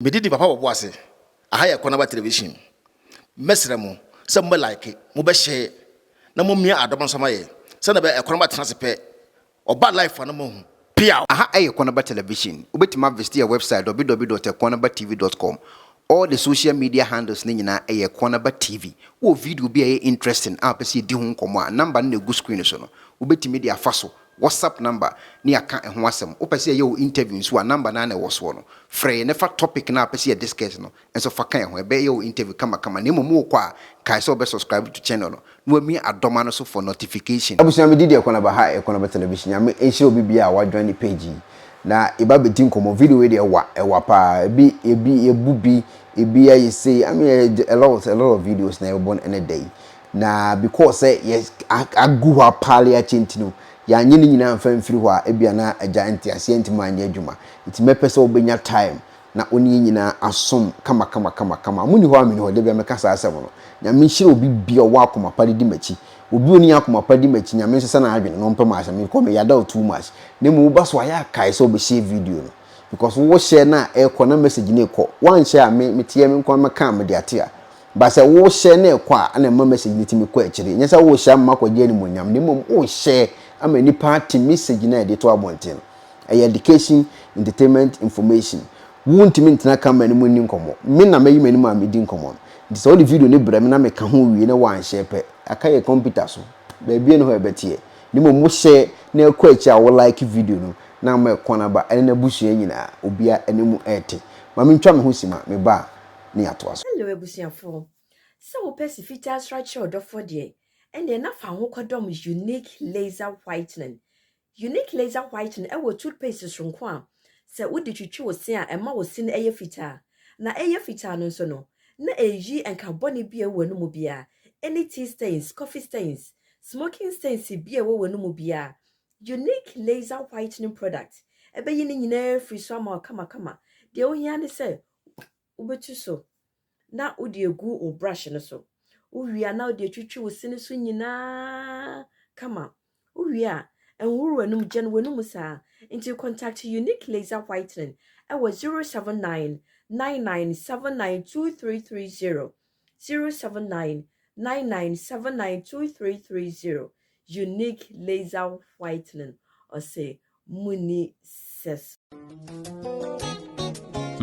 Me did papa was a higher Ekuonaba television. Mesremo, some more like it, Mube share, no more mere Adaman Samaye, send about Ekuonaba transfer or bad life for no more. Pia. Aha Ekuonaba television. Ubetima visit your website www.ekuonabatv.com. All the social media handles ni nyina Ekuonaba TV. Wo video be interesting. Pese di ho nkomo number na gu screen so no. Ubetimi dia faso. WhatsApp number ni aka ho asem. Pese ye wo interview so number na wo so no. Free never topic na pese discuss no. Enso fa kan ho be ye wo interview kama na mo kwa kai so be subscribe to channel no. No mi adoma no so for notification. Abusia me didi Ekuonaba ha Ekuonaba television. Ya me enhire obi bia wa join the page. Na eba beti nkomo video we de ewa pa ebi ebubi ebi ayi say I mean a lot of videos na born in a day na because yes agu ha Parliamentary no ya nye ni nyina mfa mfiri ho a ebia na agya entiase ntimo anya adwuma it mepese obenya time na oni nyina asom kama muni ho amini ho de bia meka sa asem no nya me hire obi bia wa akoma pade di machi obi oni akoma pade machi nya me sese na adwene no mpem asem ko me yada too much na mu ba so aya kai so be share video no because wo share na na message na ekọ one share me tie me nko meka me de atia ba se wo share na ekọ na ma message ni timi kọ akire nya se wo share ma kọ je ni monyam ne mom wo share ama ni party message na de to abonten education entertainment information won't mean na come any money nkomo me na mayi mani ma me di nkomo this all the video ne bra me na me ka ho wi na wan share pe akaye computer so ba bia no ho ebetie ni mo share na ekọ achi a wo like video no na ma Ekuonaba ene na busua nyina obia ene mu ete ma me ntwa me ho sima me ba ne ato aso. Hello ebusuafo so wo pesifita structure odofo de ene na fa ho kodom unique laser whitening e wo toothpaste sonko a se wo de twitwi wo se a ema wo se na eye fita na eye fita no so no na eyi enkabone bia wo no mu bia any tea stains coffee stains smoking stains bia wo no mu bia unique laser whitening product ebe yi ni nyina free so ama kama de o hia ne se ubetu so na odi egu o brush no so uwia na odi twitwi wo sine so nyina kama uwia enwuru enum gen wenum sa into contact unique laser whitening ewo 079 99792330 079 99792330 unique laser whitening or say muni ses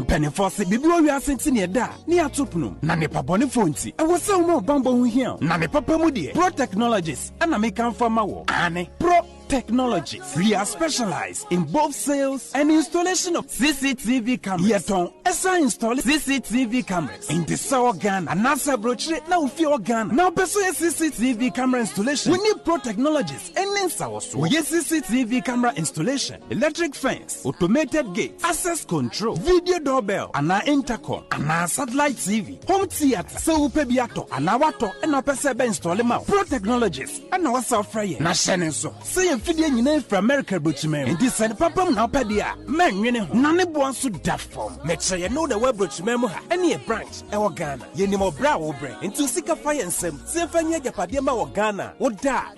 Penifo se bibi o wiase ntine da ne atopnum na ne pabone fonti e wo se wo ma bambo hu hia na ne papa mu de Pro Technologies ana me kan fa ma wo ane Pro Technologies. We are specialized in both sales and installation of CCTV cameras. Yeton, esa install CCTV cameras in the Sour Ghana and NASA brochure now Ufio Ghana. Now pursue CCTV camera installation. We need Pro Technologies and then so we CCTV camera installation, electric fence, automated gate, access control, video doorbell, and our intercom, and our satellite TV, home theater, so upebiato, and our water, and our PCB install them out. Pro Technologies and our software. Na shenenso. Say fidie nyina from America brochime ndi send papam na opedia manwene ho na ne bo so da form meche ye no the web brochime mu ha ene e branch e wo Ghana ye ni mo bra wo bre nti sika fire nsem se fanya japade ma wo Ghana wo da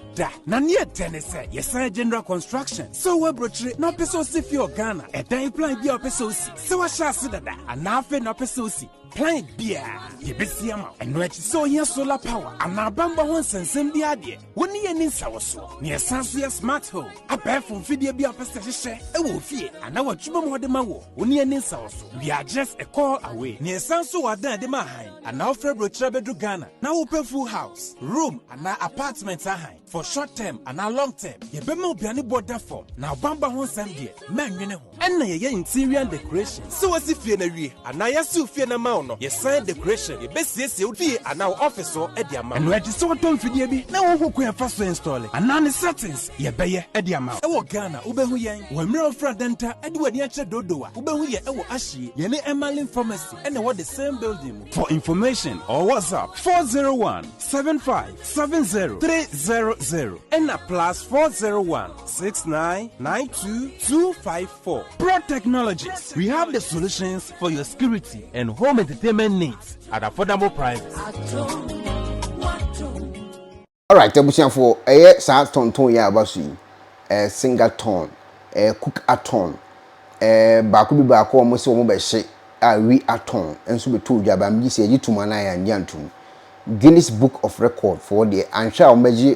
na ne tenese ye general construction so web brochire na peso si fi Ghana e dan plan bia peso si se wa sha se dada ana afi na peso si plan bia ye besia ma eno achi so ye solar power ana bamba ho nsensem bia de woni ye ni nsawoso ne sanso ye smart home abefo fidie bia pese hye e wo fie ana watwuma mo de ma wo woni ye ni nsawoso we are just a call away ne sanso wadan de ma han ana ofre brochire bedu Ghana na wo pe full house room ana apartment ahan for short term and a long term ye be ma obiane border form na bamba ho nsem de manwene ho enna ye interior decoration so wasi fie na wie ana ye su fie na ma no ye sign decoration ye be siesie fie ana office o e de ama eno ati so tom fidie bi na wo hoku ya fa so install ana ne settings ye be ye e de ama e wo Ghana wo be hu yen wo mre ofra denta e de wani ache dodoa wo be hu ye e wo ahye ye ne Emalin pharmacy e na wo the same building for information or WhatsApp 401 7570 300 and a plus 401 6992 254. Pro Technologies. We have the solutions for your security and home entertainment needs at affordable prices. Alright, ebusiafo sa tonton ya abasu single ton cook a ton ba ku bi ba ko mo se o mo be hye we aton enso beto dwaba mji se yituma na ya nyantum Guinness Book of Record for the ansha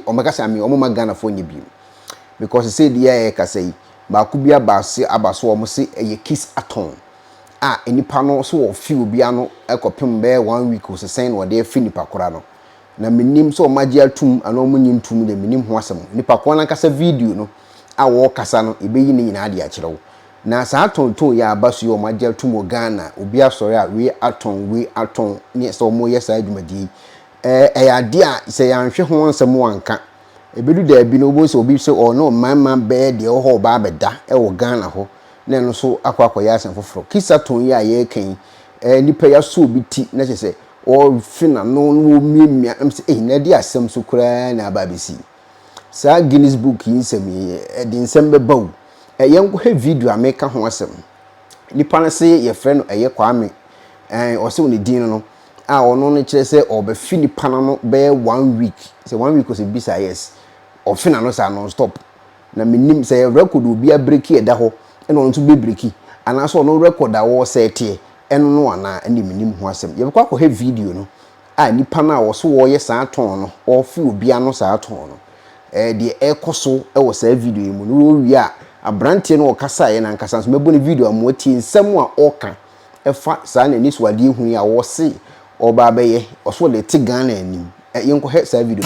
omega sami omoma Ghana for nyi bi because say the ka say ba ku bia baase abaso omo se eye kiss aton enipa no so wo fi obi ano ekopem be 1 week o se sen wo de fi nipa kora no na menim so omagi atum ana omo nyintum de menim ho asem nipa kora na kasa video no wo kasa no ebeyi ni nyina ade a kirewo na sa atonton ya abaso yo omagi atum o Ghana obi asore a we aton ni so omo yesa adwumadi ade a se ya nhwe ho nsem wanka ebedu da bi no bo so obi se no mama be de ho ba beda wo Ghana ho na no so akwakoya asen foforo kisa ton ya ye kan nipa ya so obi ti na se o fina no miemia am se na de asem so kura na ba besi sa Guinness Book yinsem de nsem be bawo yenko he video ameka ho asem nipa na se ye frɛ no Kwame o se woni din no ono no kire se obe finipa no be 1 week se 1 week o se bisa yes o fina no sa non stop na menim se record obi a break e da ho e no nso be break ana so no record a wo set e eno no ana ani menim ho asem ye kwa he video no nipa na wo so wo ye sa ton no o fi obi ano sa ton no de ekoso e wo sa video mu no wi a abrante no o kasa ye na nkasa so mebo ne video am wati nsem a oka efa sa na ni so ade hu a wo se oba beye oso le ti Ghana anim yenko he sa video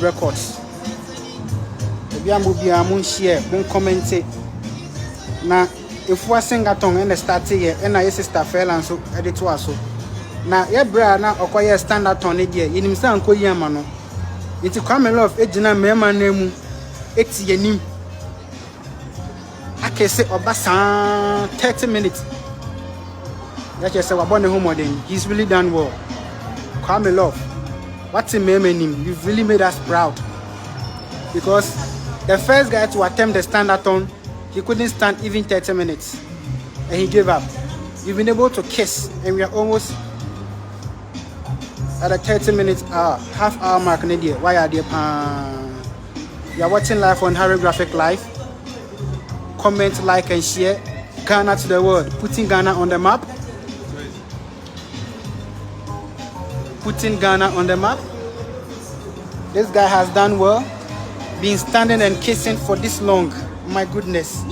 Records. Bia mun share, mun comment na if we singaton and start here and na sister fell and so edit to aso. Na ye bra na okoye standard ton dey yinim san ko yama no. Iti Kwame love ejina mema na mu eti yanim. Akese obasa 30 minutes. That you say we born home then he's really done well. Kwame love. What's in him? You've really made us proud. Because the first guy to attempt the standard-on, he couldn't stand even 30 minutes. And he gave up. You've been able to kiss, and we are almost at a 30 minutes half hour mark. Why are they? You are watching live on Harry Graphic Live. Comment, like, and share. Ghana to the world. Putting Ghana on the map. Putting Ghana on the map. This guy has done well. Been standing and kissing for this long. My goodness.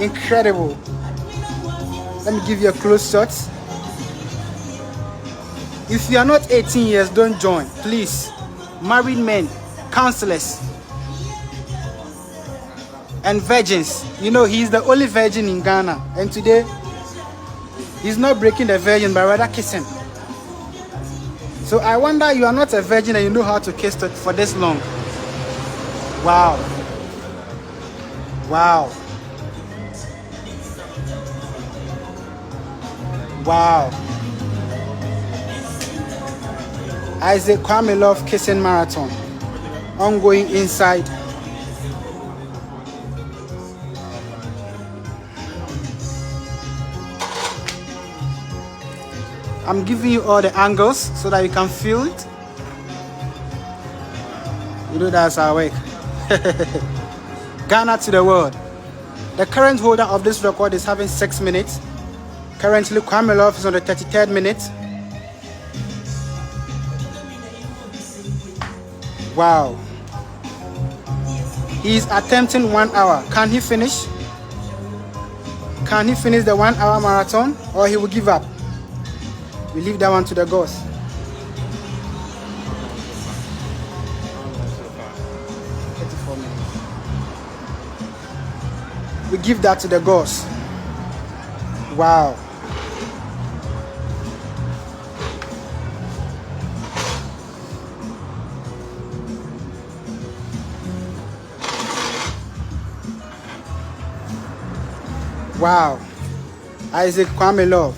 Incredible. Let me give you a close shot. If you are not 18 years, don't join. Please. Married men, counselors, and virgins. You know, he's the only virgin in Ghana. And today, he's not breaking the virgin, but rather kissing. So I wonder you are not a virgin and you know how to kiss for this long. Wow. Wow. Wow. Isaac Kwame Love Kissing Marathon. Ongoing inside. I'm giving you all the angles so that you can feel it. You know that's our work. Ghana to the world. The current holder of this record is having 6 minutes. Currently, Kwame Love is on the 33rd minute. Wow. He is attempting 1 hour. Can he finish? Can he finish the 1 hour marathon or he will give up? We leave that one to the gods. We give that to the gods. Wow. Wow. Isaac Kwame Love.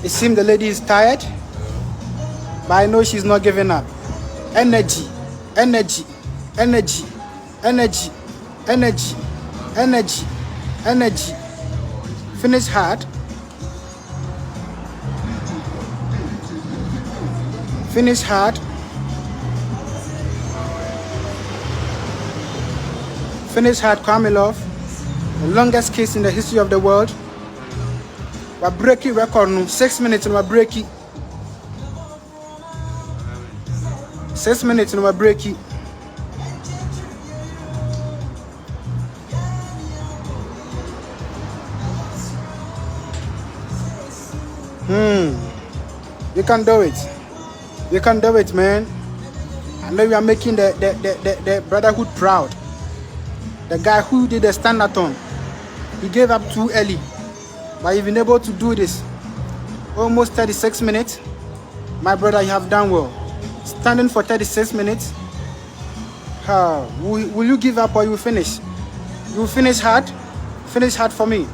It seems the lady is tired, but I know she's not giving up. Energy, energy, energy, energy, energy, energy, energy. Finish hard. Finish hard. Finish hard, Kwame Love. The longest case in the history of the world. We're breaking record now. 6 minutes and we're breaking. 6 minutes and we're breaking. You can do it. You can do it, man. I know you are making the brotherhood proud. The guy who did the standathon, he gave up too early, but you've been able to do this. Almost 36 minutes. My brother, you have done well. Standing for 36 minutes. Will you give up or you will finish? You will finish hard? Finish hard for me.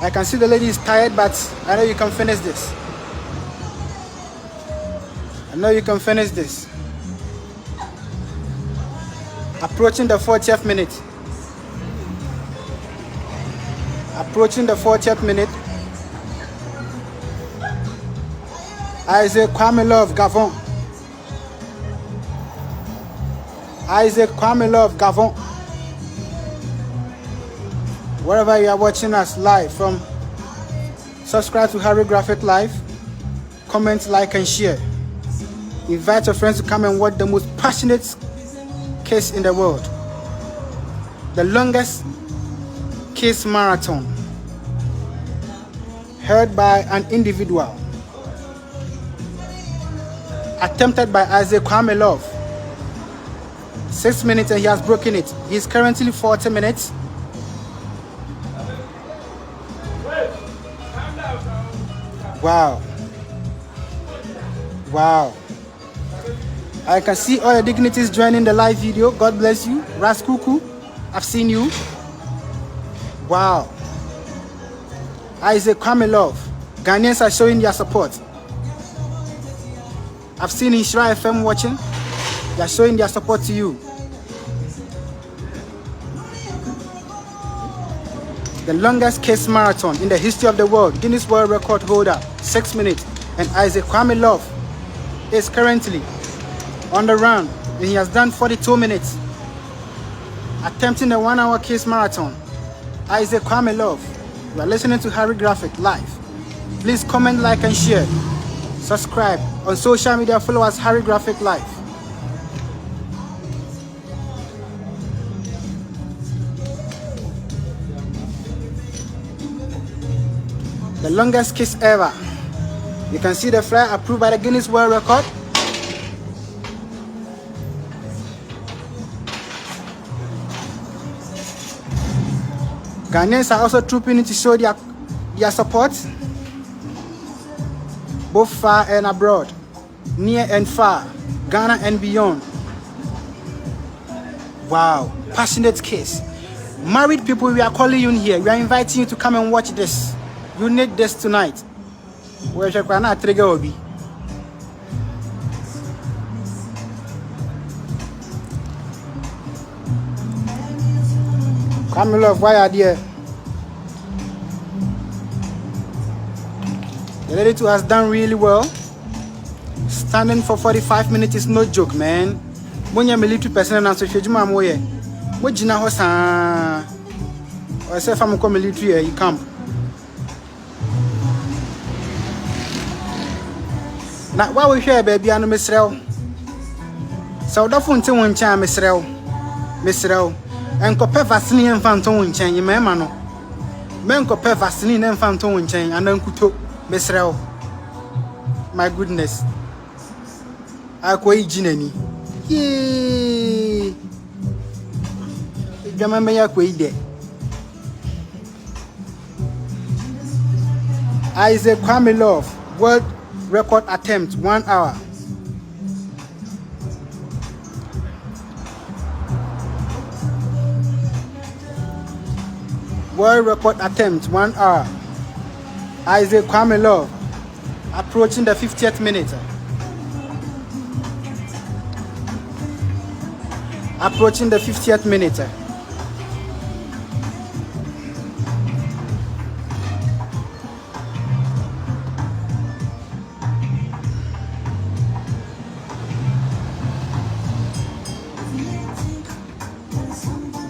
I can see the lady is tired, but I know you can finish this. I know you can finish this. Approaching the 40th minute. Approaching the 40th minute. Isaac Kwame Love Gavon. Isaac Kwame Love Gavon. Wherever you are watching us live from, subscribe to Harry Graphic Live. Comment, like, and share. Invite your friends to come and watch the most passionate case in the world. The longest case marathon held by an individual. Attempted by Isaac Kwame Love. 6 minutes and he has broken it. He is currently 40 minutes. Wow. Wow. I can see all your dignitaries joining the live video. God bless you. Raskuku, I've seen you. Wow. Isaac Kwame Love. Ghanaians are showing their support. I've seen Inshira FM watching. They are showing their support to you. The longest case marathon in the history of the world. Guinness World Record holder, 6 minutes. And Isaac Kwame Love is currently on the run, and he has done 42 minutes. Attempting a 1 hour case marathon. Isaac Kwame Love. You are listening to Harry Graphic Live. Please comment, like, and share. Subscribe on social media. Follow us, Harry Graphic Live. The longest kiss ever. You can see the flyer approved by the Guinness World Record. Ghanaians are also trooping in to show their support, both far and abroad, near and far, Ghana and beyond. Wow, passionate case. Married people, we are calling you in here. We are inviting you to come and watch this. You need this tonight. Where shall I trigger Obi? Kwame Love, why are you? The lady too has done really well. Standing for 45 minutes is no joke, man. When you're a military person and so if you're moye, what you know, or say if I'm a military, you come. Now, why we here, baby? I'm Miss Rel. So, don't want to one time, Miss Rel. Enkope Vaseline and Phantom in chain, Mamano. Menkope Vaseline and Phantom in chain, and Uncuto, Mesrel. My goodness. Akwe Jineni. Yee. Gamamaya Quade. Isaac Kwame world record attempt 1 hour. World record attempt 1 hour. Isaac Kwame approaching the 50th minute. Approaching the 50th minute.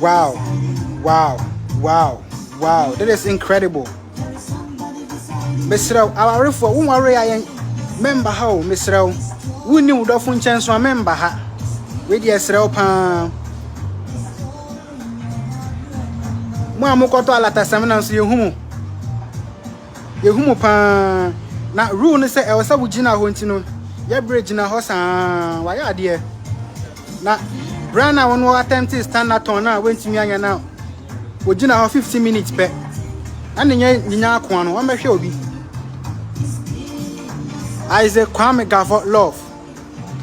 Wow, wow, wow, wow. That is incredible. Mr. Our for whom I member how, Mr. We knew the phone chance to remember her. With yes, Ropa Mamukoto Alata Samanas, you humo pan. Now, Rune said, I was a Wujina Huntino, your bridge in a horse. Why are dear? Now, Brana one more attempt to stand at on now, went to me now. Wujina have 50 minutes back. And in your Kwano, I'm a show be Isaac Kwame Gavot love.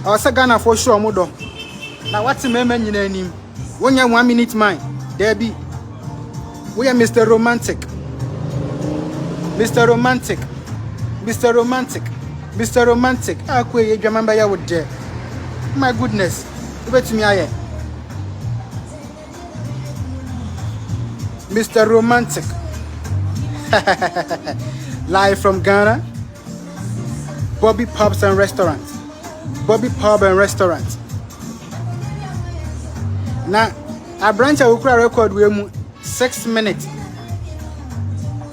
I was a gunner for sure, Modo. Now, what's the name in your name? 1 year, 1 minute mine. There be. We are Mr. Romantic. Mr. Romantic. Mr. Romantic. Mr. Romantic. I quit your member. I would dare. My goodness. Wait to me, I Mr. Romantic. Live from Ghana. Bobby Pubs and Restaurant. Bobby Pub and Restaurant. Now, a branch of Ukra record with 6 minutes.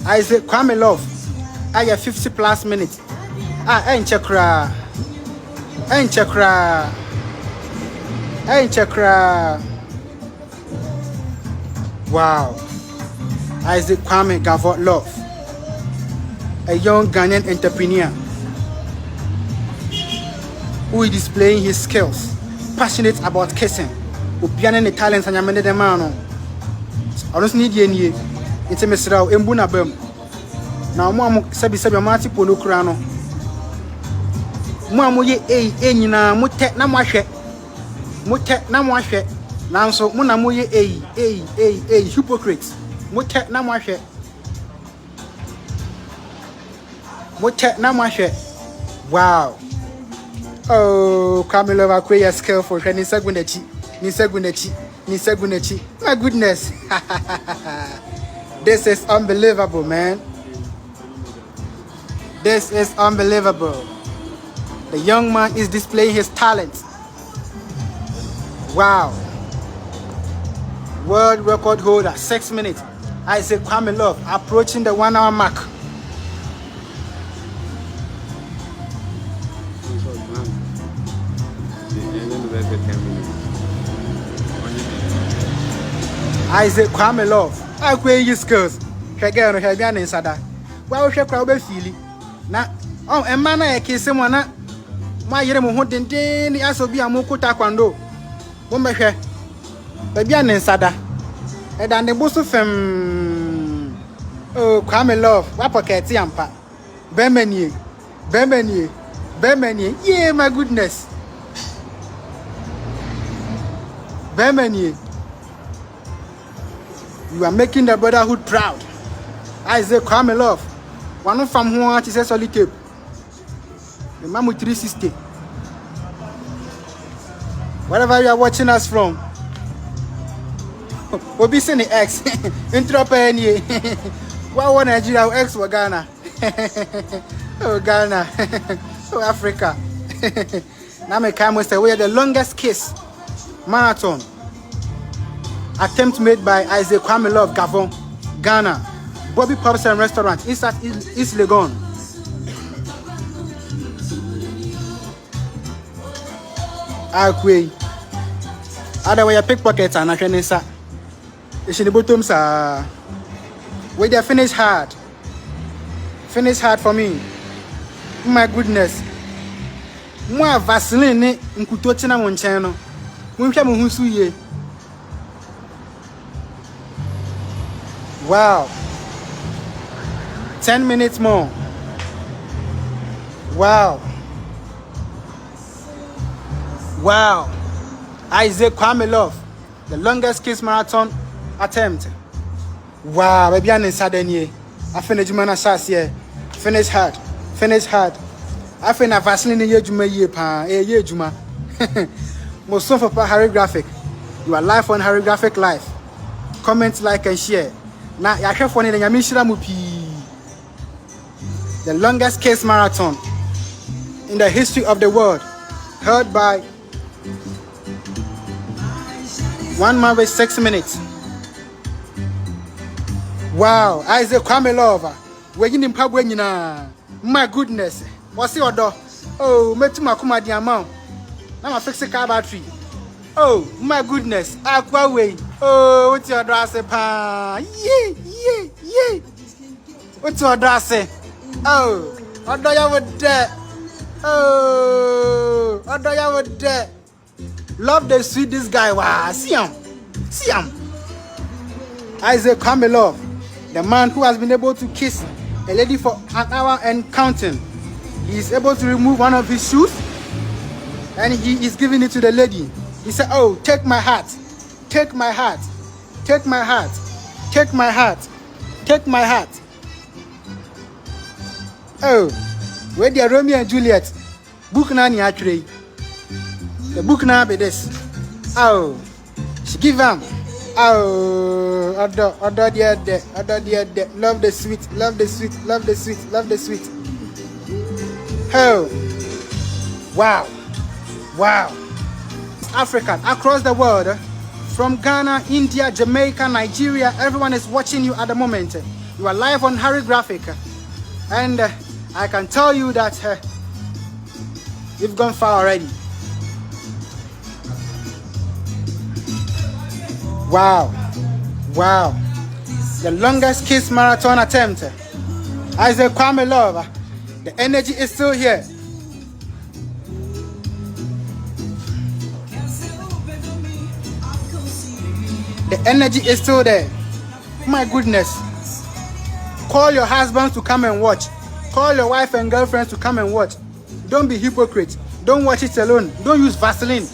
Isaac Kwame I have 50 plus minutes. Ain't chakra. Wow. Isaac Kwame Gavot Love, a young Ghanaian entrepreneur who is displaying his skills, passionate about kissing, obiane ne talents and yamene de mano. I don't need any. It's a mesrao embuna bem. Now mo sabi mati polo krano. Mo ye nyina mo te na mo ahwe. Mo te na mo ahwe. Nanso mo na mo ye hypocrites. Mo te na mo ahwe. Mo te na mo ahwe. Wow. Oh, Kwame Love acquire skillful. Ni segunechi. My goodness. This is unbelievable, man. This is unbelievable. The young man is displaying his talent. Wow. World record holder, 6 minutes. Isaac Kwame Love approaching the 1 hour mark. Isaac Kwame Love. I quit his skills. Shagano Hagan in Sada. Well, Shakra be feeling. Na oh, a man I kiss him one. My Yeremo Hunting, the Asobi Amokuta Kwando. Woman, baby, and Sada. And the boss of him. Oh, Kwame Love. Wapaketi Ampa. Bemeni. Yeah, my goodness. Bemeni. You are making the brotherhood proud. Isaac Kwame Love. One from who is a solid tape. The Mamu 360. Wherever you are watching us from. We'll be seeing the X. Interrupt any. What one Nigeria X for Ghana? Oh, Ghana. Oh, Africa. Now, my camera say we are the longest kiss marathon. Attempt made by Isaac Kwame Love, Gabon, Ghana. Bobby Pubs and Restaurant, East Legon. Akwe. Other way, pickpockets and Ashanti. It's in the bottom, sir. Wait, they finish hard. Finish hard for me. My goodness. Moi Vaseline nkutochi na monchen no. Monhwa mo husu ye. Wow. 10 minutes more. Wow. Wow. Isaac Kwame Love, the longest kiss marathon attempt. Wow, baby, I'm inside the I finished my shots here. Finish hard. Finish hard. I finished Vaseline in your Juma year, pa, a year Juma. Most soon for Harry Graphic. You are live on Harry Graphic Live. Comment, like, and share. Now, I have one in the Yamishira Mupi. The longest kiss marathon in the history of the world, held by 1 man with 6 minutes. Wow, Isaac Kwame Love. We're in Pabwe. My goodness. What's your door? Oh, Metuma Kuma Diamond. Now I fix the car battery. Oh, my goodness. Aquaway. Oh, what's your address? Yeah. What's your address? Oh, I know you were there. Oh, I know you were there. Love the sweet this guy. Wow, see him. Isaac Kwame Love, the man who has been able to kiss a lady for an hour and counting. He is able to remove one of his shoes and he is giving it to the lady. He said, oh, take my heart. Take my heart. Take my heart. Take my heart. Take my heart. Oh, where they are Romeo and Juliet. Book nani actually. The book now be this. Oh, she give him. Oh, other dear. Love the sweet. Oh, wow. African across the world, from Ghana, India, Jamaica, Nigeria, everyone is watching you at the moment. You are live on Harry Graphic, and I can tell you that you've gone far already. Wow. The longest kiss marathon attempt. Isaac Kwame Love. The energy is still here. The energy is still there. My goodness. Call your husbands to come and watch. Call your wife and girlfriends to come and watch. Don't be hypocrite. Don't watch it alone. Don't use Vaseline.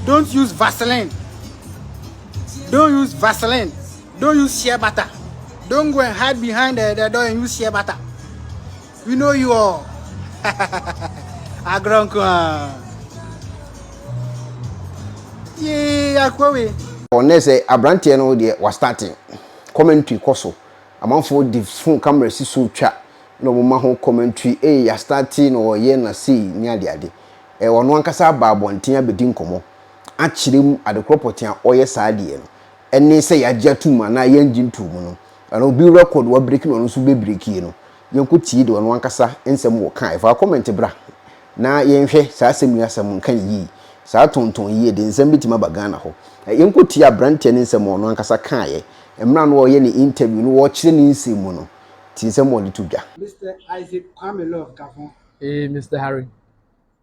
Don't use shea butter. Don't go and hide behind the door and use shea butter. We know you all. Agronko. Yeah, Akwawe. Honest, Abrantian no de was starting. Commentary koso. Amanfo the phone camera si so twa. No mo ho commentary ya starting or ye na see ni ade. Ono ankasa ba abonten abedi nkomo. Achirem adekopoten a oye saade no. Eni se ya jatuma na ye njintu mu no. Ana obi record wa break no so be break no. Yenko tie de ono ankasa ensem wo kan. Fa comment bra. Na yenhwe saa asem asem kan yi. Saa tonton yi de nsem bitima bagana ho. Yenko tie abrante ne nsem ono ankasa kan ye. Emra no ye ni interview no wo kire ni nsem mu no. Ti nsem wo to dwa. Mr. Isaac Kwame Love Gavon. Hey, Mr. Harry.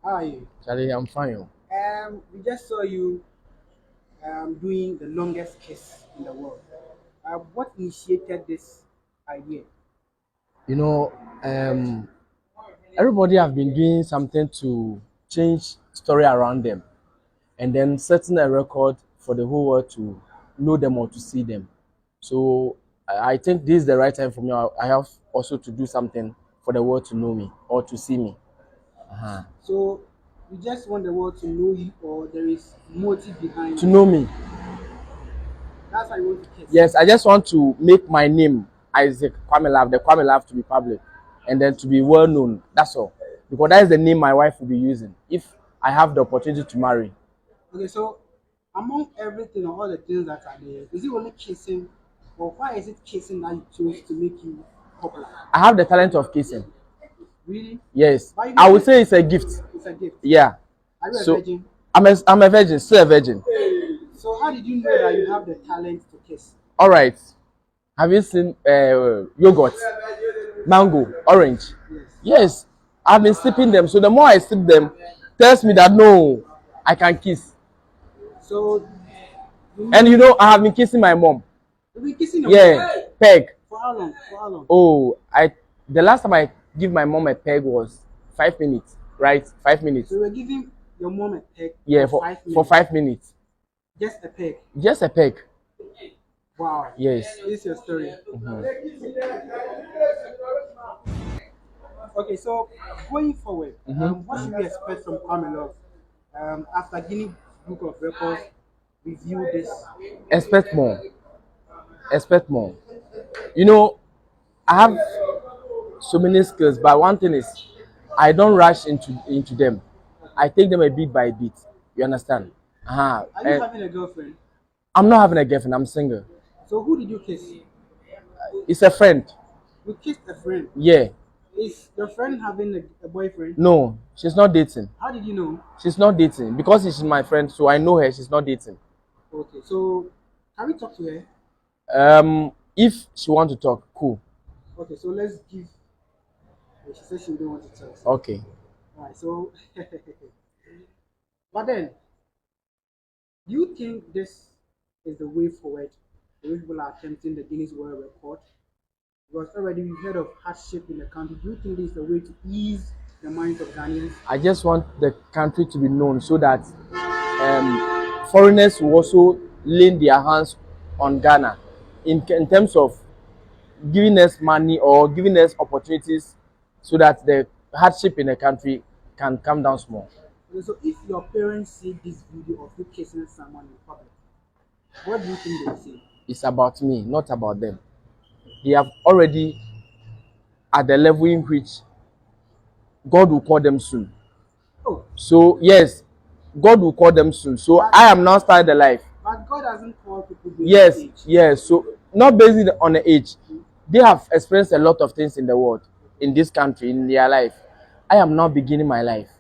How are you? Charlie, I'm fine. We just saw you doing the longest kiss in the world. What initiated this idea? You know, everybody have been doing something to change story around them, and then setting a record for the whole world to know them or to see them. So I think this is the right time for me. I have also to do something for the world to know me or to see me. So you just want the world to know you, or there is motive behind to know me. That's why you want to kiss. Yes, I just want to make my name Isaac Kwame Love, the Kwame Love, to be public, and then to be well known. That's all, because that is the name my wife will be using if I have the opportunity to marry. Okay, so among everything or all the things that are there, is it only kissing, or why is it kissing that you chose to make you popular? I have the talent of kissing. Really? Yes. I would say it's a gift. It's a gift. Yeah. Are you a virgin? I'm a virgin, still a virgin. So how did you know that you have the talent to kiss? All right. Have you seen yogurt, mango, orange? Yes. I've been sipping them. So the more I sip them, tells me that no, I can kiss. So, And you know, I have been kissing my mom. you've been kissing your Yeah, mom? peg. For how long? For how long? Oh, the last time I give my mom a peg was 5 minutes, right? 5 minutes. So you were giving your mom a peg Yeah, for 5 minutes? for 5 minutes. Just a peg? Just a peg. Wow. Yes. This is your story. Okay, so going forward, what should we expect from Colonial after Guinness Book of Records review this? Expect more. Expect more. You know, I have so many skills, but one thing is, I don't rush into them. I take them a bit by bit. You understand? Are you having a girlfriend? I'm not having a girlfriend. I'm single. So who did you kiss? It's a friend. You kissed a friend? Yeah. Is your friend having a boyfriend? No, she's not dating. How did you know? She's not dating because she's my friend, so I know her. She's not dating. Okay, so can we talk to her? If she want to talk, cool. Okay, so let's give. She said she don't want to talk. Okay. Alright, so but then, do you think this is the way forward? The way people are attempting the Guinness World Record? Because already we've heard of hardship in the country. Do you think this is the way to ease the minds of Ghanaians? I just want the country to be known so that foreigners will also lay their hands on Ghana in terms of giving us money or giving us opportunities so that the hardship in the country can come down small. Okay, so if your parents see this video of you kissing someone in public, what do you think they will say? It's about me, not about them. They have already at the level in which God will call them soon. Oh. So yes, God will call them soon. So But, I am now starting the life. But God doesn't call people based on age. Yes. So not based on the age. They have experienced a lot of things in the world, in this country, in their life. I am now beginning my life.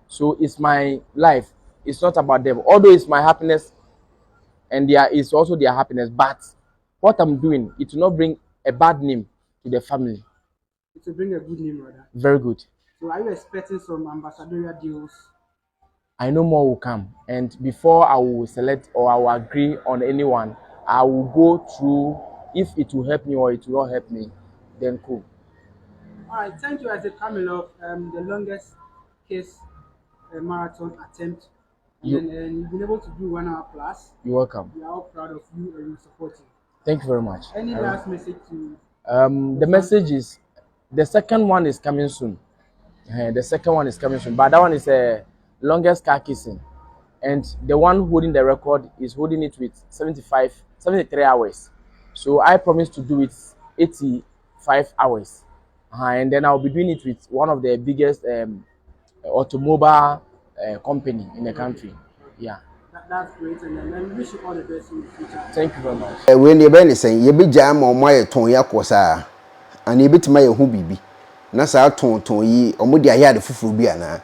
So it's my life. It's not about them. Although it's my happiness and it's also their happiness. But what I'm doing, it will not bring a bad name to the family. It will bring a good name, rather. Very good. So are you expecting some ambassadorial deals? I know more will come. And before I will select or I will agree on anyone, I will go through if it will help me or it will not help me, then cool. All right, thank you, Asante Gold, the longest kiss marathon attempt. And you've been able to do 1 hour plus. You're welcome. We are all proud of you and we support you. Thank you very much. Any last message to? The message is the second one is coming soon. The second one is coming soon, but that one is a longest car kissing, and the one holding the record is holding it with 73 hours. So I promised to do it 85 hours, and then I'll be doing it with one of the biggest automobile company in the country. Yeah. That's great, and then we wish you all the best in the future. Thank you very much. When you been saying you be jam on my ton yakosa, and you bit my who bibi. Na sa ton yi omo de aya de fufuru bi ana,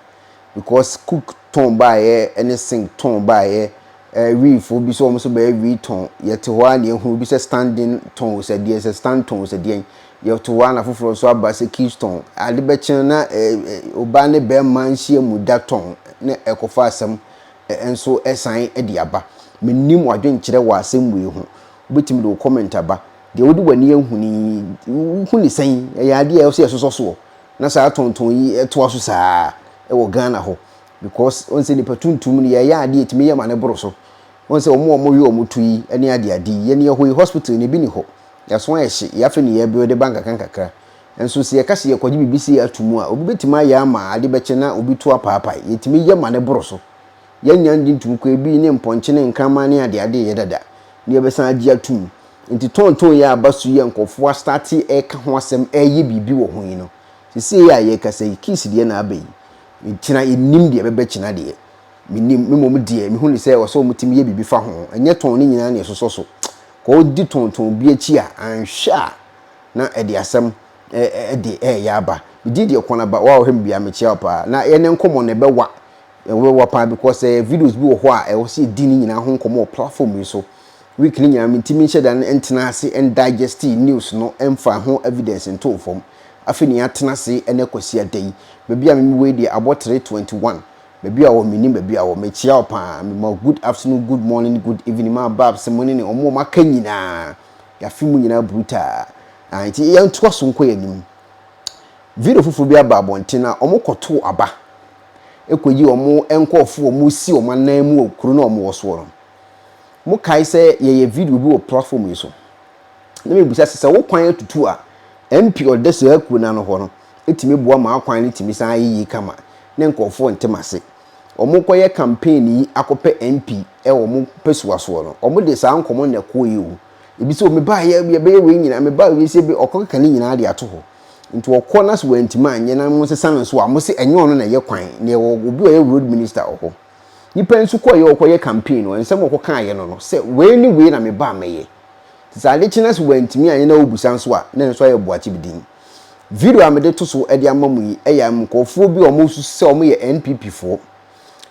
because cook ton bae anything ton bae we fo bi so omo so ba we ton yete ho an ehunu bi se standing ton se de se stand ton se de ye to wa na fufuru so aba se keystone ade be chen na oba ne be man hie mu da ton na ekofa asem enso esan e de aba menim wadwen kire wa asem we hu obetimi do comment aba de wodi wani huni sen ya de e so yesoso na sa tonton yi eto aso saa e wo Ghana ho because on se ni patuntum ni ya ade etimi ye mane boro so on se omo wi omutu yi ene ade ye ne ho hospital ni bi ni ho ya so ya hye ya fe ni ya bi de bank kankakra enso se ye kase ye kwaji bibisi atumu a obi betima ya ma ade beche na obi to apapa yetimi ye mane boro so ya nyan din tum ko ebi ne mponche ne nkama ne ade ye dada ne be san agi atum nti tonton ya abasu ye nkofo start e ka ho asem eye bibi wo ho yi no sisi ya ye kasa kiss de na abai ntina enim de bebe kina de minim memo de mi hu ni se wo so mutimi ye bibi fa ho enye ton ni nyina ne soso so ko di tonton bi achi a anhwa na e de asem de ya aba di de Ekuonaba wa o hem bia me chia pa na ye ne nkomo ne be wa pa because videos bi wo ho a e wo se di ni nyina ho nkomo platform yi so week ni nyame ntimi hye dan entena ase and digest news no emfa ho evidence nto fom afi ni atena ase ene kwasi adai bebi a me we di abotre 21 bebi a wo minim bebi a wo mechia opa me good afternoon good morning good evening ma babs morning omo maka nyina ya fi mu nyina bruta anti yan to so nko yanim video fufu bi aba abontina omo koto aba ekoyi omo enkofo omo si omo nan mu okuru na omo woso no mo kai se ye video bi wo platform yi so na me busa se wo kwan atutu a MP odese aku na no ho no etimi boa ma akwan ni timi san yi kama ne nkofo ntemase omo koye campaign yi akope MP e omo pesuaso no omo de sa nkomo na koyi o ebi se o me ba ye be we nyina me ba we se be okokaka ni nyina de ato ho nti okọ na so wantima anye na mo se san so a mo se enye ono na ye kwan ne obi o ye road minister oho nipa nsu koye okoye campaign o ensem okoka ye no se we ni we na me ba meye zade china so wantimi anye na obusan so a na nso ye boachi bidin video amede to so e de amamu yi e ya mkofo bi o mo su se o mo ye NPP fo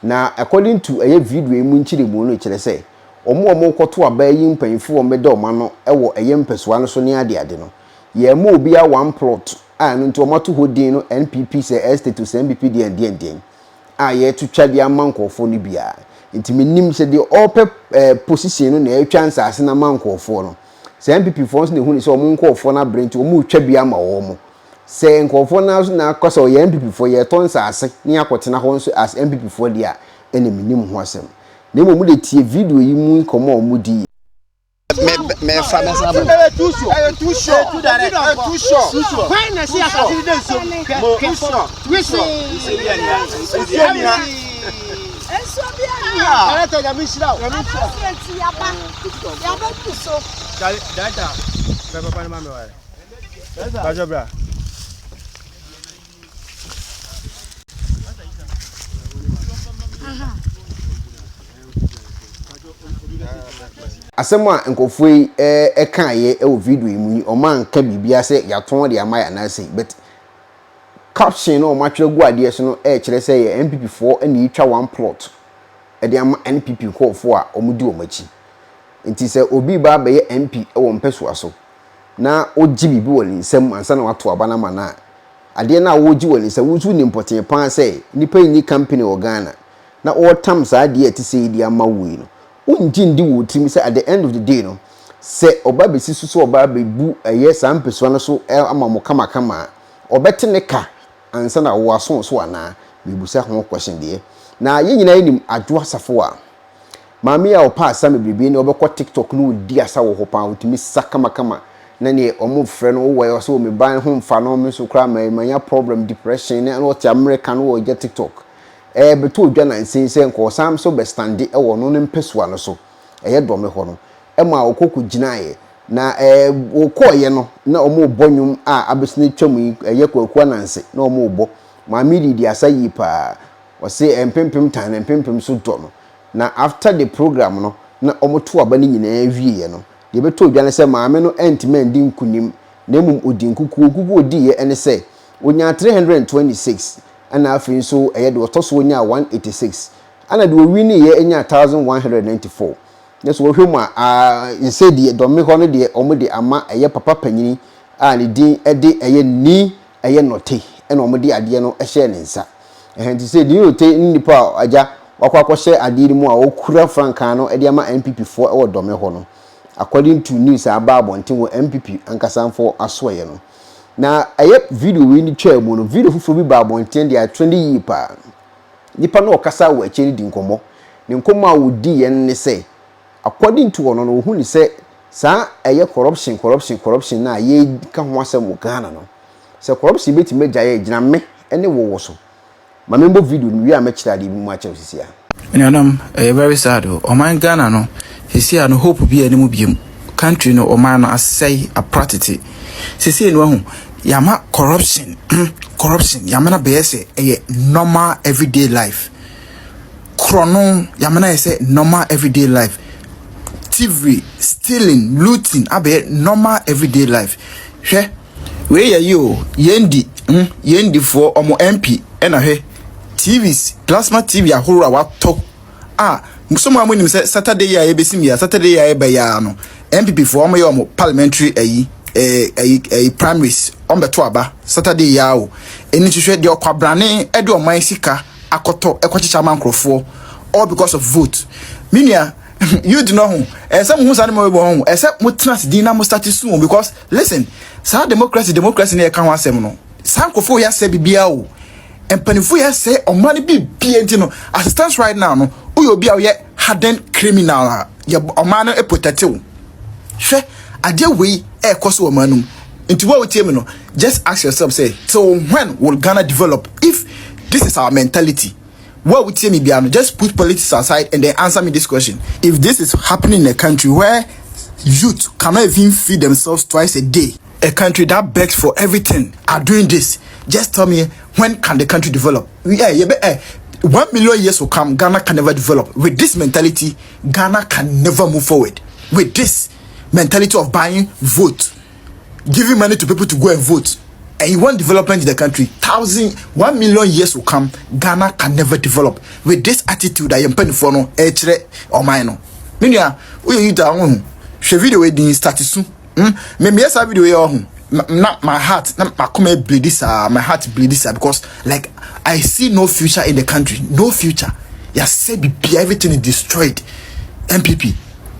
na according to eye video emu nchire mu no kire se omo koto aba yi mpanfo o mede o ma no e wo eye mpesua no so ne ade no ye mo obi a one plot a no nto o mato hodin no NPP se status NPP de a ye tutwa de amankofo no bia ntimi nim se de ope position no na etwa nsase na amankofo no se NPP fo so ne hu ni se o mo nkofo na brenti o mo twa bia ma wo mo se nkofo na akosa o ye NPP fo ye ton nsase ni akotena ho so as NPP fo dia ene minim ho asem na mo de tie video yi mu komo o mu di me fa me sa ba too short why na see asase dey so too short enso bia ara to ya mi shira ya ba tu so data papa na mama wa bajo bra asema nkofoi kaye e wo video yi mu o man ka bibia se ya ton de amaya na sei but caption no ma twere gu ade so no kire se ye NPP 4 na yitwa one plot e de ama NPP kofo a omudi omachi nti se obi ba be ye MP e wo mpeso aso na oji bibi woni nsem ansa na wato abana mana ade na woji woni se wuzu ni important pan se nipa ni company o Ghana na o tam sa ade ati se di ama wui no unji ndi wo timi se at the end of the day no se oba be sisu so oba be bu eye sa mpeso no so ama mo kama obete ne ka ansa na wo aso so ana bibusa ho question de na ye nyina enim adwo asafo a maami a opa asame bibi ne obekọ TikTok no di asa wo ho pa utimi sakama na ne omo frɛ no wo so me ban ho mfa no me so kra manya problem depression ne no ti America no wo je TikTok beto odwa na nsin se nko sam so be stande e wo no ne mpesua no so eye do me ho no e ma okoku ginaye na okoye no na omo bonyum a abesine twam yi eye kwakua nanse na omo bo maami di asa yi pa o se empempem tan empempem so do no na after the program no na omo to aba ni nyina awie no de beto odwa na se maame no entime ndi nkunim na mum odi nkuku odi ye ene se onya 326 ana afin so eye de otoso onya 186 ana de owini ye enya 1194 yeso wohwemu a inse de domme ho no de omo de ama eye papa panyini a ne din ede eye ni eye note ena omo de ade no ehye ne nsa ehenti se di note nipa aja wakwakoshe ade mu a okura franka no ede ama NPP4 e wo domme ho no according to news about ntin wo MPP ankasanfo asoye no na eye video we ni twa mu no video fufu bi ba ntin dia trend yi pa nipa no okasa wo achi di nkomo ni nkomo a wodi ye ne se according to ono no hu ni se sa eye corruption na ye ka ho asem Ghana no se corruption beti meja ye gina me ene wo so ma membo video ni wi a mechira de bi mu a cha osisi a Enyanam, very sad. O man Ghana no, he see no hope be any mubium. Country no o man asay a practice. See no yama corruption, yamana bese a normal everyday life. Chrono yamana say normal everyday life. TV, stealing, looting, abe normal everyday life. She, where you yendi for omo MP ena he TVs, plasma TV ahoro wa talk Some of them say Saturday ya ebesim Saturday ya ebe ya no. NPP for omo yo parliamentary primaries on beto aba Saturday ya o. Eni hwehwe de okwabrane e de oman sika akoto ekwachicha mankrofo all because of vote. Minia you do know some who say mo bo except mo trans din na mo start soon because listen, sa democracy na e kan wasem no. Sankrofo ya se bibia o. Empanifo ya say omani bi enti as it stands right now no uyo bia ye hardened criminal ya omani e protect you hwe ade we e koso omanum into what we tell me no just ask yourself say so when will Ghana develop if this is our mentality? What would tell me bia no just put politics aside and then answer me this question. If this is happening in a country where youth cannot even feed themselves twice a day, a country that begs for everything are doing this, just tell me when can the country develop? 1 million years will come, Ghana can never develop. With this mentality, Ghana can never move forward. With this mentality of buying vote, giving money to people to go and vote, and you want development in the country, 1 million years will come, Ghana can never develop. With this attitude, I am paying for no, or minor. Minya, we eat our own. She video wedding started soon. Me yes, I video your not my heart, not my come bleed this, my heart bleed this because like I see no future in the country, no future. Ya say be everything is destroyed. NPP.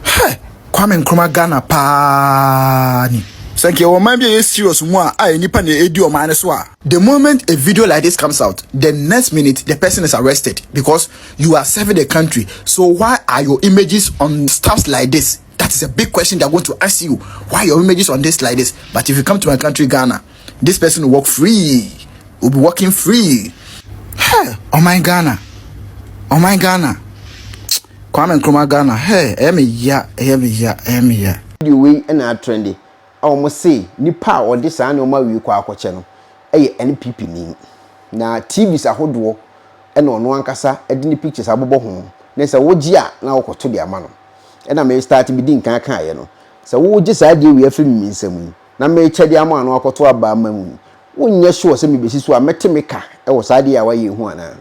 Hey, Kwame Nkrumah Ghana pa ni. Thank you. Might be serious more. I nipa ne edi o man so. The moment a video like this comes out, the next minute the person is arrested because you are serving the country. So why are your images on stuff like this? That is a big question they're going to ask you. Why your images on this like this? But if you come to my country, Ghana, this person will walk free. Will be walking free. Hey, oh my Ghana. Kwame Nkrumah Ghana. Hey, emi ya. The way and are trendy. I almost say, nipa or this animal we kwa channel. NPP ni. Na TVs a hodwo. And on one kasa, edini pictures abobo home. Nesa wojia na okoto dia mano. And I may start to be doing can so we just idea we have film in some na me chedi ama no akoto aba mamu wonye sure say me besi so a metemeka e wo idea why you hu ana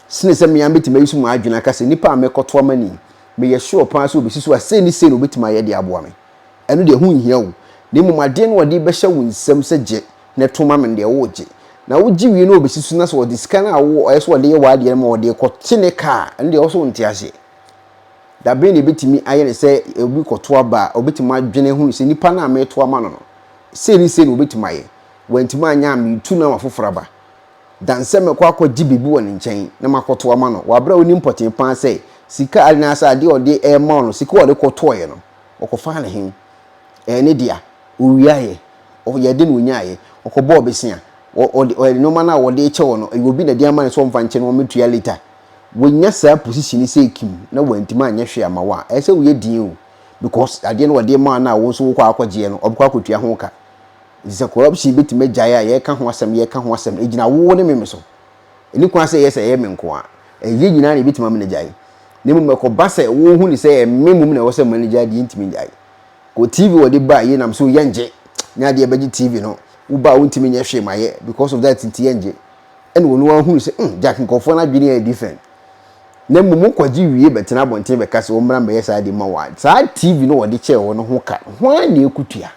sine say me am beti me su mu adwena ka se nipa amekoto amani me ye sure pa so besi so a say ni say no beti ma ye de aboa me eno de hu hia wo de mu made no de be hye wo nsam se je ne toma me de wo je na wo ji wi no besi so na so de scan a wo so de ye wa de ma wo de kotene ka eno de wo so ntiase da be ne betimi aye ne se obi koto aba obetimi adwene hu se nipa na ameto ama no se ni se no obetimi aye wantimi anya am tu na afoforo aba dan se me kwa akwaji bibi woni nchen na makoto ama no wabra oni important pan se sika ali na asa de ode e ma no sika ode koto ye no okofa na hin ne dia owiaye o ye de no nyaaye okobo obesia o no mana wode eche wo no obi na de ama ne so mfa nche no metua later wonya sa position say kim na wantima anya hwe amawa e say we din o because ade no wode ma na wo so wo kwa akwaje no obkwa kotua ho ka is a corruption betima jaya ye ka ho asem ejina wo ne meme so eni kwa say yes ye me nko a ye nyina ne betima me ne jaya ne mu meko ba say wo hu ni say me mu na wo say manager di intimi jaya ko TV wode ba ye nam so yenje nya de beji TV no wo ba wo intimi nya hwe ma ye because of that inti yenje ene wo no hu say jack nkofo na dwene different na mumu kwaji wiye betena bonten be kase wo mra me yesa de ma wa sa TV no wode che wo no ho ka hwan na ekutua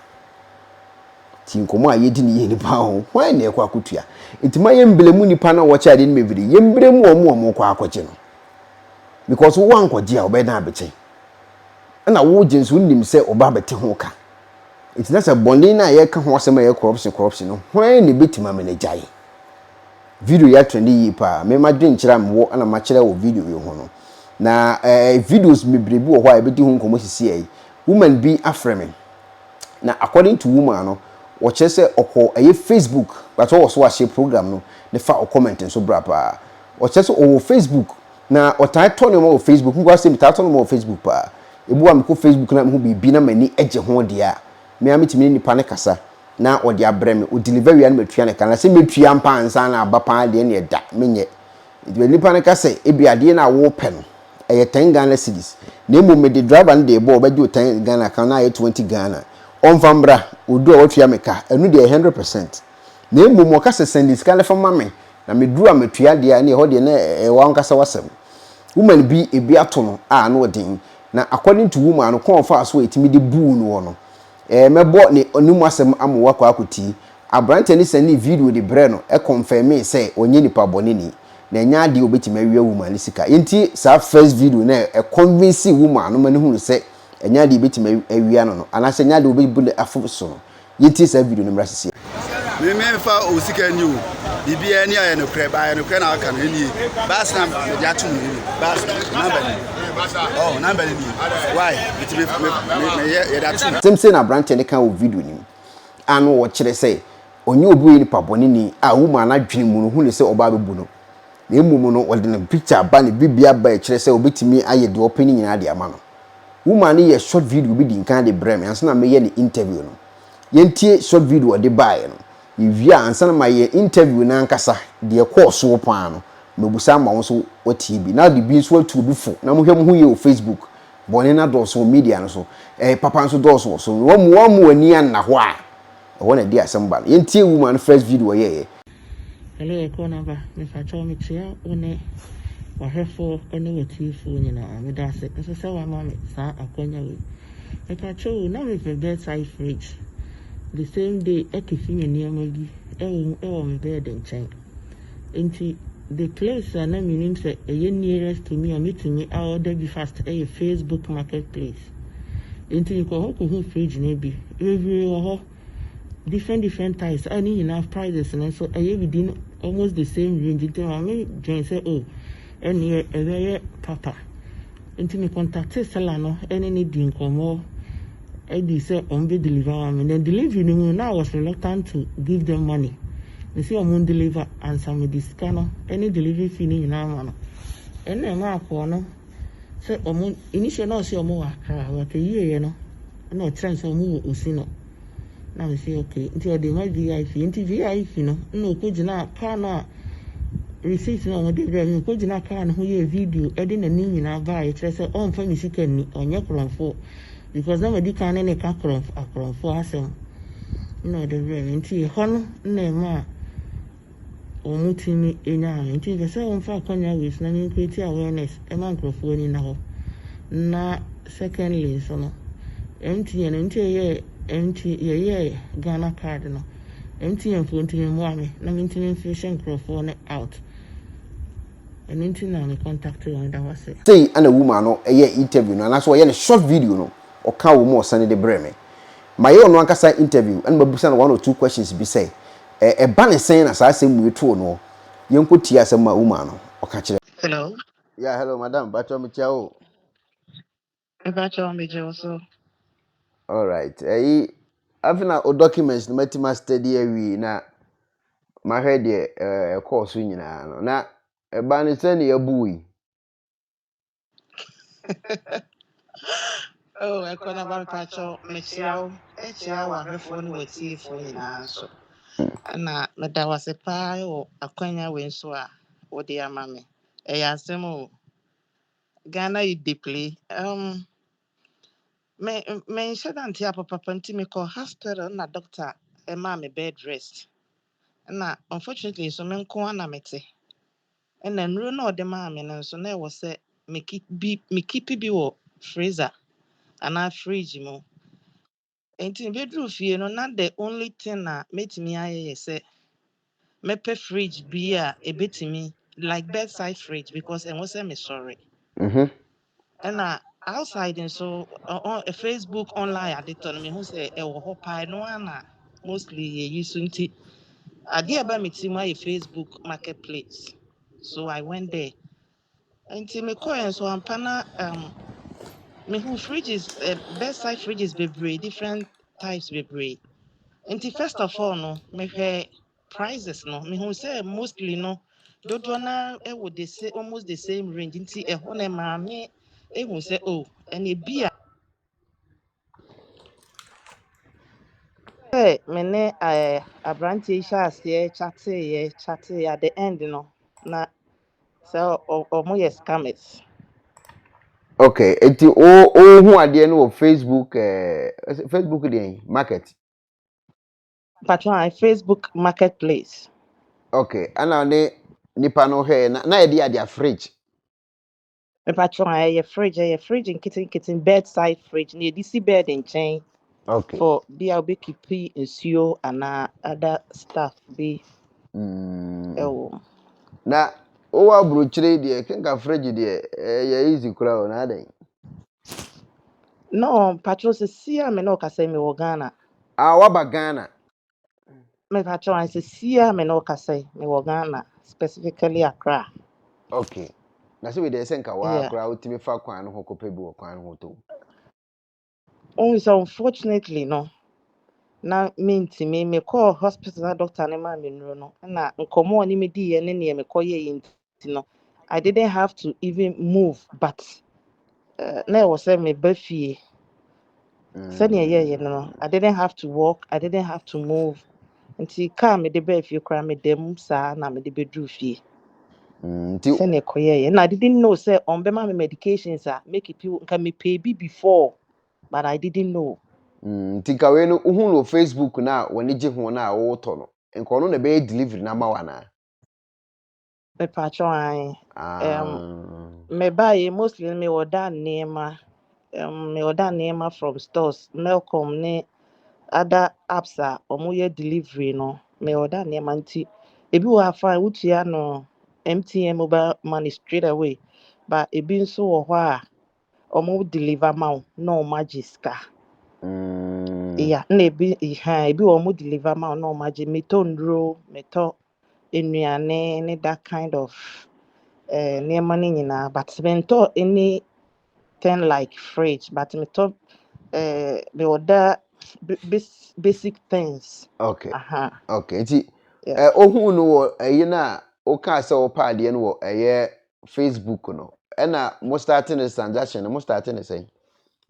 ti nkomo a yedi ni ye ni pa ho hwan na ekwa kutua intima ye mblemu nipa na wo che ade ni mebiri ye mbremu omo kwa akwaje no because wo wankwaji a obeda abeche na wo jinsu nim se oba bete ho ka itina se bonde na ye ka ho asema ye corruption no hwan na betima me na jai video ya trend yi pa me ma dwen kira mwo ana ma kira wo video yo ho no na videos mebrebu wo ho a ebedi hu nkomo sisi ai woman bi afreme na according to woman no wo chese okọ Facebook but wo so share program no ne fa o comment so bra pa wo chese o Facebook na o title no mo Facebook ngwa se mi title no mo Facebook pa ebu am ko Facebook na me bi na mani eje ho de a me ametimi ni pa ne kasa na odi abreme o deliver wi an metua ne kana se metua mpa ansa na abapa de ne da menye de nipa ne kase ebi ade na wo pe no eye 10 Ghana cedis na emu me de driver ne de bo obaji 10 Ghana kana ye 20 Ghana onfambra odu o tua meka enu de 100% na emu mo kase sendis kana fa mame na me duru ametua de a ne ho de na e wa nkasa wasem woman bi ebi ato no a no odin na according to woman no kon fa so etimi de buu no no mebo ne onum asem amowa kwa akoti abrante ne send video de bre no e confirm say onye nipa bone ni na nya de obetimi awie woman ni sika enti sa first video na e convince woman no mane hunu say nya de obetimi awie no ana say nya de obebu le afo so no yenti sa video no mra sisi me fa osika ni o bibia ni aye no kre ba no kre na aka no ni bas na me dia tu ni bas number ni oh number ni why it me ye da tu tem say na abrante ne kan o video ni anu wo kire say onye obu yi nipa bone ni a woman na dwene mu no hu ne say oba bebu no na emu no wo de na picture ba ne bibia ba e kire say obetimi aye de open nyina de ama no woman ni ye short video bi di kan de brem ansa na me ye ni interview no yentie short video de bae no yevia ansa na ma ye interview na nkasa de course wo pan no mebusa ma wo so watie bi na de bi so atu bi fo na mo hwem hu ye o Facebook bone na do so media no so papa nso do so wo mu ani an na ho a wona di asamba yentie woman first video ye hello Ekuonaba me fa cho me tia one wahefo ene wetifo nyina me da se so se wa ma me sa akwanya we e ka cho na me fe bedside fridge the same day ekifinya niam gi e me bed nchen enti the place na meaning say e nearest to me amitimi order be fast Facebook marketplace enti ko ho fridge na bi every ho different types any enough prices and so within almost the same range until I join say oh any a very papa until me contact seller no any need nkomo I say on be deliver and then delivery now I was reluctant to give them money. They say I'm deliver and some me this scanner any delivery fee ni na ma no and then ma ko no say initially no say omo akra what ye no no trend so omo osino. Now we say okay until they might VIP until VIP no ko gina car na receipt no de drive ko gina car no ye video edin na ni nyina ba e kire say on fa mi sika ni onye kronfo because na medi kan ne ka kronfo asem no de drive until hon na ma omutimi enya until they say on fa kwanya with na ni create awareness e man krofo ni na ho na secondly so no MTN until ye Ghana card no MTN phone to me na MTN fashion microphone out and MTN na contact you that was it say ana woman no ye interview no na so ye short video no o ka wo mo sane de breme my no ankasa interview and mabusa na one or two questions be say e ba ne sen na sa asem mu eto no yenko ti asem ma woman no o ka kire hello yeah hello madam bacho me tia o about your major also all right afina o documents no matima study awi na ma hwe de course nyina no na e ba ne sen ye buyi oh Ekuonaba pacho mechiao wa hwefo ni watifo nyina so na meda wase pa o akwanya we nso a wode ama me e ya asem o Ghana you deeply me shada ntia papa nti me call hospital na doctor e ma me bed rest na unfortunately so me nko na mete na nru na ode ma me no so na e wo se me keep bi wo freezer ana fridge mo enti bedroom fie no na the only thing na metimi aye se mepe fridge bi a ebetimi like bedside fridge because and was me sorry mhm and outside and so on a Facebook online at the time me who say e wo ho pa no na mostly ye use nti ade aba metim my Facebook marketplace so I went there until me call and so ampana me who fridges bedside fridges bebree different types bebree until first of all no me hwe prices no me who say mostly no dodo na e would they say almost the same range until e ho na maame e who say oh and e bia hey me ne abranti sha ase chatty at the end no na so omo yes scammers okay enti o hu ade no Facebook Facebook dey market patron Facebook marketplace okay ana ne nipa no he na e dey ade fridge Me patron a fridge in kitchen bedside fridge near DC bed in chain Okay. for be a big keep nsuo and other stuff be oh Na o wa burukyire de kenka fridge de ya easy kura o na den. no patron se sia me no kasa me wo Ghana. Ah, wa ba Ghana. Me patron se sia me no kasa me wo Ghana specifically Accra. Okay. Na so we dey senka wa Yeah. kura utimi fa kwan no hokope bi wo kwan ho to. Only so unfortunately no. Na me call hospital na doctor ne ma me nuro no na nkomo ni me di ye ne ne me koye yi nti no I didn't have to even move but na e was say me ba fie sani ye no I didn't have to walk, I didn't have to move nti car me de ba fie kra me dem sa na me de bedru fie Nti sani koye ye na I didn't know say on be ma me medications make it people can me pay before but I didn't know. nti ka we no uhun no Facebook na woni gye ho na wo to no. Enko no na be delivery na ma wa na. Me patron Ah. me buy mostly me order nema me order nema from stores Melcom ne other apps omo ye delivery no me order nema nti ebi wo afa wutua no MTN mobile money straight away but ebi nso wo ho a omo deliver ma wo na o magiska yeah na ebi omo deliver ma wo na o magi me to ndro me to enuane ne that kind of nema ne nyinaa but me to anything like fridge but me to the other basic things. Okay. Uh-huh. Okay. Nti Yeah. ohun no wo na o ka se wo pa de no wo Facebook no. E na mo starting this transaction, mo starting say.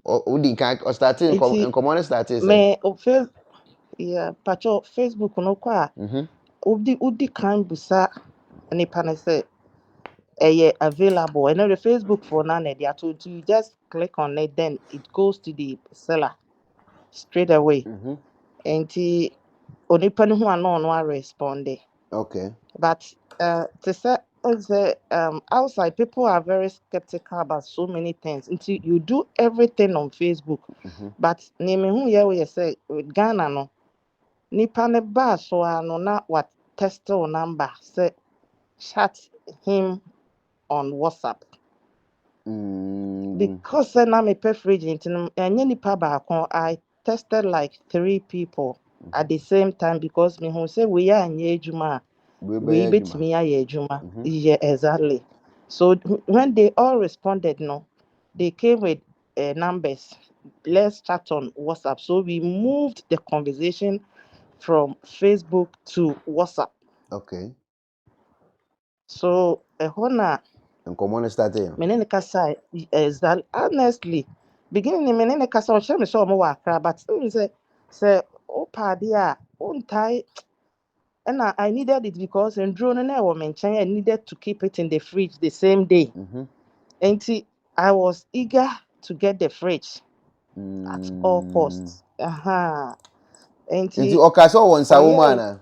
O di kan o starting Nti nkomo no starting say. me o face yeah pacho Facebook no kwa Mhm. udi kan busa nipa ne say available and the Facebook for now they are told you just click on it then it goes to the seller straight away. Mhm. Nti onipa no ho ano no respond. Okay. But to say outside people are very skeptical about so many things until you do everything on Facebook. Mhm. But name who you say with Ghana no nipa ne ba so ano na what test or number say chat him on WhatsApp because na me preference into any nipa ba I tested like 3 people at the same time because me who say we are nye ejuma We be we bet adwuma. me aye ejuma Mhm. yeah exactly so when they all responded no they came with numbers let's chat on WhatsApp so we moved the conversation from Facebook to WhatsApp Okay. so hona Nkomo no starting. menene kasa exactly honestly beginning menene kasa o share me so mo wa Accra but say o padi a untai and I needed it because in drone and I was mentioning I needed to keep it in the fridge the same day. Mhm. And I was eager to get the fridge at all Mm. costs. And Nti o ka se wo nsa oh wo ma yeah, na.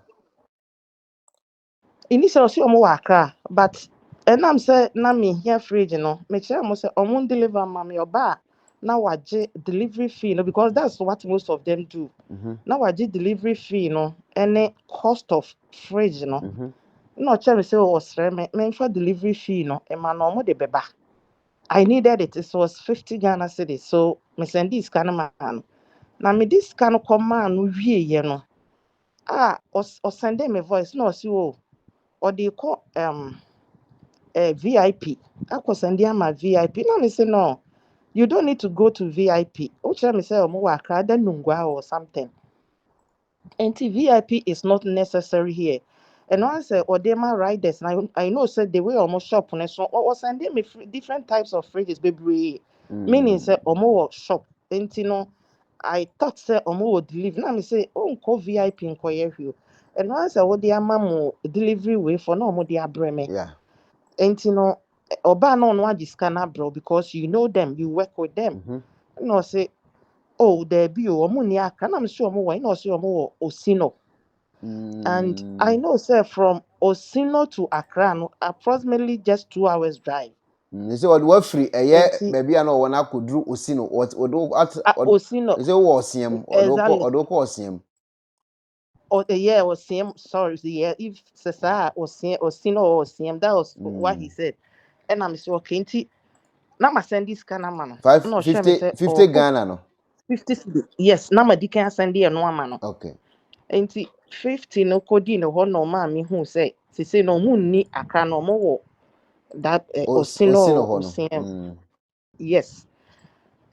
initially see omo waka, but and I'm say na me here fridge no. Me tell mo say omo deliver mommy or ba na waje delivery fee no because that's what most of them do. Mhm. Na waje delivery fee no any cost of fridge no. Mhm. No, tell me say was me for delivery fee no. E ma no mo de beba. I needed it. It was 50 Ghana cedis. So me send this kind of man. Now me this kind of command no wie ye no. Or send me voice no see oh or they call VIP. I could send them my VIP. No me say no. You don't need to go to VIP. O tell me say o mo wa kra then nungwa or something. And VIP is not necessary here. And once Odema riders, and I know said the way almost shop on so or sending me different types of fridges, baby. Meaning say omo shop. And I thought say omo would deliver. Now me say oh call VIP in you. And once I would the mamu delivery way for no more the breme. Yeah. And oba no one scanner bro because you know them, you work with them. Mhm. No say oh there be omo ni aka. I'm sure omo wa no say omo osino. And I know, sir, from Osino to Accra, no, approximately just 2 hours drive. Say what we free Enti baby I know when I could do osino what Osino say was him exactly. or do Or the year was same. Sorry, the year if Sasa was same or Sino or same. That was what he said. And I'm so okay. Now my send this kind of man. Five No, share me fifty say fifty or Ghana no. 50 cedi. Yes, now my can send here no man. Okay. Enti 50 no kodi no ho no ma me hu say no mu ni akra no mo wo that Osino Osino or hono. Osiem. Yes.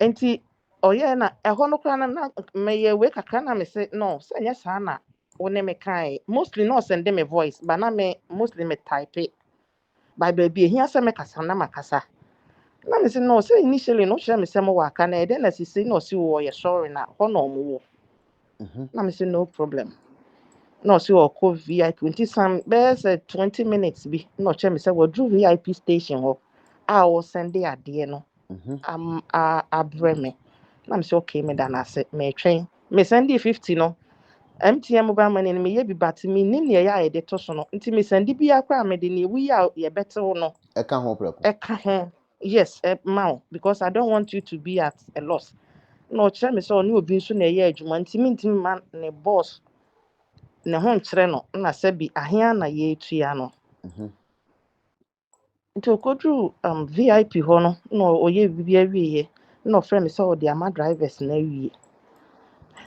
Enti oye na eho no kra na me ye we kakra na me say no say nya sa na one me kai mostly no send me voice but na me mostly me type it by baby here say me kasa na makasa na me say no say initially no share me say mo waka na then as say no see wo ye sorry na ho no mo wo na me say no problem no see wo call VIP 20 some best 20 minutes bi no share me say wo do VIP station ho a wo send the ade no abrɛ me na me say okay me da na say me twɛn me send the 50 no MTN mobile money no me ye bi but me nim ne ya ye de to so no nti me send bi akra me de ne wi ya ye betew no Eka ho preko. eka ho yes ma because I don't want you to be at a loss no chere me say oni obi nso na ye adwuma nti me ntimi ma ne boss ne ho nkyerɛ no na sɛ bi ahia na ye etua no nti okodru VIP ho no na oye bibi awie na ofrɛ me sɛ o de ama drivers na awie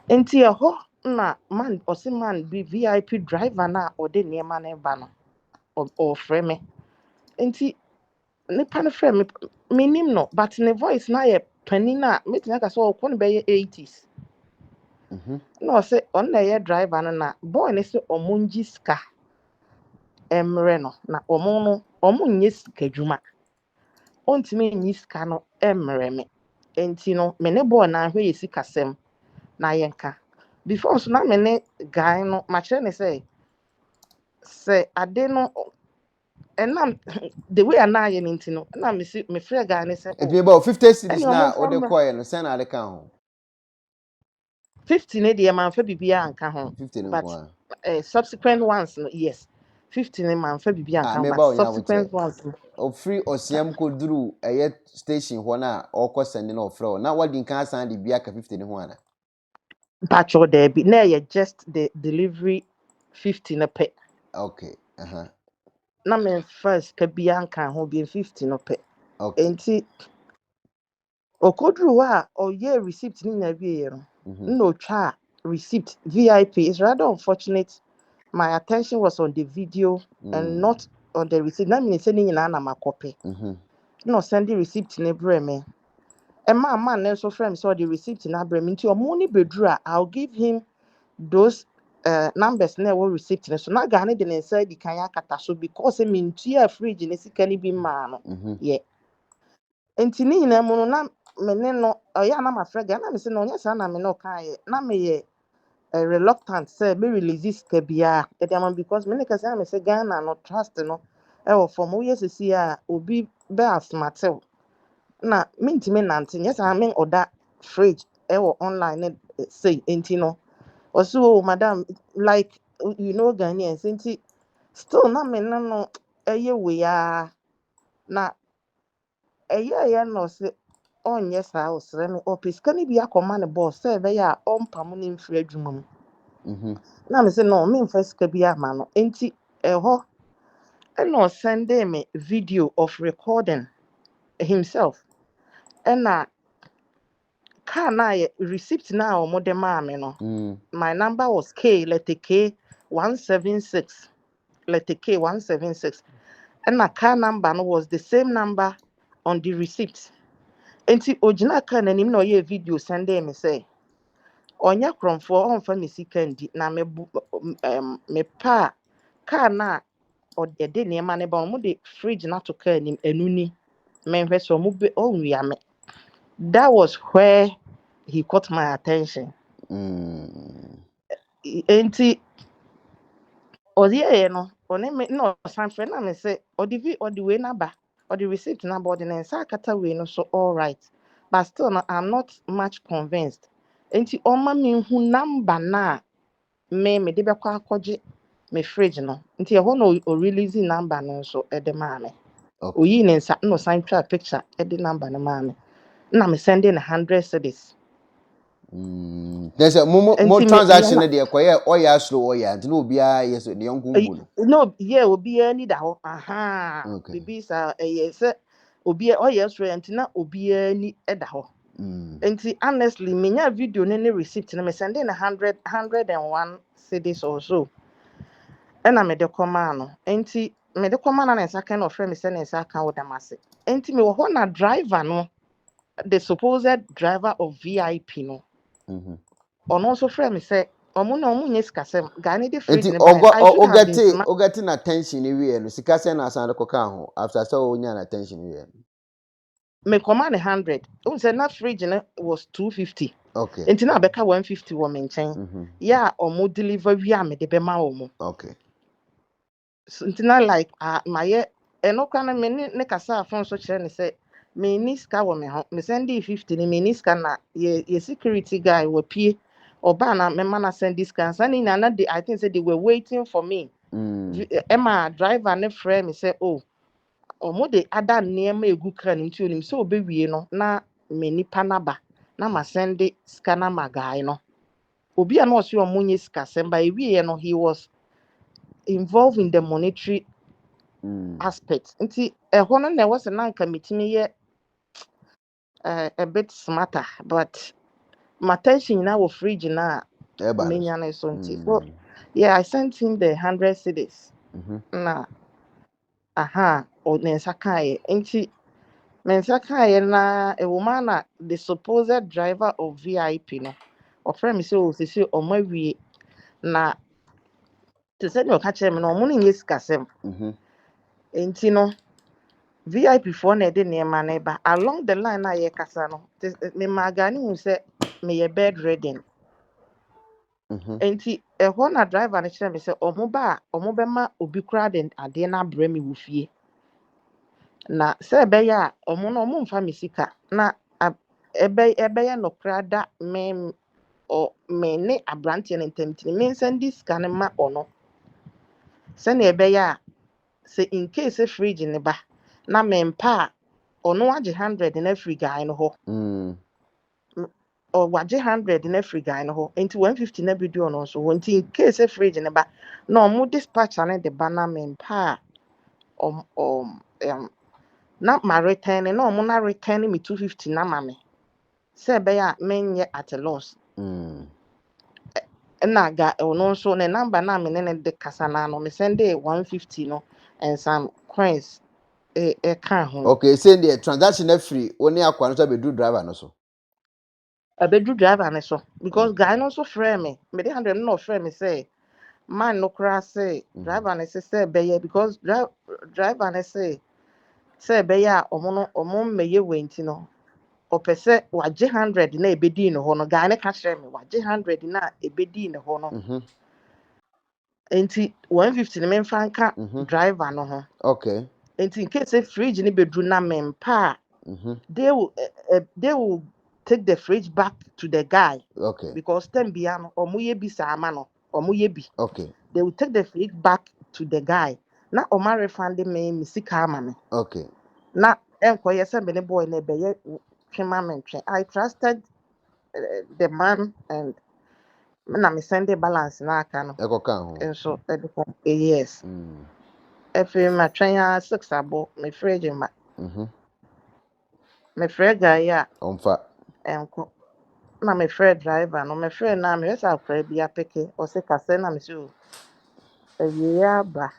nti ɛhɔ na man ɔsi man bi VIP driver na ɔde nneɛma ne ba no ɔfrɛ me nti nipa no frɛ me menim no but ne voice na yɛ panin a metumi aka sɛ ɔkɔ no bɛyɛ 80s na ɔsɛ ɔno na ɛyɛ driver no na boy ne sɛ ɔmo ngye sika ɛmmerɛ no na ɔmo nyɛ sika dwuma ɔntumi nyi sika no ɛmmerɛ me nti no me ne boy na ahwɛ yɛ sikasɛm na yɛnka before so na me ne guy no makyerɛ ne sɛ ade no ɛnam the way ana ayɛ no nti no na me frɛ guy ne sɛ It be about 50 cities ɛne ɔmo na mfa or the mmra coin no send ade kan ho. 50 ne deɛ mamfa biribiara anka ho 50 no but kwa. subsequent ones no yes 50 ne mamfa biribiara anka ho Me but ba onya wote. subsequent ones no O free osiam ko duru station ho na okọ send na ofro. Na wadi kan san de bia ka 50 ne ho ana. patcho there be na yɛ just the delivery 50 ne pɛ Okay. na me first ka bia anka ho bi 50 no pɛ Okay. enti okoduru hɔ a ɔyɛ receipt ne nyina wie no na otwa receipt VIP is rather unfortunate my attention was on the video and not on the receipt na me say ne nyina na makɔpɛ na send the receipt ne brɛ me ɛma man ne nso frɛ me sɛ ɔde receipt na brɛ me nti ɔmo ne beduru a I'll give him those numbers na ɛwɔ receipt ne so na ga ne de ne nsa di kan akata so because me ntua fridge ne sika ne bi maa no yɛ nti ne nyina mu no na me ne no ɔyɛ na ma frɛ ga na me sɛ no ɔnyɛ saa na me no kan yɛ na me yɛ reluctant sɛ me release sika biara ɛde ama because me ne kasa na me sɛ Ghana no trust no ɛwɔ fam woyɛ sisi a obi bɛ asmatew na mentimi nante nyɛ saa me ɔda fridge ɛwɔ online ne say nti no ɔso o madam like you know Ghanaians nti still na me no ɛyɛ wei a na ɛyɛ na ɔsɛ ɔnyɛ saa ɔsrɛ me ɔpɛ sika no bi akɔma ne boss sɛ ɛbɛyɛ a ɔmpam ne mfiri adwuma mu na me sɛ no memfa sika bi ama no nti ɛhɔ ɛna ɔsɛnde me video of recording himself ɛna car na yɛ receipt na ɔmo de maa me no my number was K letter K 176 letter K 176 ɛna car number no was the same number on the receipt nti ogyina car n'anim na ɔyɛ video sɛnde me sɛ ɔnyɛ krɔmfoɔ ɔmfa me sika ndi na me pa car na ɔde nneɛma ne ba ɔmo de fridge na to car nim ɛnu ni menhwɛ sɛ ɔmo be ɔnwia me that was where he caught my attention nti ɔyɛɛ no ɔne me na ɔsan frɛ na me sɛ ɔde wei naba ɔde receipt naba ɔde ne nsa akata wei no so all right but still no I'm not much convinced nti ɔma me hu number na me de bɛkɔ akɔgye me fridge no nti ɛhɔ na o release number no nso ɛde maa me oyi ne nsa no sign try picture e the number na ma me na me sending 100 cedis. There's a more Enti transaction there koye oya slow oya nti no obia yes the young no. No, yeah, obi ani da ho. Aha. Okay. Bibi sa se obi oya so enti na obi ani da ho. Enti honestly menya video ne receipt na me sending 101 cedis or so. Ena me de koma no. Enti me de koma na nsa kan of me send nsa kan wodamase. Enti me wo ho na driver no, the supposed driver of VIP no. Ono also friend me say omo na omo nye sikasem ga ne de fridge ne buy. I should have been smart. Getting attention we no sika say na asan ko kan ho after so onya attention we. Me command 100. Who said na fridge ne was 250. Okay. Enti na beka 150 wo me nchen. Yeah, omo deliver wi am de be ma omo. Okay. So enti na like my eno kwa na me ne kasa afon so kire ne say me ni ska wo me ho. Me send 50 ni me ni ska na ye security guy wo pie oba na me man send this can send in na I think say they were waiting for me. Emma driver ne friend me say oh omo de ada nneema egu kra ne nti onim so obewie no na me nipa naba na ma send scanner magai no obi a no so omo nye sika semba ewie no he was involved in the monetary aspect nti ho no na was na nka metimi ye a bit smarter but my attention na wo fridge na menya na so nti so yeah I sent him the 100 cedis na aha o ne sakaye nti Mensaka na a woman the supposed driver of VIP no. Or friend me say o sisi o mawie na to say no catch me no mo ni yes kasem. Enti no VIP for na de ne ma na ba along the line na ye kasa no. Me magani hu say me ye bedridden. Enti e ho na driver na kire me say omo ba omo be ma obi kura den ade na bra me wo fie. Na se be ya omo no omo mfa me sika na ebe ya no krada me o me ne abrante ne ntamtini me send sika ne ma ono se na ebe ya se in case fridge ne ba na me mpa ono age 100 na free guy no ho o waje 100 na free guy no ho enti 150 na bidu ono so enti in case fridge ne ba na omo dispatcher ne de ba na me mpa na ma return na omo na return me 250 na ma me se be ya menye at a loss na ga ono so ne number na me ne de kasa na no me send 150 no and some coins can ho okay send the transaction free only akwa no so be do driver no so abedu driver ne so because guy no so frame me de 100 no frame me say man no cra say driver ne say be ye because driver ne say be ya omo meye wenti no opese waje 100 na ebedi no ho no guy ne ka kire me waje 100 na ebedi no ho no enti 150 ne memfa nka driver no ho okay enti in case fridge ne bedru na mempa they will take the fridge back to the guy okay because them bia no omoye bi sa ama no omoye bi okay they will take the fridge back to the guy na oma refund me sika ama me okay na enkoye se me ne boy na be ye twema mentwe I trusted the man and na me send the balance na aka no ekokan ho enso ediko yes efe ma twenya 6 abo me fridge ma me frɛ guy a omfa enko na me frɛ driver no me frɛ na me wesa akra bi apeke o se kase na me so awie aba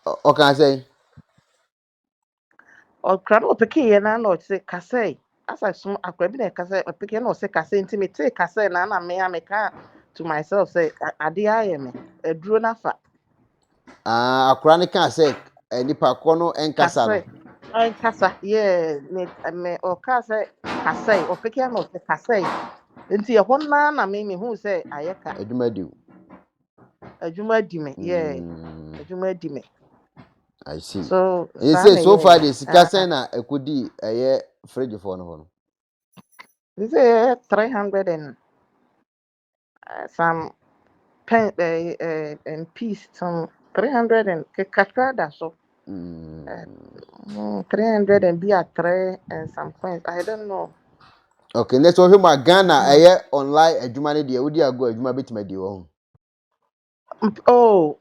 o kan say okra no peke ye na na o se kase asa so akra bi na kase peke na o se kase nti me take kase na me ka to myself say ade aye me aduro na fa akura ne kan say nipa ko no enkasa no kase ai kasa yeah me o kase kase o peke na o se kase nti e ho na me hu say ayeka eduma diu adwuma di me yeah adwuma di me I see. so You sa say na so far ye the sika sen na ekudi fridge for no. this is 300 and some pen and piece some 300 and kakra da so Mm. 300 and be at 3 and some coins. I don't know. Okay, next one him Ghana online adwuma ne de wodi ago adwuma betima di wo. Oh,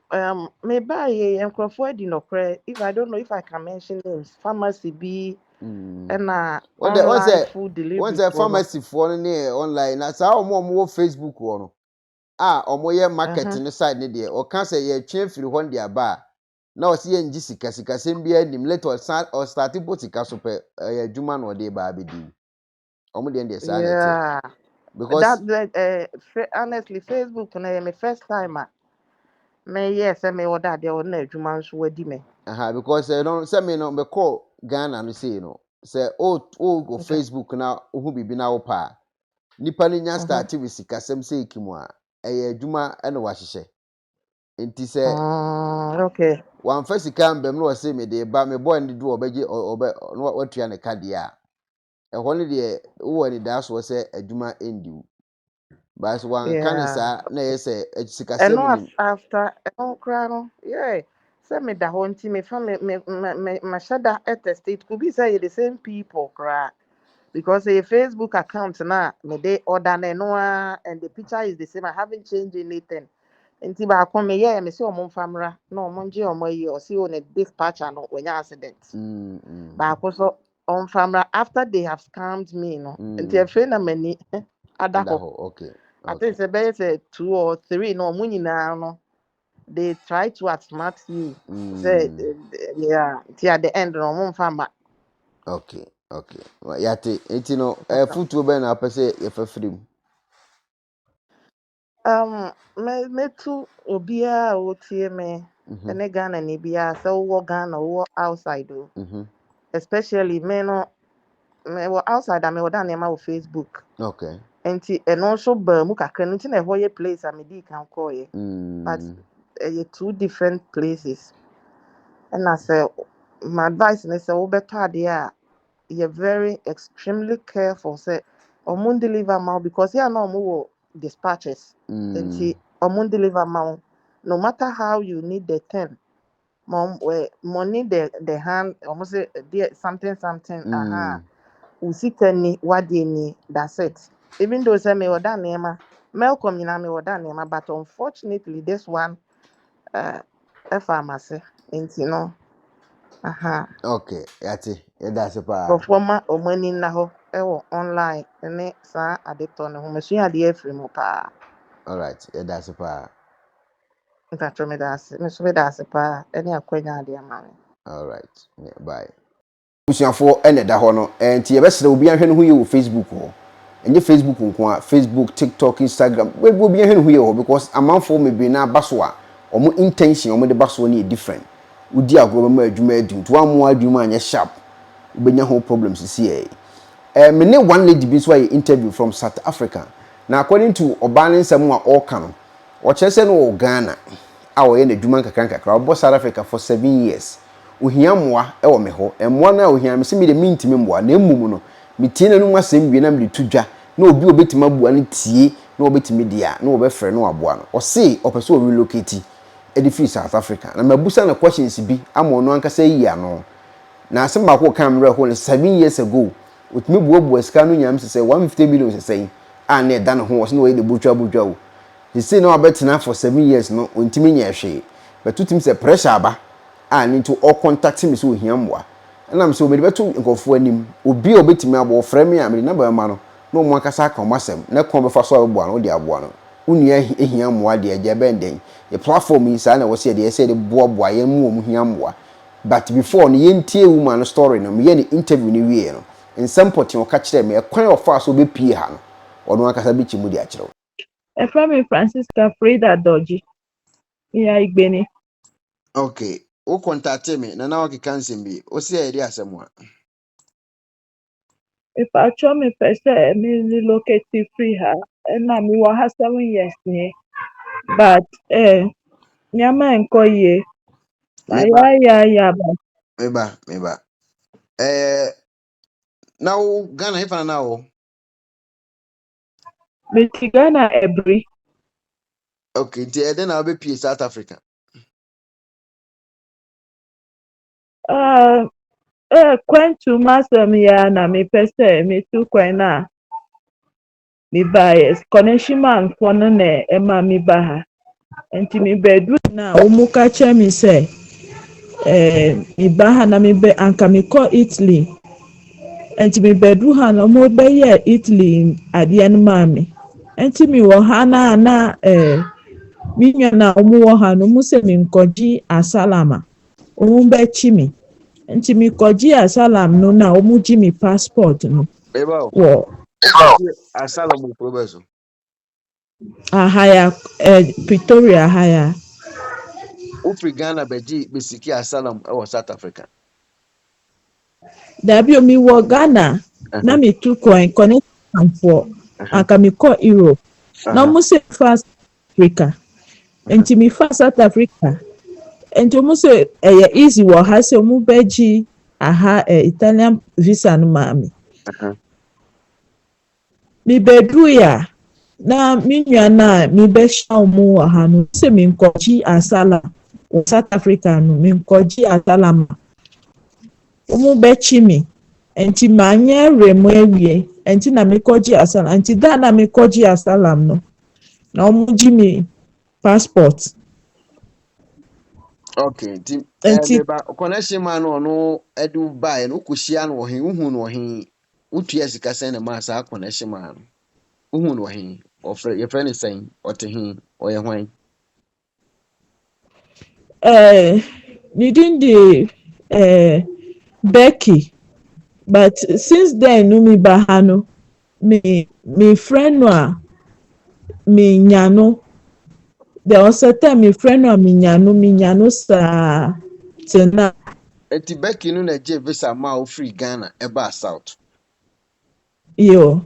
me buy a microphone di no cre. If I don't know if I can mention names, pharmacy be and What's online that? food What's delivery that for no. pharmacy for ne online na sa omo Facebook wo no. Omo ye market ne side ne de o kan say ye twen firi hon de aba. Na o se ye ngi sika sem bia nim let or start sika so pe adwuma no de ba abedi. Omo de sa na te. Yeah. Because Honestly, Facebook na my first time. Me yes, me order there on adwuma nso wadi me. because don't say me no me call Ghana no say no. Say go Okay. Facebook na who bibi na wo pa. Nipa no nya start with sikasɛm sɛ ekimu a ɛyɛ adwuma ɛna wahyehye nti sɛ Okay. wamfa sika mbɛm na wɔsɛ me de ba me boy ne do ɔbɛgye no watua ne ka de a ɛhɔ no deɛ wowɔ ne daa so sɛ adwuma endi wo baas wanka ne Yeah. saa na ɛyɛ sɛ And sikasɛm no nim after cry no. Yeah. Say me da hɔ nti me fa me shada at state could be say the same people cry. Because a Facebook account now, me they order no and the picture is the same. I haven't changed anything. Nti ba come me yeah me see omo famra no omo nje omo yi o see on a dispatcher no when accident. Ba so on famra after they have scammed me no. Nti e fe na mani adaho. okay I think say 2 or 3 no mo nyina no. They try to outsmart you. Say yeah, till at the end no omo famba. okay yate enti no futuo bɛ na apɛ sɛ yɛfa firim Me too obia otie me ene Ghana ni bia so wo Ghana wo outside o. Especially me no me wo outside me wo da na ma Facebook. okay Enti eno so ba mu kakra nti na ho ye place am di kan call ye. But two different places. And I say my advice is say wo beto ade a you're very extremely careful say omo deliver ma because here na omo wo dispatches. Nti omo deliver ma no matter how you need the thing money the hand almost say there something usika ni wade ni that's it. Even though say me oda nema Malcolm na me oda nema but unfortunately this one pharmacy nti no okay yate yɛda ase paa performer omani na ho ewo online ne saa adeto ne ho masua ade afiri mu pa alright yɛda ase paa ntatro me da ase me so me da ase pa ene akwanya ade ama me. alright yeah, bye busuafoɔ ɛna ɛda hɔ no nti yɛbɛsrɛ obi ahwɛ ne ho yɛ wɔ Facebook hɔ ɛnyɛ Facebook nko a Facebook TikTok Instagram webu obi ahwɛ ne ho yɛ hɔ because amanfoɔ mebiri na aba so a ɔmo intention ɔmo de ba so no yɛ different wodi agorɔ bɛma adwuma adu nti wamoa adwuma anyɛ sharp wobɛnya ho problems sisi yɛ me ne one lady bi nso ayɛ interview from South Africa na according to ɔbaa ne nsɛm a ɔreka no ɔkyerɛ sɛ no wɔ Ghana a ɔyɛ n'adwuma nkakra ɔbɔ South Africa for 7 years ohia mmoa ɛwɔ me hɔ mmoa no a ohia me sɛ me de mentimi mmoa na mmom no metie n'anum asɛm wie na me de to dwa na obi obetimi abua no tie na obetimi de a na obɛfrɛ no aboa no ɔse ɔpɛ sɛ o relocate ɛde fi South Africa na mabusa na questions bi ama ɔno ankasa yi ano na asɛm baako kan mmerɛ hɔ no 7 years ago otumi buabua sika no nyam sɛ 150 million sɛsɛn a na ɛda ne ho ɔse na ɔyɛ de botwa o sisi na wabɛtena for 7 years no ontimi nyɛ hwee bɛtutim sɛ pressure aba a ne nto all contact me sɛ ohia mmoa ɛnam sɛ obedi bɛto nkɔfoɔ anim obi a obetimi abɔ frɛ me a me na ba ma no na ɔmo akasa aka ɔmo asɛm na kɔn bɛfa so aboa no de aboa no unia ehia mmoa de agya bɛnden the platform yi saa na wɔsɛ de ɛsɛ de boaboa yɛn mu ɔmo hia mmoa but before no yɛntie woman no story no me yɛ ne interview ne wie no nsɛm pɔtɛ ɔka kyerɛ me ɛkwan ɔfa so obɛpie ha no ɔno akasa bi kyemu de akyerɛw Eframi Francisca Frida Doji. Yeah, Igbeni. okay o contact me na o keka nsɛm bi o sɛ yɛde asɛm a If I show me first, me relocate free her, and I me wa 7 years ni. But nyama enko ye. Na ya ba. meba na wo Ghana ifa na wo Me tigana ebri. okay nti ɛdɛn na wobɛpie South Africa Kwantu masɛm ya na mepɛ sɛ metu kwan a mebaeɛ connection manfoɔ no na ɛma meba ha nti mebɛduru na wɔn ka kyerɛ me sɛ meba ha na anka mekɔ Italy nti mebɛduru ha na wɔn bɛyɛ Italy adeɛ no maa me nti mewɔ ha na me nua na wɔn wɔ ha no wɔn sɛ menkɔgye asalama wɔn bɛkyi me nti mekɔgye asalam no na wɔn gye me passport no Eba. wɔ Asalamu probeso. ahaya Pretoria ahaya. Ufri Ghana beji besiki asalam ewo South Africa. Dabi omi wɔ Ghana na metu kwan connection for anka mekɔ Europe na wɔn sɛ fa South Africa nti me fa South Africa nti wɔn sɛ ɛyɛ easy wɔ ha sɛ wɔn bɛgye aha Italian visa no maa me. Mebɛduru ya na me nua na mebɛhyia wɔn wɔ ha no sɛ menkɔgye asala wɔ South Africa no menkɔgye asala ma wɔn bɛkyi me nti manyɛ remu awie nti na mekɔgye asala nti da na mekɔgye asala no na wɔn gye me passport. Okay, nti beba connection man no edu buy no kushia no he uhu no he utu sika sɛ na ma sa connection man uhu no he ofre your friend is saying ote he oyɛ hwan ne din de Becky but since then no me ba ha no me friend no a me nya no there was a time me friend no a me nya no sa tena eti Becky no na je visa ma o free Ghana eba South yo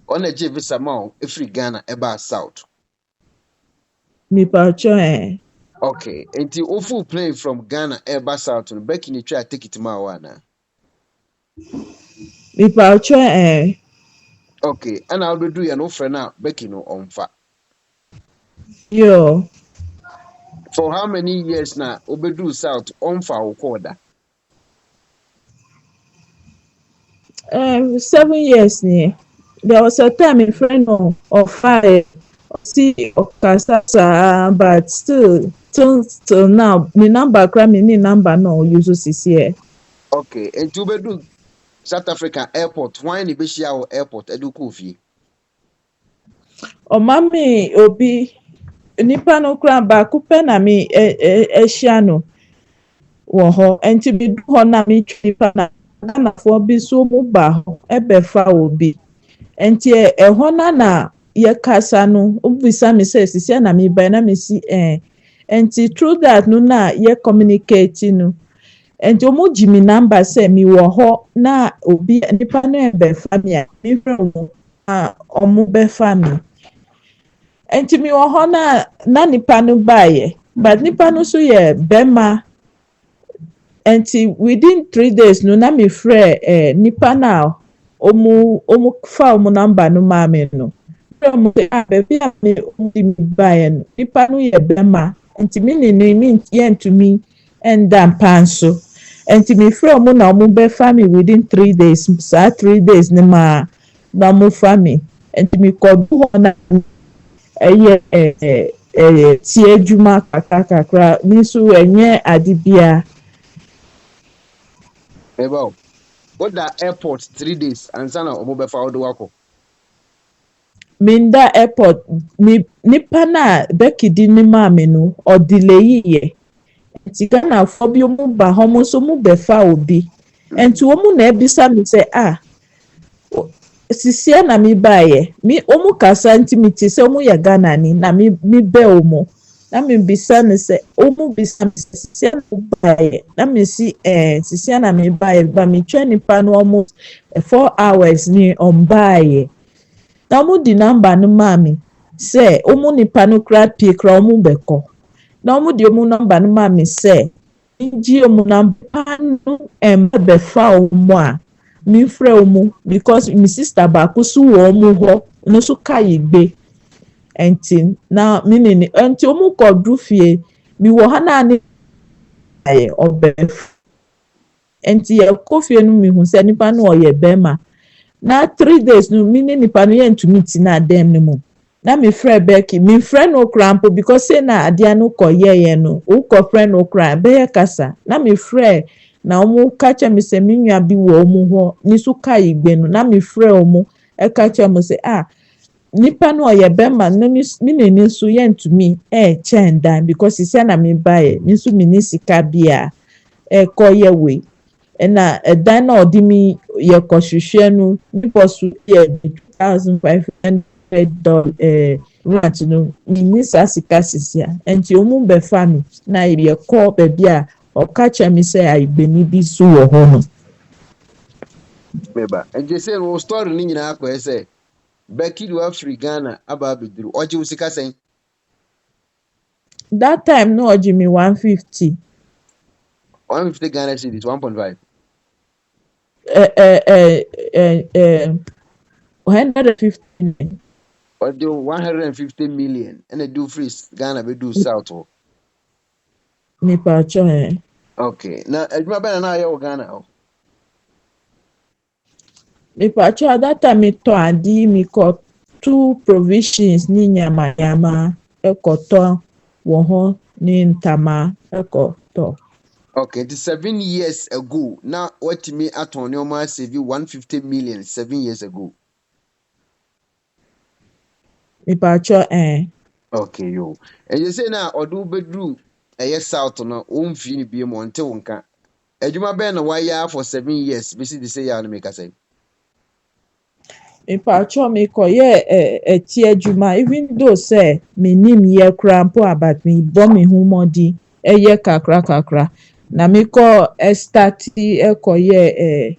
on na je visa ma o free Ghana eba South me pa cho okay enti o full plane from Ghana eba South no Becky ni try ticket ma wa na me pa cho okay and I will do ya no friend na Becky no onfa yo for how many years na obedu South onfa okoda 7 years ni there was a time my friend of 5 see okasa but still till now me number cry me ni number no use CC. Okay and to obedu South African airport why ni be shia o airport edu kofi O mami obi nipa no kra ba kupe na me ehia no wo ho enti bi du ho na me twipa na fo bi so mu ba ho ebefa obi enti ho na ye kasa no obisa me say sisi na me ba na me si enti through that no na ye communicate no enti omo jimi number say me wo ho na obi nipa no ebefa me a me fro mo omo befa me enti me wo ho na nipa no bae but nipa no so ye bema enti within 3 days no na me frɛ nipa na omu fa omu number no ma me no omu baby a me di me bae no nipa no ye bema enti me ni me ye ntumi enda mpanso enti me frɛ omu na omu be fa me within 3 days sa 3 days ne ma na omu fa me enti me kodu ho na tie adwuma kakra ni so enye ade bia eba what that airport 3 days and sana omo be fa odo wako minda airport nipa na Becky di ni ma me no o delay ye enti Ghana fo bi omu ba ho mo so mu be fa obi enti omu na ebisa me say sisia na mi bae mi omu kasa enti mi ti se omu ya Ghana ni na mi be omu na mi bisa ne se omu bisa me sisia na bae na mi si sisia na mi bae ba mi twa nipa no omu 4 hours ni on bae na omu di number no ma mi se omu nipa no kra pie kra omu beko na omu di omu number no ma mi se nji omu number no be fa omu a mi frɛ omu because my sister ba ko so wo omu ho no so kai gbe enti na mi ni enti omu ko du fie mi wo ha na ni obef enti yɛkɔ fie no mehu sɛ nipa no ɔyɛ bɛrima na 3 days no me ne nipa no yɛntumi tena adan no mu na mefrɛ Becky mefrɛ no koraa mpo because say na adeɛ no kɔyɛeɛ no wokɔfrɛ no koraa bɛyɛ kasa na mefrɛ na ɔmo ka kyerɛ me sɛ me nua bi wɔ ɔmo hɔ ne so ka igbe no na mefrɛ ɔmo ɛka kyerɛ mo sɛ nipa no ɔyɛ bɛrima na me ne ne nso yɛntumi ɛɛkyɛn dan because sɛ na mebaeɛ me nso menni sika bi a ɛkɔyɛ wei ɛna ɛdan na ɔde me yɛkɔhwehwɛ no nipa so yɛ $2,500 rent no menni saa sika sisi a nti ɔmo bɛfa me na yɛkɔ baabi a ɔka kyerɛ me sɛ ayigbeni bi so wɔ hɔ no. Beba. And you say no story ni nyina akɔ sɛ Becky do Afri Ghana aba abeduru. Ɔgye wo sika sɛn? That time no ɔgye me 150. 150 Ghana cedis, 1.5. 150. Or do 150 million and a do free Ghana be do south. Me pacho Okay. Now adwuma bɛn na ayɛ wɔ Ghana. Me pacho at that time me to adi me got 2 provisions ni nyama ekoto wo ho ni ntama ekoto. Okay, it is 7 years ago. Now what me attorney oma save you 150 million 7 years ago. Me pacho Okay, yo. And you say now odu bedru south no omfi ni bi mo nte wonka. Adwuma bɛn na waya for 7 years. Bisi de say ya no make say. Me pacho me koye eti adwuma even though say me nim ye krampo about me bo me hu modi eye kakra na me ko start ekoye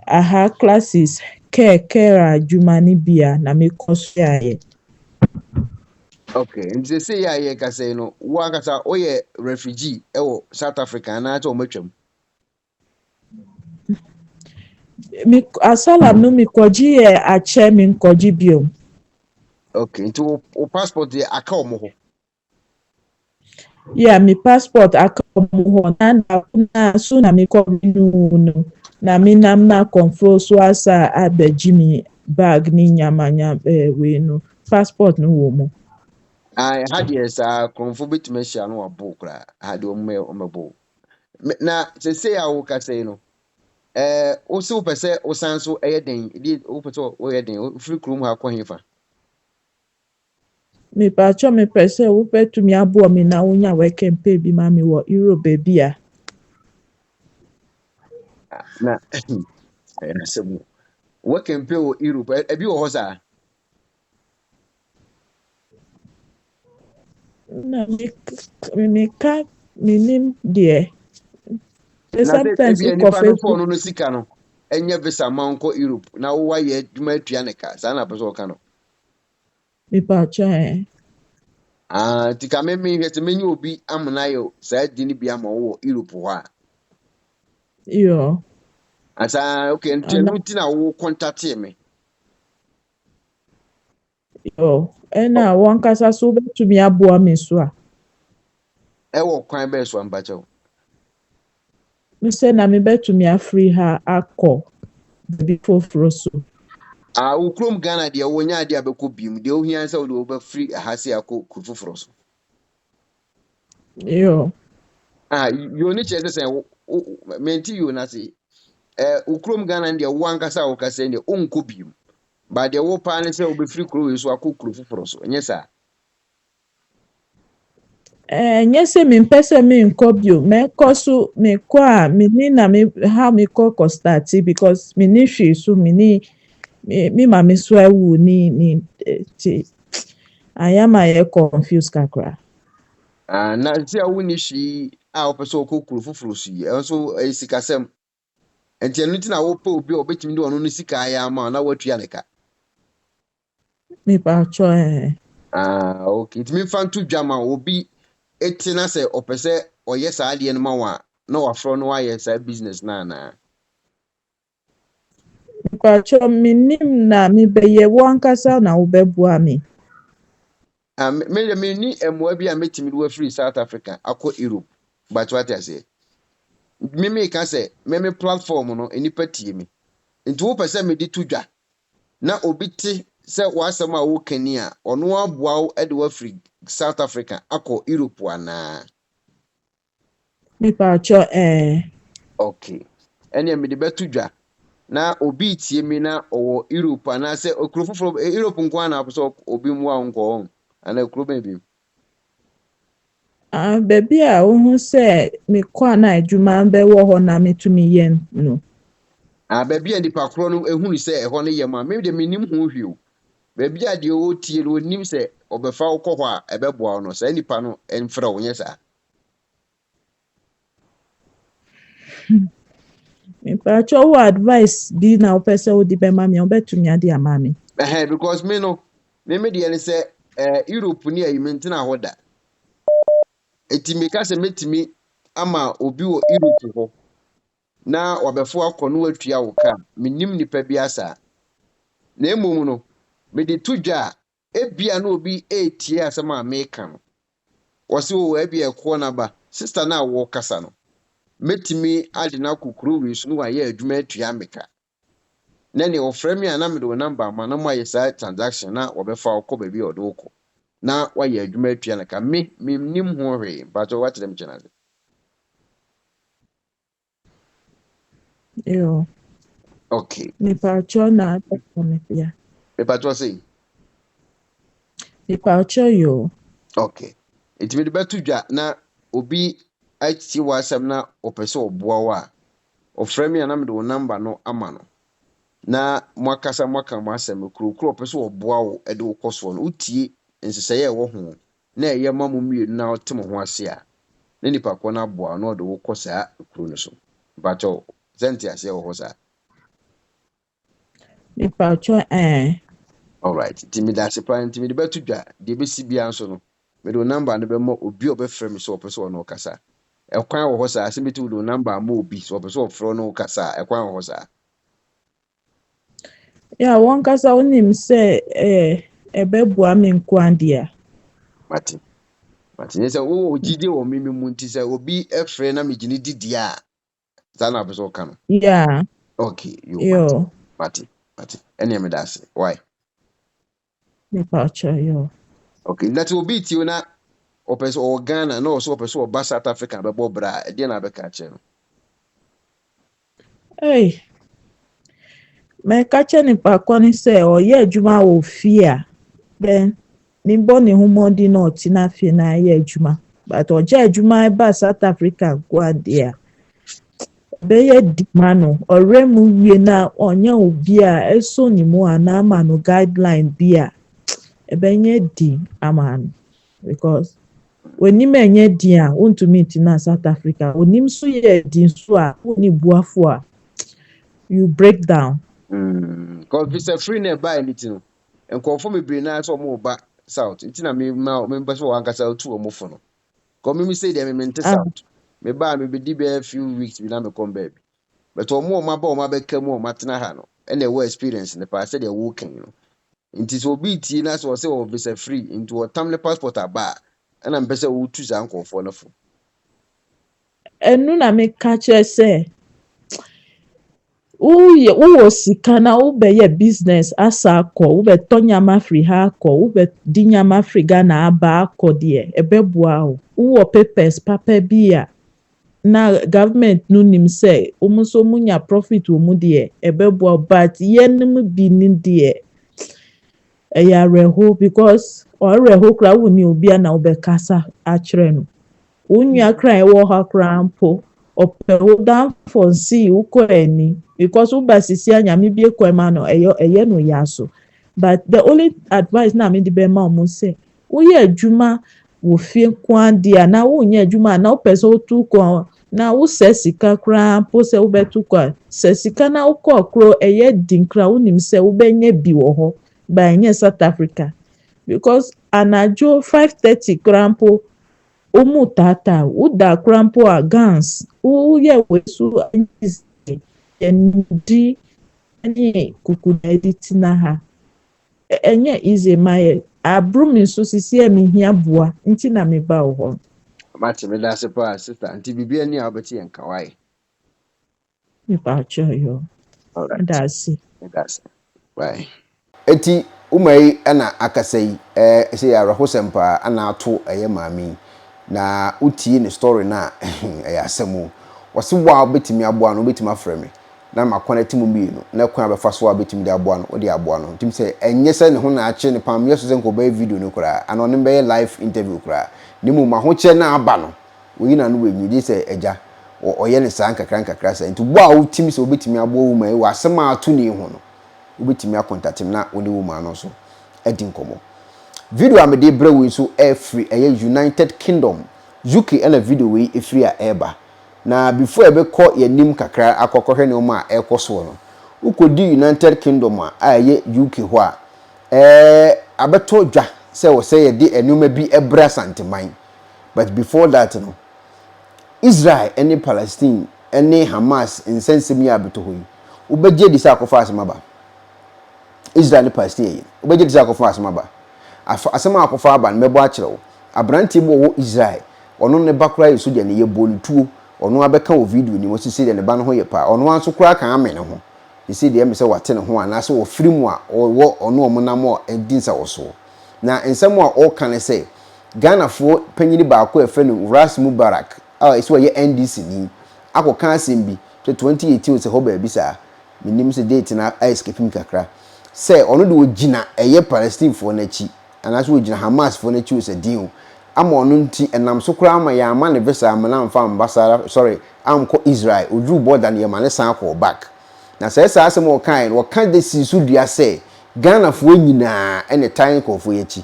aha classes care adwuma ni bia na me ko so aye. Okay, and they say ya ka say no wa kasa oye refugee ewo South Africa na ato matwam. Me asala no me koji ache me koji biom. Okay, into o passport de aka omo ho. Yeah, me passport aka omo ho na so na me ko no na me nam na control so asa abeji me bag ni nyamanya we no passport no wo mo. I had yes konfo betime hia no abo kra. Had omebo. Na say ya wo ka say no. O se wo pese o san so den di o pese o den free krom ha ko hefa. Me pacho me pese wo petumi abo me na wonya work and pay bi ma me wo Europe bia. Na na semu. What can pay o Europe e bi wo ho sa. Na me ka minim de. Na say e Sometimes bi you ani pa no confess phone no sika no. Enye visa man ko Europe na wo wa ye dwuma atua ne ka. Sa na pese o ka no. me pacho Tika me hwete menyi obi amna yo sa di ni bia ma wo Europe ho a. yo. Asa okay And ntenu ti na wo contact me. yo na wankasa so betumi abo me so a. E wo kwan be so ambache wo. Me say na me betumi afree ha akọ before so. Wo krom Ghana de wo nya de abekọ biem de ohia nsa wo de wo ba free ahase akọ kufufuro so. Yo. You ni chese say menti you na say wo krom Ghana de wo ankasa wo ka say de onko biem. Ba de wo pa ne say wo be free kro we so akọ kufufuro so. Nye sa. Nye sɛ mempɛ sɛ menkɔ bio mɛkɔ so mekɔ a menni na how mekɔ start because menni hwee so menni me maame so awu ni nti ayɛ ama yɛ confuse kakra. Na say wo ni hwi a wo pese okọ kufufuro so yi. Enso sikasem. Enti enu ti na wo pa obi obetimi de ono no sika ya ama na watua ne ka. Mepa atwɔ Okay. Ntimi fa nto dwama obi etina se opese oye saa de no ma wa na wafro no aye saa business na. mepa atwɔ mennim na mebɛyɛ wo ankasa na wobɛboa me. Me ni emwa bi a metimi de wa free South Africa akọ Europe. But what I say? Mimi ka say meme platform no enipa tie mi. Nti wo pese me di tudwa. Na obi te say wasɛm a wo kani a ɔno aboa wo de wa free South Africa akɔ Europe ana. Nipa cho Okay. Ene me de betudwa. Na obi tie mi na owo Europe ana say okuro foforo Europe nko ana so obi mu a nko ana okuro ba bi. Baby a wohu sɛ mekɔ a na adwuma bɛwɔ hɔ na metumi yɛ no. Baby a nipa koro no ehunu sɛ ɛhɔ no yɛ ma me de menim ho hwio. Baby a de o tie no nim sɛ ɔbɛfa wo kɔ hɔ a ɛbɛboa wo no sɛ nipa no ɛmfrɛ wo nyɛ saa. Nipa cho wo advice bi na wo pɛ sɛ wo di bɛma me wobɛtumi ade ama me. Because me no me de ne sɛ Europe ni ayi mentina hɔ da. Eti me ka sɛ metimi ama obi wɔ Europe hɔ na wabɛfo akɔ no atua wo ka menim nipa bi asa. Na emom no me de tudwa ebia na obi etie asɛm a meka no. Wɔse wo ebia Ekuonaba sister na wo kasa no. Metimi ade na kokoro wi so no ayɛ adwuma atua meka. Na ne ofrɛ me ana me do number ma na mo ayɛ saa transaction na wɔbɛfa akɔ ba bi ɔdo wokɔ. Na wayɛ adwuma atua na ka me nim ho hwe but what them channel. Yo. Okay. Nipa cho na me ya. Nipa cho say. Nipa cho yo. Okay. It me de betudwa na obi achi wasɛm na opese oboa wa. Ofrɛ me ana me do number no ama no. Na mwakasa mwaka mwasɛm kurukuru opese oboa wo de wo kɔso no utie nsesɛyɛ ɛwɔ ho na ɛyɛ ma mo mienu na ɔte mo ho ase a na nipa kɔ na aboa no de wo kɔ saa kuru no so bacho zenti ase ɛwɔ hɔ saa. Nipa cho All right, timida ase plan timide betudwa de besi bia nso no me do number no be mo obi obɛfrɛ me so opese ɔno kasa ɛkwan wɔ hɔ saa ase beti do number mo obi so opese ɔfrɛ no kasa ɛkwan wɔ hɔ saa. Ya won kasa wonim sɛ ɛbɛboa me nko ade a. Mati nyesa wo ogide wo mimi mu nti sɛ obi ɛfrɛ na me gini didi a saa na opese ɔka no. Yeah. Okay, yo. Mati ɛne me da ase why. Nipa cho yo. Okay, that will be you na opese o Ghana na also opese o ba South Africa bɛbɔ bra e na bɛka che no. Hey. Me ka che nipa kɔ ni sɛ ɔyɛ adwuma wɔ fie a then ni bɔ ne ho mɔdi na ɔte na fie na yɛ adwuma but ɔgye adwuma ba South Africa ko ade a bɛyɛ dima no ɔrɛ mu wie na ɔnyɛ obi a ɛso ni mu ana ama no guideline bi a ɛbɛnyɛ di ama no because onim enye di a wontumi nti na South Africa onim so yɛ di so a woni buafo a you break down. Cause visa free na buy anything. And confirm me bring na so mo ba South. Nti na me person wan kasa tu omo fo no. Cause me say dem me nte South. Me ba me be di be a few weeks we na me come baby. But omo ma ba omo be ka mu omo tena ha no. And the experience in the past say they working you know. Nti so be ti na so say o visa free into a family passport aba. And I'm better wo tu za nkofo no fo. Enu na me ka che say wo sika na wo be business asa akọ wo be tonyama free ha akọ wo be dinyama free Ghana aba akọ de ebeboa wo papers papa bi a na government no nim say omuso munya profit wo mu de ebeboa but yenim bi ni de eya reho because reho kra wo ni obi na wo be kasa a kire no wonua kra e wo ha kra mpo ope wo dan for see uko eni because wo basisi anyame bi ekwema no eye no yaso but the only advice na me de be ma omo say wo ye adwuma wo fie kwan dia na wo nya adwuma na wo pese wo tu ko na wo sesika kra mpo se wo betu ko sesika na wo ko kro eye dinkra wo nim se wo benya bi wo ho ba nya South Africa because anajo 5:30 kra mpo umu tata uda krampo a gans uye wesu endi ani kukuda editina ha enye ize maye abrumi so sisi emi hia boa nti na me ba wo ho Mati me da se pa sister nti bibia ni a obeti enka wai mepacho yo. All right. That's it. That's right. Eti umai ana akasai say arahosem pa ana ato eye maami na utie ne story na asemu wose wa betimi aboa no betimi afre me na makwana timu mienu na kwa befa so wa betimi de aboa no odi aboa no tim say enye se ne ho na ache ne pam yeso se nko ba video no kura ano ne be live interview kura ni mu ma ho che na aba no oyi na no wenyi di se eja oye ne san kakra sa nti bo a utimi se obetimi aboa wu mai wa asema ato ne ho no ubetimi akontatim na woni wo ma no so edi nkomo video amede brewe so air free United Kingdom UK na video we free a eba na before ebe ko yanim kakra akokohwe ne o ekoso no ukodi United Kingdom a UK ho a abeto dwa se wo se ye de enuma bi ebra santeman but before that no Israel any Palestine any Hamas insensimi abeto hoyi ubeje di sa akofa asema Israel and Palestine ubeje di sa akofa asema ba asema akofa aba mebo a kirewo abranti bo wo Israel ono ne bakura yeso de ne ye bontuo ono abeka wo video ni wosisi de ne ba no ho ye pa ono anso kura kan ame ne ho isi de me se wate ne ho ana se wo firimu a wo ono omonam o edinsa wo so na ensem a o kan se Ghana fo panyini ba ko efe no Ras Mubarak isi wo ye NDC ni akoka asem bi 2018 se ho ba bi sa minim se date na escape mi kakra se ono de ogina eye Palestine fo na chi anaso ogina Hamas fo na chi o se din ama ono nti enam so kura ama ya ama ne visa amana mfa ambassador sorry amko Israel odru border ne ma ne san ko back na se sa asem o kan wo kan de sisu dua se Ghana fo nyina ene tan ko fo yechi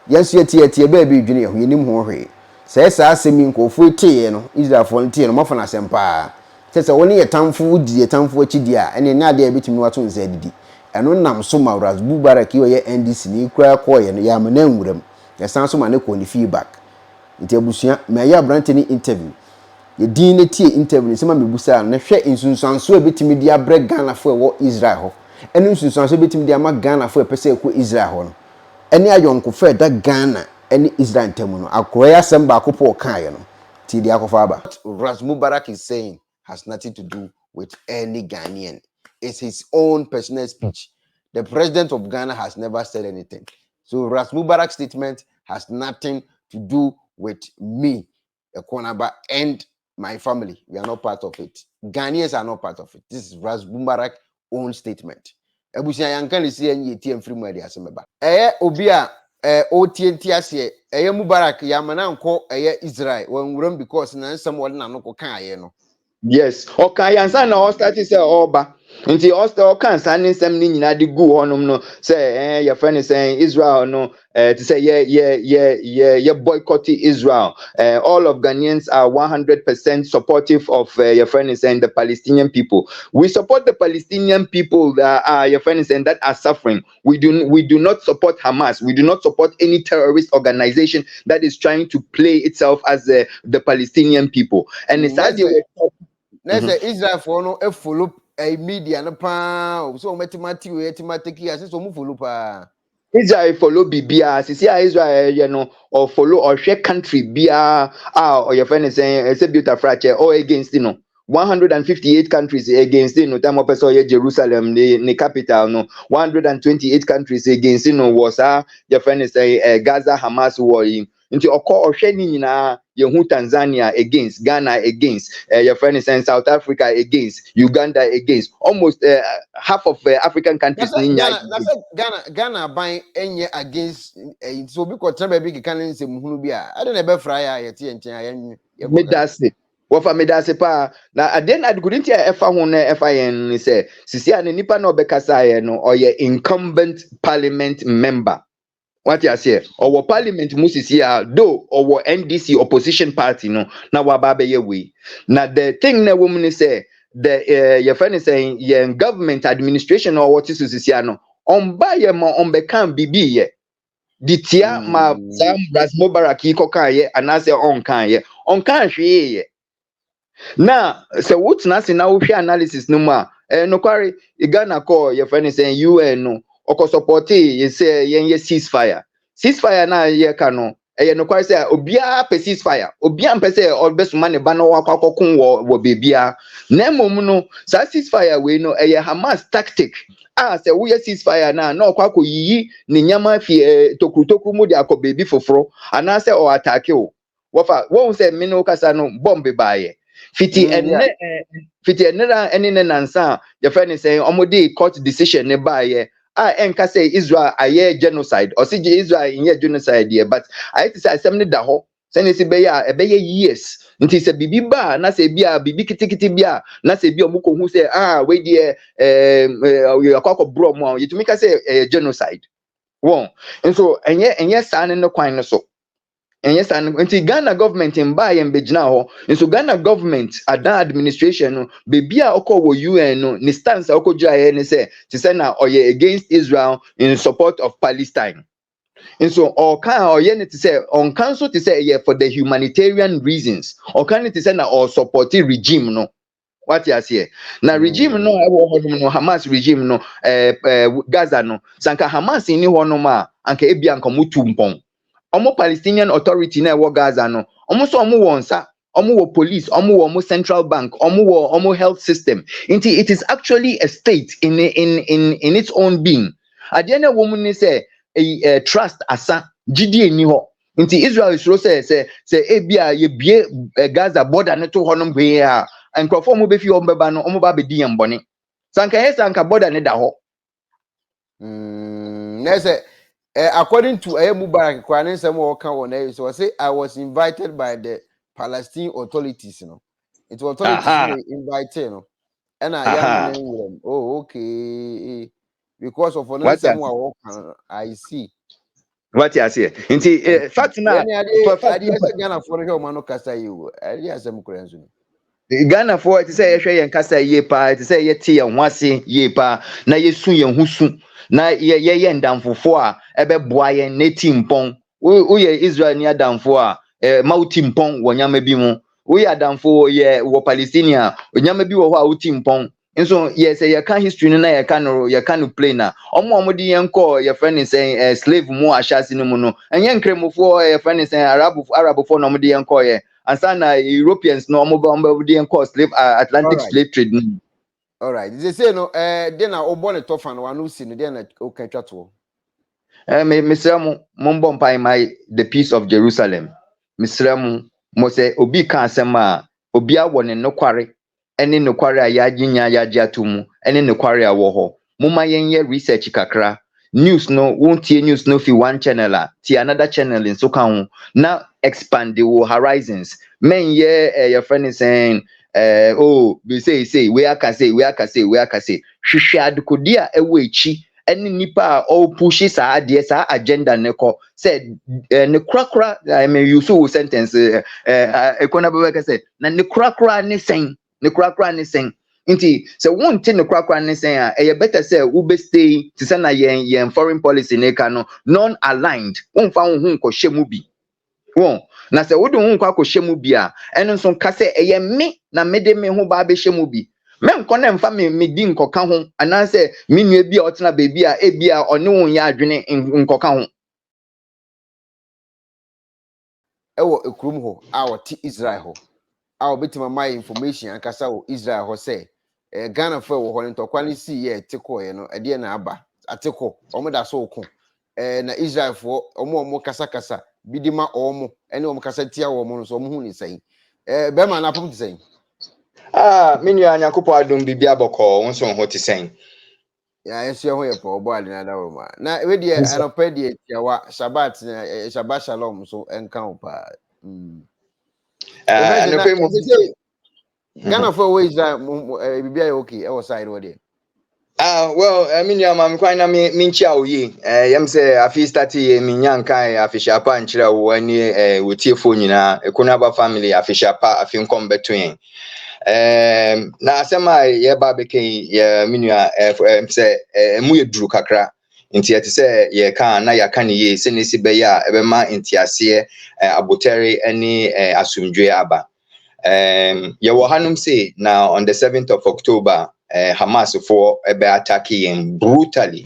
yanso yeti ba bi dwene ho yenim ho hwe se sa asem nko fo tie no Israel fo tie no mafa na sempa se woni ye tamfo di ye tamfo chi dia ene na de bitimi wato nse didi eno nam so ma Ras Mubarak yo ye NDC ni kura ko ye no ya ma na nwuram ya san so ma ne ko ni feedback nti abusua me ya brante ni interview ye din ne tie interview se ma mebusa na hwe insunsanso e bitimi dia bre Ghana fo e wo Israel ho ene insunsanso bitimi dia ma Ghana fo e pese ko Israel ho no ene ayonko fe da Ghana ene Israel ntemu no akroya asem ba kopo kan ye no ti dia kofa aba Ras Mubarak is saying has nothing to do with any Ghanaian. It's his own personal speech. The president of Ghana has never said anything. So Ras Mubarak's statement has nothing to do with me, Ekuonaba, and my family. We are not part of it. Ghanaians are not part of it. This is Ras Mubarak's own statement. Ebusia yankani si enyi etiem free media asemeba. Obia OTNT ase Mubarak yamana nko Israel when because na nsam wode na no ko kan aye no. Yes, okay, yansa na o start say oba. Nti o kan san nsem ni nyina de gu honum no say your friend is saying Israel no to say yeah boycott Israel. All of Ghanaians are 100% supportive of your friend is saying the Palestinian people. We support the Palestinian people that are your friend is saying that are suffering. We do not support Hamas. We do not support any terrorist organization that is trying to play itself as the Palestinian people. And it's Israel for no follow a media no pa so mathematics as so mu follow pa Israel follow bibia sisi Israel you know or follow or share country bia or your friend is saying it's a beautiful fracture or against 158 countries against time of Jerusalem the capital 128 countries against was your friend is saying Gaza Hamas war into or Yehu Tanzania against Ghana against your friend is saying South Africa against Uganda against almost half of African countries Ghana buying any against so because baby can say muhunubia I don't ever fry yeti enchen medase wofa medase pa na aden adgurinti efa ho na efa yen ni se sisi an nipa na obekasa ye no oye incumbent parliament member what you say or parliament musisi a do or NDC opposition party no na waba be ye we na the thing na woman ni say the your friend is saying ye government administration or what is sisi no on ba ye ma on be kan bibi ye ditia ma Sam Ras Mubarak yi kokan ye anase on kan hwe ye na se wotna se na wo hwe analysis no ma no kware Ghana call your friend is saying UN no oko support ye say yen ye ceasefire na ye ka no no kware say obia pe ceasefire obia mpe say obesuma ne ba no akokon wo bebia na mmom no sa ceasefire we no Hamas tactic say we ceasefire na okwa yiyi ne nyama fi tokru mu de akobebi foforo ana say o attack o wofa won say me no kasa no bomb baaye fiti enne ra ene ne nansa your friend is saying omodi court decision ne baaye enka say Israel aye genocide or say Israel in genocide here but I say asem ne da ho say ne se be years nti se bibi ba na se bia bibi kitikiti bia na se bia omuko hu say we dey akoko bro mo yitumi ka say genocide won and so enye sa ne no kwan no so and yes, and until Ghana government in buy and bejna ho, and so Ghana government ada administration no bebia oko wo UN no ni stance oko jaye ne say na oye against Israel in support of Palestine. And so or can or ye to say on council to say for the humanitarian reasons or can it say na or support regime no. What you say? Na regime no no Hamas regime no Gaza no sanka Hamas ni ho no ma anka ebia anka mutu mpon. Omo Palestinian Authority na wo Gaza no omo so omo wo nsa omo wo police omo wo central bank omo health system it is actually a state in its own being at the end of woman ni say trust asa gidi eni ho nti Israel is say ebia ye bie Gaza border ne to ho no gbe a nkrofo mo be fi omo beba no omo ba be di mbone sanka border ne da ho according to Mubarak, so say I was invited by the Palestinian authorities, It was authorities invited, and I am okay. Because of an I see. What you say? Inti fact na Ghana for the man kasa you. Ghana for it say yehwe yen kasa ye pa it say ye tie yen hwase ye pa na yesu yen husu na ye ndamfofo a ebe boa yen na timpon wo ye Israel ni adamfo a ma timpon wo nyama bi mu wo ye adamfo ye wo Palestinian nyama bi wo ho a wo timpon nso ye say ye kan history na ye kan no play na omo di yen ko ye friend say slave mu ashasi no mu no enye nkremofo ye friend say arabofo no mo di yen ko ye Asana Europeans no mobile slave Atlantic slave trade. All right. They say no then I born a tough and one who seen then okay chatwo. Mr. Mumbompai my the peace of Jerusalem. Mr. Mose obi kan asema obi awone no kware ene no kware ayaginya yagiatumu ene no kware awo ho. Muma yenye research kakra. News no won't news no fi one channel ti another channel in so kan na expand the horizons men your friend is saying we say we aka say hwehwe adekodi a ewo echi ene nipa a push sa ade sa agenda ne ko say ne krakra I mean you so sentence Ekuonaba be ka say na ne krakra ne sen nti se wonte ne kwakwa ne sen a better say ube stay to say na yen foreign policy ne ka no non aligned wonfa wo hu ko hye mu bi won na se wodo hu kwa ko hye mu bi a eno nso ka say me na mede me hu ba be hye mu bi me nko na mfa me di nkoka ho ana say me nua bi a otena beebi a ebia one wo ya adwene nkoka ho Ewo ekrum ho a woti Israel ho a obetima my information akasa wo Israel ho say Ghana for wo ho ntokwa ne si ye teko ye no ede na aba ateko omo da so ko na Israel for omo kasa bidima omo ene omo kasa tia wo mo so omo hu ni sai be ma na pom ti sai me nua Nyankopɔ adom bibia bɔkɔ wonso ho ti sen ya yesu ho ye pa obo ade na da wo ma na we de anopa de tiawa Shabbat Shabbat shalom so enka wo pa Ghana for ways that be okay. I was side what there. Well, I mean, I'm quite na me nchia oyi. Yam say afi start ye me nyankan afisha pa nchira wo ani wotie fo nyina Ekuonaba family afisha pa afi nkom betwen. Na asema ye ba beke ye minua say emu ye duru kakra. Nti ati say ye kan na ya kan ye se ne si be ya ebe ma ntiase abotere ani asumdwe aba. Ye wo hanum say now on the 7th of October Hamas for ebe attacking brutally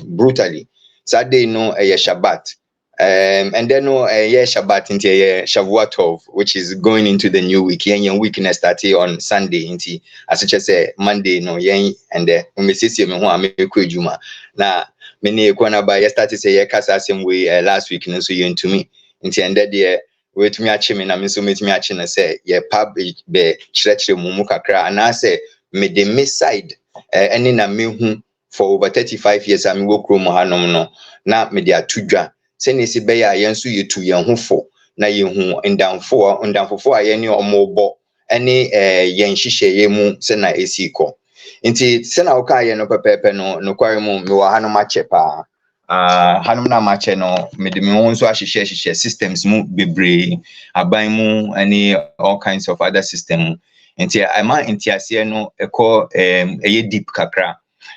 Saturday no Shabbat And then Shabbat into Shavuotov, which is going into the new week. Yen weekend started on Sunday into as such as Monday no yen and when we see me who me juma. Na many Ekuonaba ye started say ye kasa same way last week no so yen to me. Into and that wait me achime na me so meet me achine say ye pub be chire mumu kakra and I say me the miss side any na me hu for over 35 years I me wo krom hanom no na me dey atudwa sɛnea si bɛyɛ a yɛn nso yɛtu yɛn ho fo na yɛhu ndamfofo a yɛne ɔmo bɔ ne yɛn nhyehyɛeɛ mu sɛ na esi kɔ nti sɛ na woka yɛ no pɛpɛɛpɛ no nokware mu mewɔ hanom akyɛ paa hanom na makyɛ no mede me ho nso ahyehyɛ systems mu bebree aban mu ne all kinds of other system mu nti ama ntiaseɛ no ɛkɔ ɛyɛ deep kakra.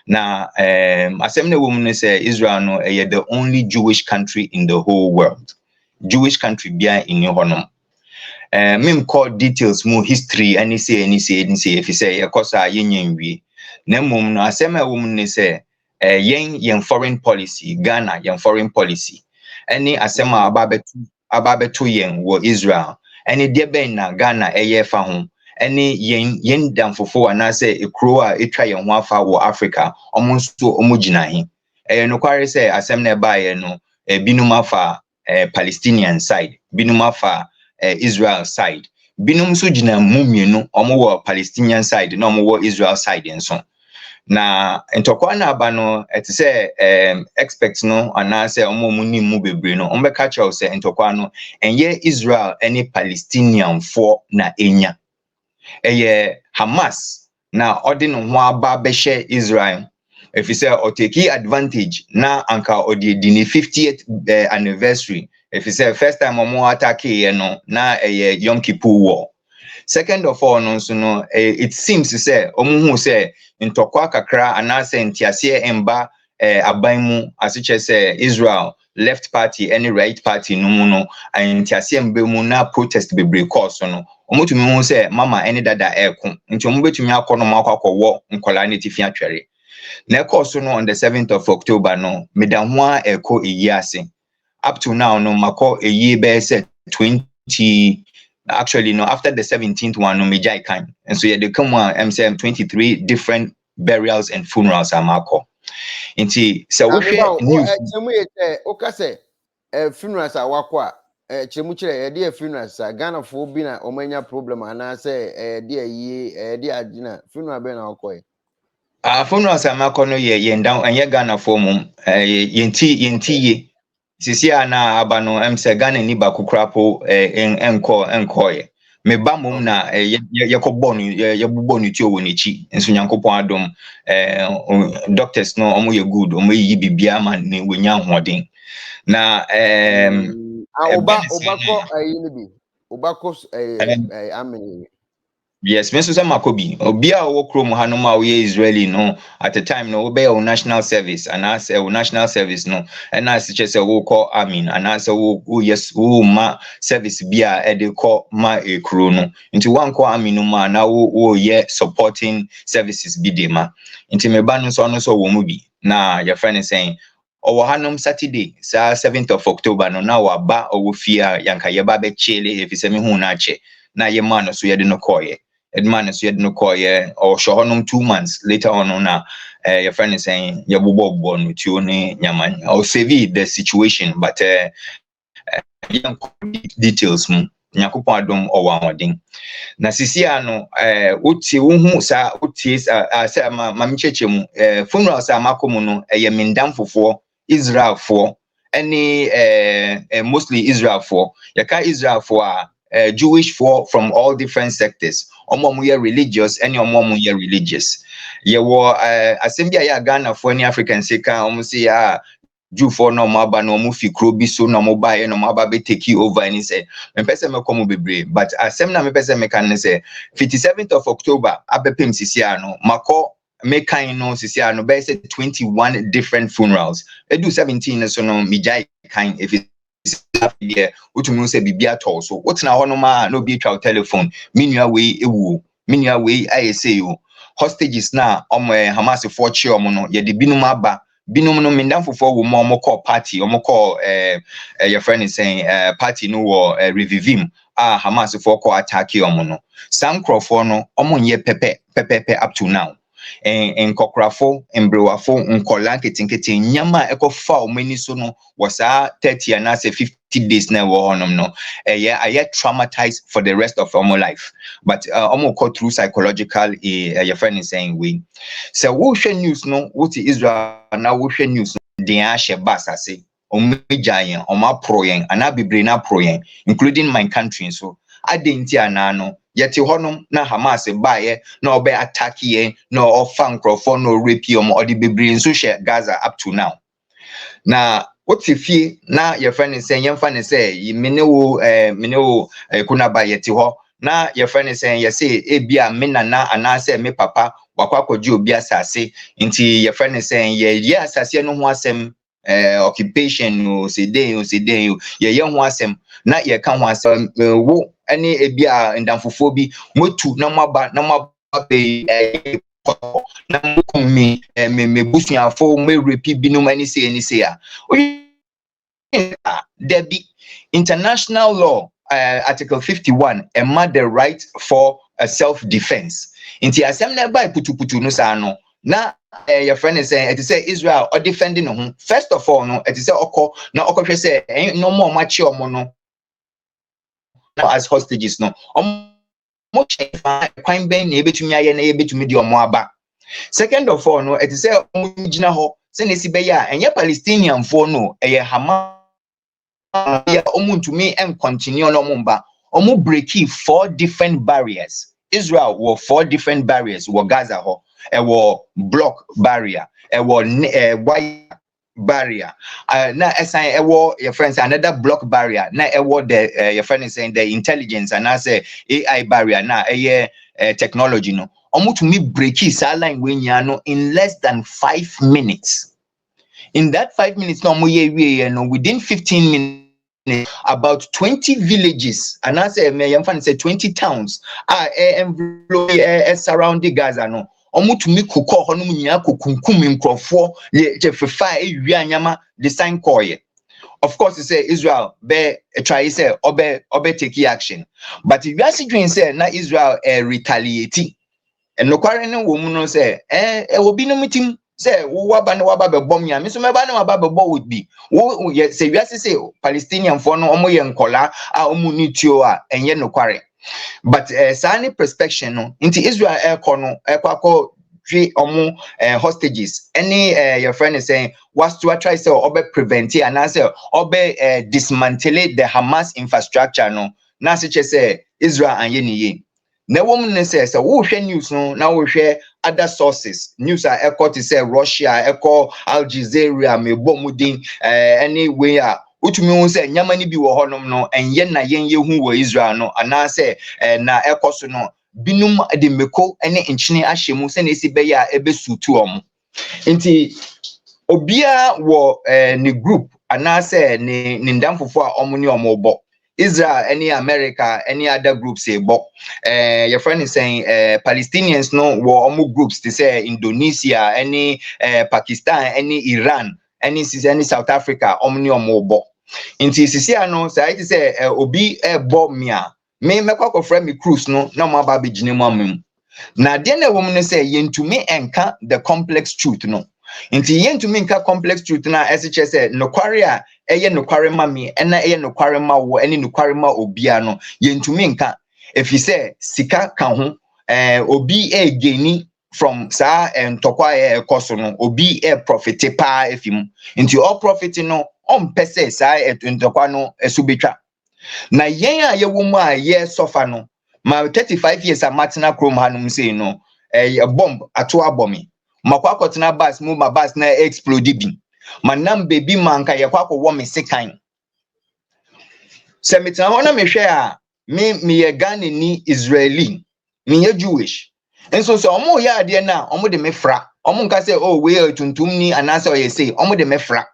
Now, asem na woman say Israel no the only Jewish country in the whole world. Jewish country bia in your honor. Mim call details more history any say if you say yakosa yen wi. Na mum no asem na woman say yen foreign policy, Ghana yen foreign policy. Any asem ababetu yen wo Israel. Any de ben na Ghana fa ho. Any yen damfofo anase ekro a etwa yen ho afa wo Africa omonso omugina hi no kware say asem na ba ye no binum afa Palestinian side binum afa Israel side binum so gina mumienu omo wo Palestinian side na omo wo Israel side enso na ntokwa na aba no say expect no anase omo muni mu bebre no ombe ka chaw say ntokwa no enye Israel any Palestinian for na enya Hamas na odi no ho aba behye Israel if you say or take advantage na anka odi di 50th anniversary if you say first time omo attack no na Yom Kippur war. Second of all no so no it seems to say omo hu say ntokwa kakra anase ntiase emba aban mu as it say Israel left party any right party no mu no ntiase emba mu na protest bebre cause no omotumi hu say mama any dada ekun nti omobetumi akọ no makọ nkola ne tifi atwere na cause no on the 7th of October no medanwa eko eyiase up to now no makọ eyi be say 20 actually no after the 17th one no mejai kan and so they come one MCM 23 different burials and funerals amakọ nti so we news okase funerals awakọ chemu chire de funerals Ghana fo bi na omanya problem ana say de ayi de agina funeral be na okoy funerals amakọ no ye down anye Ghana fo mum yenti ye sisi ana aba no emse Ghana ni ba kukrapo enko ye me ba mum na yekobọ no yebobọ no ti owo nichi enso Nyankopon adom doctors no omo ye good omo yi bibia ma ne wonya hoden na obako ayinibi obako ameni yes me so say makobi obia wo krom hanom a we Israeli no at the time no we be national service and as national service no and as che say wo call amin and as wo yes wo ma service bia e de call ma ekro no nti wan call amin no ma na wo ye supporting services bi de ma nti me ba no so wo mu bi na your friend is saying owo hanom Saturday sa 7th of October no na wa ba owo fia yanka ye ba be chele if se me hu na che na ye ma no so ye de no call ye Edman is yet no koye or shohonum 2 months later on your friend is saying yabubo born with you nyaman or save the situation but details nyakupo adom owadin na sisi ano uti uhu sa uti sa mamicheche mu funeral sa makomu no mindam fofo Israel for any mostly Israel for yaka Israel for Jewish from all different sectors. Omomuye religious, any omomuye religious. Ye wo assembly ya Ghana for any African seka omusi ya Jew for no maba no mu fi kro bi so no mobile no maba be take you over and say me pese me komu bebre but asem na me pese me kan say 57th of October abepem sisi ano mako me kan no sisi ano be say 21 different funerals. Edu 17 so no mijai kan if yeah, which means a bibia tall. So what's now on ma no be our telephone. Minya way ewu. Minya way I say you hostages now Hamas for mono ye de binuma ba binom no mindamfofo wo mo call party mo call your friend is saying party no wo revivim Hamas for call attack no some crofo no nye pepe up to now en kokkrafo embrewafo nkola ketenkete nyama ekofa omani so no was 30 and 50 days na wo honom no I traumatized for the rest of my life, but go through psychological your friend is saying we so wo hwe news no what Israel na wo hwe news no de ahye basase omejayen omaproyen ana bebre na proyen including my country so adenti anano yeti honum na Hamas baye na obe attack ye na ofa nkrofo no rape yom odi bebre nso hye Gaza up to now na what's if na your friend is saying yemfa ne say mene wo Ekuonaba yeti ho na your friend is saying say ebia me nana ana say me papa wakwakoji obi asase nti your friend is saying ye asase no ho asem occupation no say dey ye ho asem na ye ka ho asem wo ani ebia ndamfofo bi motu na maba be na me busuafo me repi binum ani say a there be international law article 51 and the right for self-defense inti asem na by putu no sa no na your friend is saying it is Israel or defending no first of all no it is okko say no more machi omo no as hostages no mo kwan ben na ebetumi aye na ebetumi di omo aba. Second of all no it is omugina ho se na si be ya enye Palestinian for no eye Hamas ya omuntumi and continue no mumba omu breaki 4 different barriers. Israel were 4 different barriers wo Gaza ho e wo block barrier e wo wire barrier na assign e wo your friends another block barrier na e wo the your friend is saying the intelligence and I say AI barrier na technology no omutumi breaki sa line we nya no in less than 5 minutes. In that 5 minutes no mo ye no within 15 minutes about 20 villages and I say me yamfa say 20 towns surrounding Gaza no omutumi kokọ honum nya kokunkum nkrofo ye fefa ewia anyama design koye. Of course, say Israel be try say obe take action, but if you are saying say na Israel retaliate and no quarrel woman no say will be no meeting say waba be bomb ya me so me ba na waba be bomb would be wo say you say Palestinian for no omo ye nkola omo ni tuo enye no quarrel. But sani perspective no into Israel no kwako three hostages any your friend is saying was to try say obe prevent it and say obe dismantle the Hamas infrastructure no na say Israel and ye na woman says wo hwe news no na wo hwe other sources news are to say Russia Al Jazeera me bomudin anyway utumi hu say nyama ni bi wo honom no enye na yen yehu wo Israel no ana say na so no binum de meko ene nchine ahyemu se na esi be ya ebe sutu om nti obia wo ni group ana say ni ndamfofo a omni omobo Israel any America any other groups say bo your friend is saying Palestinians no wo omo groups they say Indonesia any Pakistan any Iran any South Africa omni omobo nti sisi ano say it say obi bo mia me mekwa friend me cruise no na mo aba begine mu amem na de na woman say yentumi enka the complex truth no nti yentumi enka complex truth na SH say no kware a eye no kware ma me na eye no kware ma wo ene no kware ma obia no yentumi enka if you say sika ka ho obi geni from sa ntokwa ekoso no obi profit pa efim nti all profit no on pese sa ntokwa no esubetwa na yen a ye wo mu a ye sofa no ma 35 years a matina chrome hanum say no bomb ato abomi makwa akotena bus mu ma bus na explode bi manam baby manka ye kwakọ wo me sekan se metina ho na me hwe a me ye Ghana ni Israeli me ye Jewish enso so omo ye ade na omo de me fra omo nka say oh we tuntum ni anase oye say omo de me fra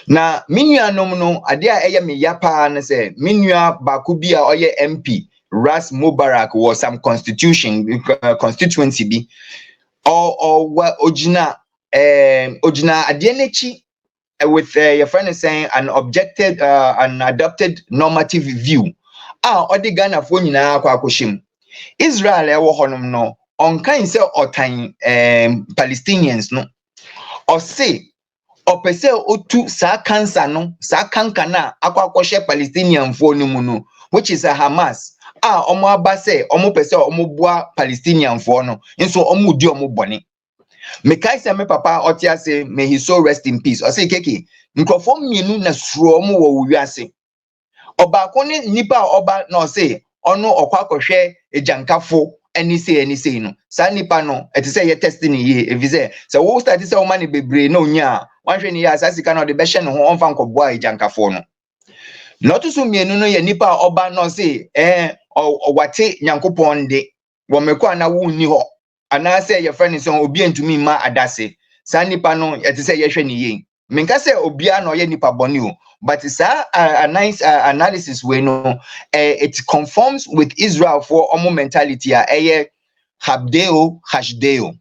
na minuanom no ade a eye me yapa na say minua bakubi a oye MP Ras Mubarak was some constituency bi or ojina ojina adienechi with your friend is saying an adopted normative view. Odi Ghana fo nyina akwa akoshim. Israel ewo honom no onkan se otan Palestinians no. Or say opese otu sa cancer no sa kanka na akwa akoshe Palestinian fo no mu no, which is a Hamas. Omo aba say omo pese omo bua Palestinian fo no nso omo di omo bone. Mekai se me papa otia say may he so rest in peace. O say keke nkrofo mienu na suro omo wo wiase. Oba kone nipa oba no say ono okwa kohwe ejankafo any say no. Sa nipa no eti say ye testing ye evize. So wo start say o mani bebre no nya. Wanhwe ni ya asasika no de be hye no ho onfa nkoboa ejankafo no. Not to so mienu no ye nipa oba no say wate nyankopon de wo mekwa na wo nni ho. Ana say your friend is on obi entumi ma adase. Sa nipa no eti say ye hwe ni ye. Menka say obia no ye nipa boni o. But it's a nice analysis we know it conforms with Israel for omo mentality habdeo hashdeo.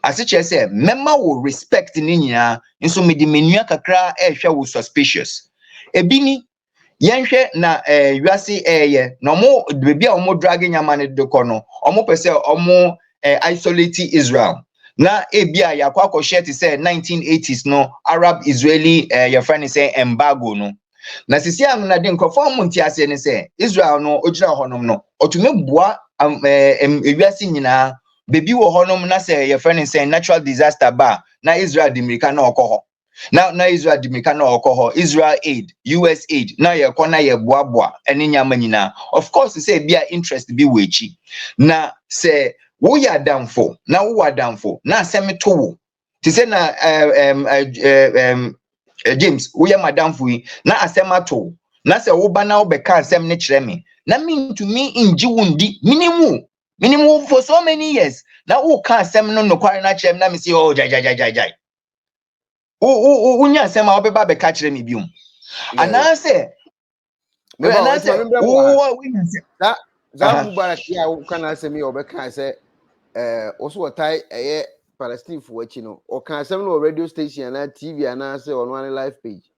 As it say memma will respect ni nyina nso me di menua kakra ehwe wo suspicious. Ebini yenhwe na wiase na omo bebia omo dragging nyama de kono omo pese omo isolate Israel. Na ebia yakwa akoshe ti say 1980s no Arab Israeli your friend is saying embargo no. Na sisi am na de nkofo monti ase ne say Israel no ogina honom no otume bua ewiase nyina bebi wo honom na say your friend is saying natural disaster ba na Israel di America na okoho. Na Israel di America na okoho. Israel aid, US aid na ye kona ye boa ene nyama nyina. Of course say bia interest bi wechi. Na say wo ya damfo na wo wa damfo na asem to wo ti say na James wo ya madamfo yi na asem ato na say wo ba na wo be ka asem ne kire me na me to me inji wundi minimum for so many years na wo ka asem no nokware na kire me na me say oh jai wo nya asem a wo be ba be ka kire me biom ana say za Mubarak ya kana asem ya obeka say also watai Palestine for watching no or can some no radio station and TV and answer on one live page.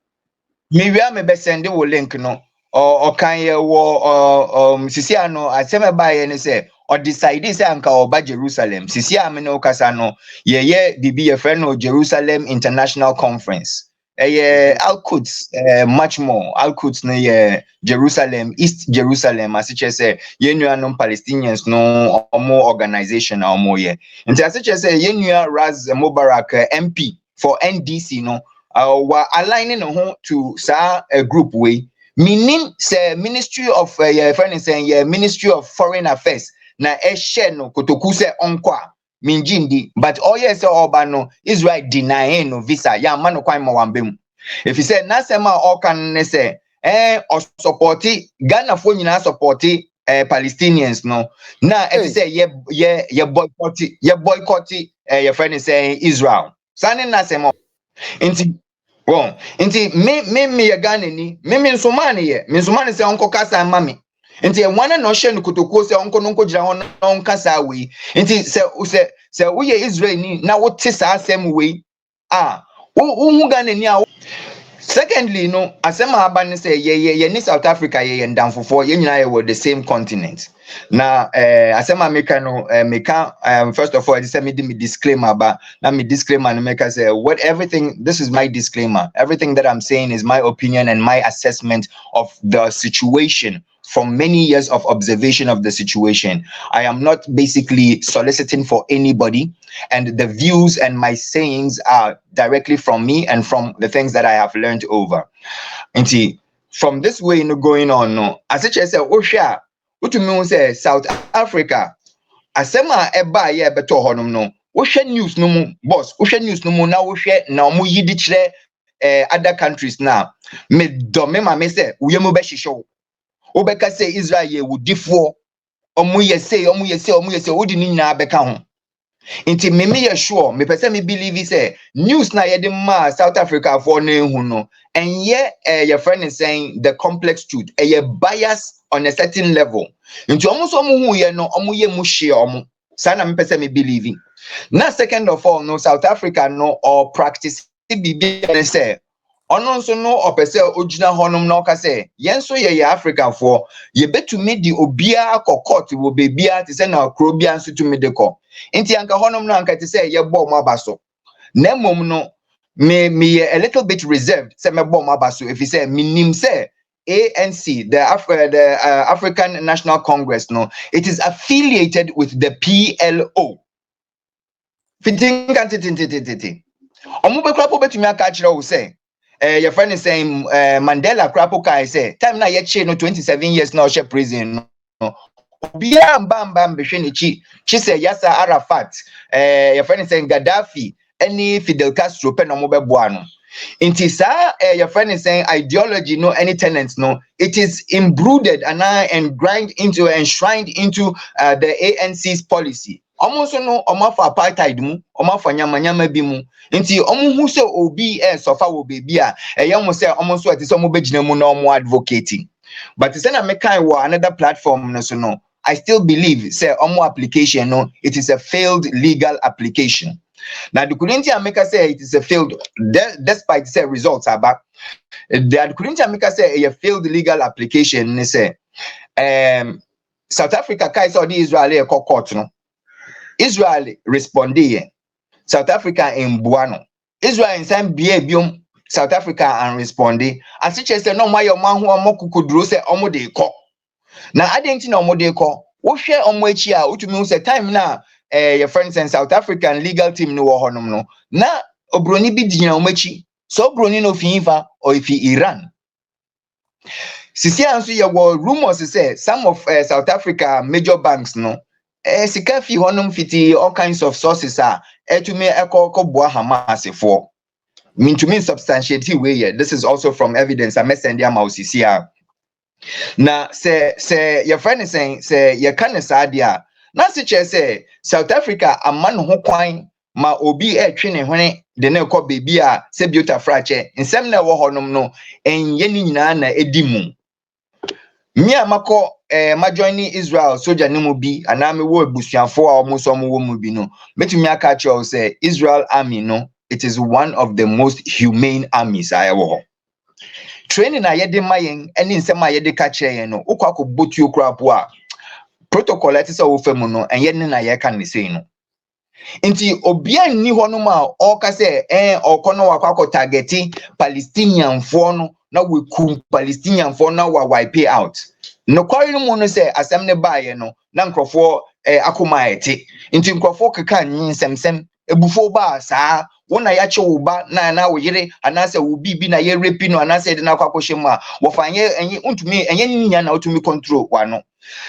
Me we am be send wo link no or kan ye wo sisi ano asem ba ye ne say or decide say anka oba Jerusalem sisi am no kasa no ye bibi ye friend no Jerusalem International Conference Al-Quds much more Al-Quds no ye Jerusalem East Jerusalem as it say ye nuanom Palestinians no omo organization omo ye nti as it say ye nua Raz Mubarak MP for NDC no wa aligning no to sa a group way meaning say Ministry of friend saying Ministry of Foreign Affairs na share no kotoku say onkwa minjindi but yes oba no Israel deny no visa ya mano kwan mo wambem if you say na sema all can say or support Ghana fo nyina support Palestinians no na if say ye boycott your friend saying Israel sane na sema inti bon inti me ye Ghana ni me nsomane ye me nsomane say onko kasa mami nti wana no hye no kotokuo se onko no nkojira ho no nkasa we nti se wo ye Israel ni na wo te sa asem we wo Ghana ni a secondly no asem aba ne say ye ni South Africa ye ndamfofo ye nyina ye were the same continent na asem America no meka first of all I say me disclaimer ba na me disclaimer no make say this is my disclaimer, everything that I'm saying is my opinion and my assessment of the situation from many years of observation of the situation. I am not basically soliciting for anybody, and the views and my sayings are directly from me and from the things that I have learned over. And see, from this way going on, no, as I say, Osha, what you mean say South Africa, asema eba ye beto honum no, Osha news no mo, boss, Osha news no mo na Osha na mo yidi chire other countries now. Me do me say, uye mo be shisho. Obeka say Israel ye wudifo omu ye say odi ni nyina beka ho nti me ye sure me pese me believe say news na ye de ma South Africa for na ehu no and your friend is saying the complex truth ye bias on a certain level nti omu so omu hu ye no omu ye mu hye omu sana me pese me believing. Now second of all, no South Africa no or practice bibi say ono nso no opese ogina honum no ka say yen so ye African for ye betumi di obia kokot wo bebia te say na krobia nso tumi de ko nti anka honum no anka te say ye bo mo abaso na mom no me a little bit reserved say me bo mo abaso if you say minim say ANC, the African National Congress, no, it is affiliated with the PLO. Fitting can't Omube krapo betumi aka kire wo say your friend is saying Mandela krapo kai say time na ye che no 27 years na o she prison no obia mbamba mbehwe ne chi say Yasser Arafat your friend is saying Gaddafi any Fidel Castro pe no mo beboa no inti sa your friend is saying ideology no any tenants no it is embrooded and grind into enshrined into the ANC's policy almost no omafa apartheid mu omafa nyamanyama bi mu nti omu hu se obi sofa wo baby a eyam se almost so ati so mo begina mu na omo advocating but say na me kai wo another platform no so no I still believe say omo application no it is a failed legal application. Now the Corinthian America say it is a failed despite say results are back. The Corinthian America say a failed legal application they say South Africa kai saw the Israeli court no Israel responded South Africa in Buano Israel in some biom South Africa and responded as such as no my man who amokukudro say omo de ko na adenti na omo de ko wo hwe omo achi a utumi say time na your friends in South African legal team no wo honom no na obroni bi digina omo achi so obroni no fifa or if Iran sisi anso ye wo rumors say some of South Africa major banks no sika fi honum fiti all kinds of sources are to me boa Hamas for mean to me substantiate way this is also from evidence I send ya mausisia na say your friend is saying say you can sadia na say South Africa aman ho kwan ma obi twe ne hwene de na ekọ baby a se biota frache nsem na wo honum no enye ni nyina na edimu me amako ma join Israel soldier ni mu bi ana me wo ebusuafo a omo so mo wo mu bi no metumi aka che say Israel army no it is one of the most humane armies I ever ho training na yede mayen eni nsem a yede ka kire yen no ukwa botu okurapo a protocol etisa wo fam no enye ne na ye ka ne sei no nti obia nni ho no ma o ka se okono wakwa targeti Palestinian fo no na we kum Palestinian fo na wa wipe out no kwari no mu no se asem ne baaye no na nkrofo akoma ete nti nkrofo keka nsemsem ebufo ba saa wona ya che wo ba na wo yire anase wo bibi na ye repi no anase de na kwakohye mu a wo fanye enye untumi enye nya na utumi control wano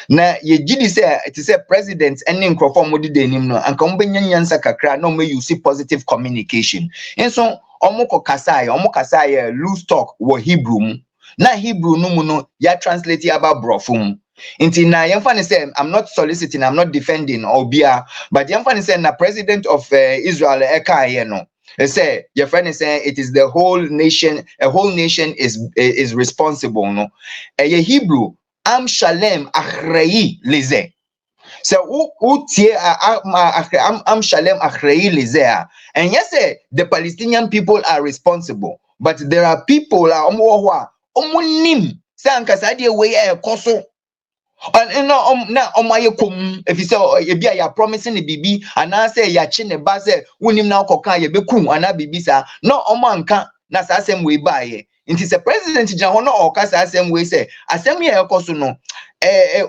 na ye gidi say it is a president any nkrofo mo de denim no anka mo benyanyansa kakra na mo use positive communication enso omo kasaya loose talk wo Hebrew mu na Hebrew no mu no ya translate aba brofum inti na yemfa ne say I'm not soliciting, I'm not defending obia but yemfa ne say na president of Israel eka no say your friend is saying it is the whole nation, a whole nation is responsible no ye Hebrew am shalem achrei leze so utie am shalem achrei leze and yes the Palestinian people are responsible but there are people omunim say ankasa de we ekoso and no na omayekom if you say e bia ya promising the bibi and I say ya chi ne ba say wonim na okoka ye bekum ana bibi sa no omanka na sa asem we baaye nti se president Jaho no okasa asem we say asem ye ekoso no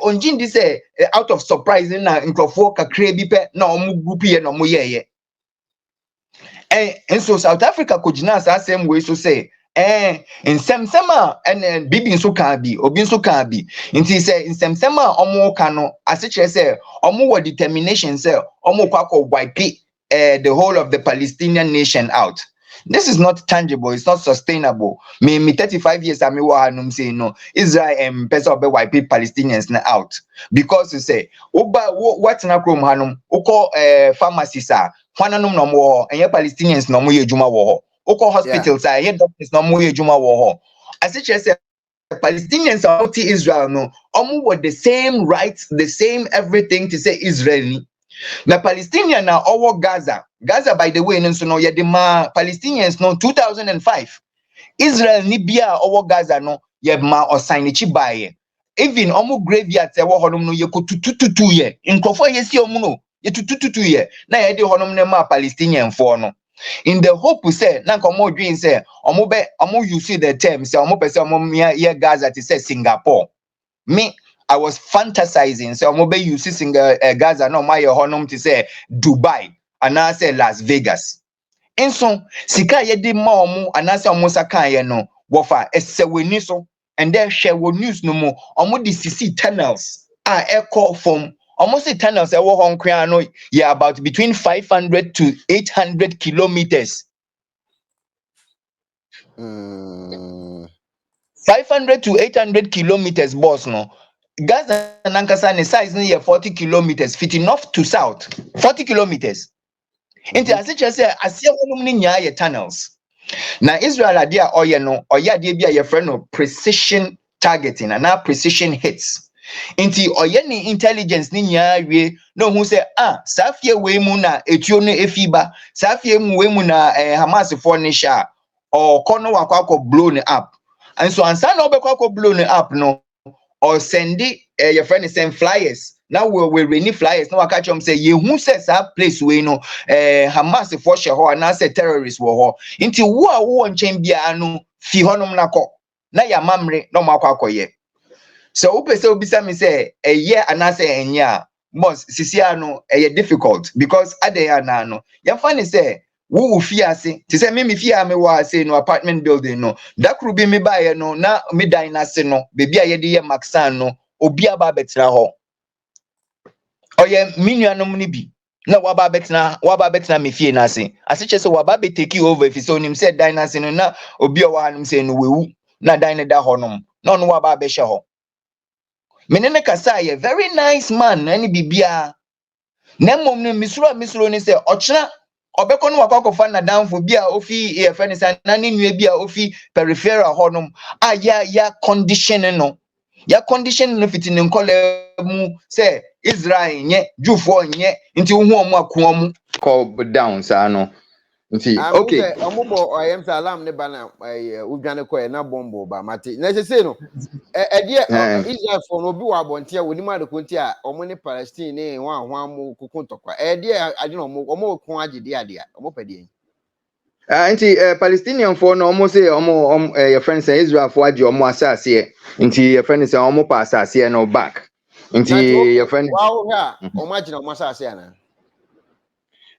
onjindi say out of surprise na nkrofo kakra bi pe na omu group ye no mo ye and so South Africa kojina sa asem we so say nsemsema and bibi nso kan bi obi nso kan bi nti say nsemsema omo ka no asechire say omo wo determination say omo kwakọ wipe the whole of the Palestinian nation out. This is not tangible, it's not sustainable. Me 35 years ami wa hanum say no Israel person be wipe Palestinians na out because you say oba what na krom hanum uko pharmacies a hwananum no mo enye Palestinians no mo ye adwuma wo ho uko hospitals a here doctors no mo ye adwuma wo ho asechire say Palestinians out to Israel no omo with the same rights, the same everything to say Israeli Na Palestinian na owo Gaza by the way nso no ye de ma Palestinians no 2005 Israel ni bia owo Gaza no ye ma osannichi baye even omo graveyard e wo honom no ye ko tutututu ye nkofo ye si omo no ye tutututu ye na ye de honom ne ma Palestinian for no in the hope say na nkomo dwin say omo use the term say omo pese omo ye Gaza to say Singapore. Me, I was fantasizing. So I'm be using Gaza no my honum to say Dubai and I say Las Vegas. And so sika ye di ma omo and I say omo saka ye no wofa eseweni so and then share wo news no mo omo di CC tunnels echo from almost the tunnels e wo hon kran no yeah about between 500 to 800 kilometers. 500 to 800 kilometers boss no Gaza nankasa ne size no 40 kilometers fit north to south 40 kilometers into as it say asia wonum ni nya ye tunnels na Israel ade a oye no oya de bia ye friend no precision targeting and now precision hits into oye ni intelligence ni nya wie no hu say safie we mu na etuo no efiba safie mu we mu na Hamas for ni sha or kono wakwa blown up and so ansa na obekwa blown up no or send your friend send flyers now we renew flyers now I catch them say ye who says that place we know Hamas for sure and I say terrorists wo into wo nchen bia no fi honom nako na ya mamre no makwakoye so who say obisa me say a year and I say enya boss sisia no difficult because ade na no ya funny say wo fear say to say me fear me wa say no apartment building no that could be me buy no na me dine na say no baby a ye de ye maxan no obi aba betra ho oye minuanom ni bi na waba betra me fie na say ase say waba be take you over if so nim say dine na say no na obi o wa hanum say no wewu na dine da honom na no waba be hye ho menene kasa ye very nice man na ni bibia na mom no misuro ni say ochira obeko no wakwakofa na danfo bia ofi e friend say na ni nua bia ofi peripheral honom ya condition no ya condition no fit ne nkole mu say Israel nye Jufo nye nti hu omu akoamu call down sa no nti okay omubo ayem sa alarm ne bana udwane ko na bombo ba mate na se no Israel for no bi wa bonte a woni ma de konti a omo ne Palestine ne ho amu kukuntokwa ade no omo ko agide ade a omo pede nti Palestinian for no omo say omo your friend say Israel for age omo asase nti your friend say omo pa asase no back nti your friend wow ha omo agina omo asase ana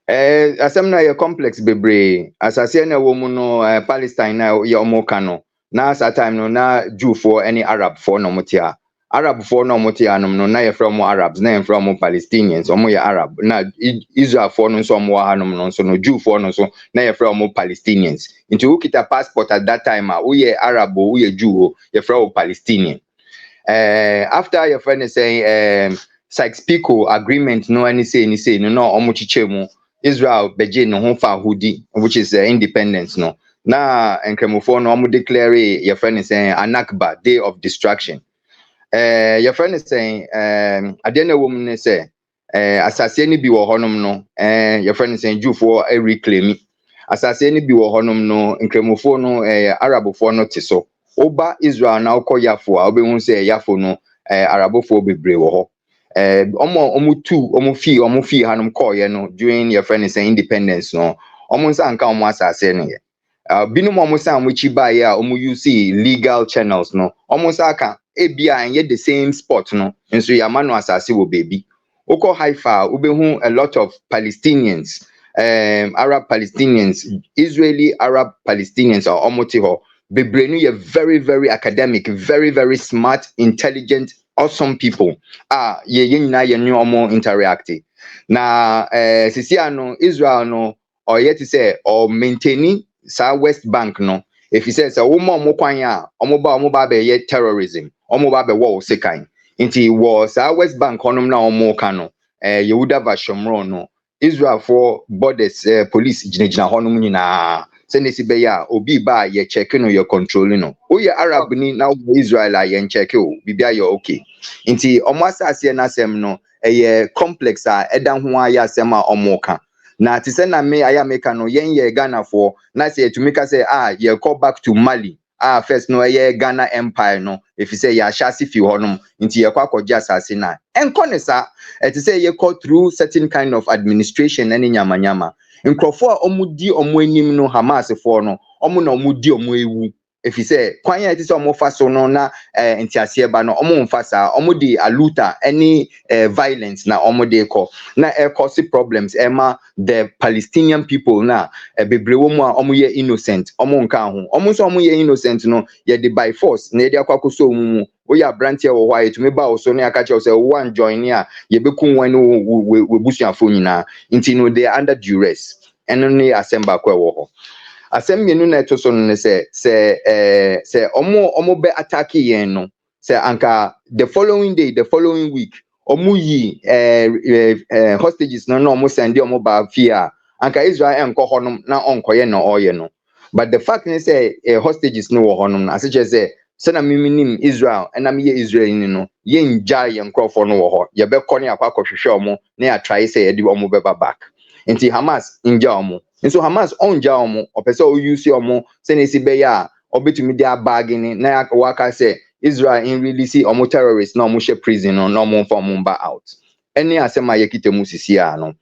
asem na ye complex bebre asase na wo mu no Palestine na ye omo ka no na asa time no na Jew for any Arab for no mutia Arab for no mutia no na ye from Arabs na ye from Palestinians omo ye Arab na Israel for no so omo ha no so no Jew for no so na ye from Palestinians into who kita passport at that time who ye Arab who ye Jew ye from Palestinian after your friend is saying Sykes-Picot agreement no any say no omo chichemu Israel beje no ho fa hudi which is independence no na enkramofo no omo declare your friend is saying Anakba day of destruction your friend is saying adena woman ne say asase ni bi wo honom no your friend is saying Jufo reclaim asase ni bi wo honom no enkramofo no Arabofo no tiso oba Israel na okoyafo a obehun say yafo no Arabofo bebre wo ho omo fi hanum call ye no during your friend is independence no omo nsa nka omo asase no ye binum omo sa amuchi ba ye a omo use legal channels no omo sa ka ebia anye the same spot no nso ya manu asase wo baby oko Haifa obehun a lot of Palestinians Arab Palestinians Israeli Arab Palestinians are omo ti ho bebre no ye very very academic very very smart intelligent awesome people ye nyina ye nyu omo interact na sisia no Israel no or yet to say or maintaining sa West Bank no if he says wo mo kwan a omo ba be ye terrorism omo ba be war sekan nti wo sa West Bank onom na omo ka no Yehuda Vashomron no Israel for borders police jinejina honom nyina senesi be ya obi ba ye check no your controlling no o ye Arab ni na Israel a ye check o bibia ye okay nti omo asase na sem no complex a ɛda ho a yɛ asɛm a ɔmo na te sɛ na me aya meka no yɛn yɛ Ghana for na sɛ yɛtumi ka sɛ yɛ call back to Mali first no ɛyɛ Ghana Empire no efi sɛ yɛ ahyase fi hɔ nom nti yɛkɔ akɔgye asase na ɛnkɔ ne saa ɛte sɛ yɛkɔ through certain kind of administration ne nyamanyama nkurɔfoɔ a ɔmo di ɔmo anim no Hamas foɔ no ɔmo na ɔmo di ɔmo ewu efi sɛ kwan yɛ te sɛ ɔmo fa so no na ntiaseɛ ba no ɔmo mfa saa ɔmo de aluta any violence na ɔmo de kɔ na cause problems ɛma the Palestinian people na bebree wɔ mu a ɔmo yɛ innocent ɔmo nka ho ɔmo nso ɔmo yɛ innocent no yɛ de by force na yɛde akɔ akɔsɔ ɔmo mu woyɛ abranteɛ wɔ hɔ a yɛtumi ba wo so na yɛaka kyerɛw sɛ one join a yɛbɛku wɔn ne wɔbusuafo nyinaa nti no they are under duress ɛno ne asɛm baako ɛwɔ hɔ asɛm mmienu na ɛto so no ne sɛ ɔmo bɛ attack yɛn no sɛ anka the following day the following week ɔmo yi hostages no na ɔmo send ɔmo ba fie a anka Israel ɛnkɔ hɔnom na ɔnkɔyɛ na ɔyɛ no but the fact ne sɛ hostages no wɔ hɔnom na asɛkyerɛ sɛ na miminim Israel ɛna meyɛ Israel ni no yɛngya yɛn nkurɔfoɔ no wɔ hɔ yɛbɛkɔ ne akɔ akɔhwehwɛ ɔmo na yɛatrae sɛ yɛde ɔmo bɛba back nti Hamas ngya ɔmo nso Hamas ongya ɔmo ɔpɛ sɛ ɔuse ɔmo sɛ ne si bɛyɛ a ɔbɛtumi de abagini na waka sɛ Israel in release ɔmo terrorists na ɔmo hyɛ prison no na ɔmo mfa ɔmo ba out ɛne asɛm a yɛkita mu sisi a no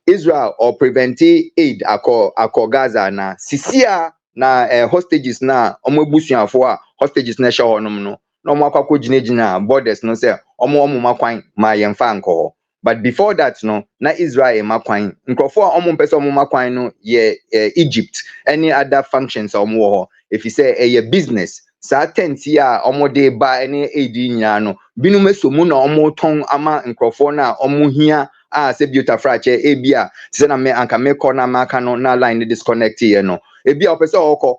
Israel or prevent aid akɔ Gaza na sisi a na hostages na ɔmo ebusuafo a hostages na ɛhyɛ hɔnom no na ɔmo akɔ gyinagyina borders no sɛ ɔmo makwan ma yɛmfa nkɔ hɔ but before that no na Israel makwan nkurɔfoɔ a ɔmo mpɛ sɛ ɔmo makwan no yɛ Egypt any other functions a ɔmo wɔ hɔ efi sɛ ɛyɛ business saa tenti a ɔmo de ba ɛne aid nyinaa no binom esomu na ɔmo tɔn ama nkurɔfoɔ na ɔmo hia a sɛ biota fraakyɛ ebi a sɛ na me anka me kɔ na maka no na line disconnect yɛ no ebi a ɔpɛ sɛ ɔkɔ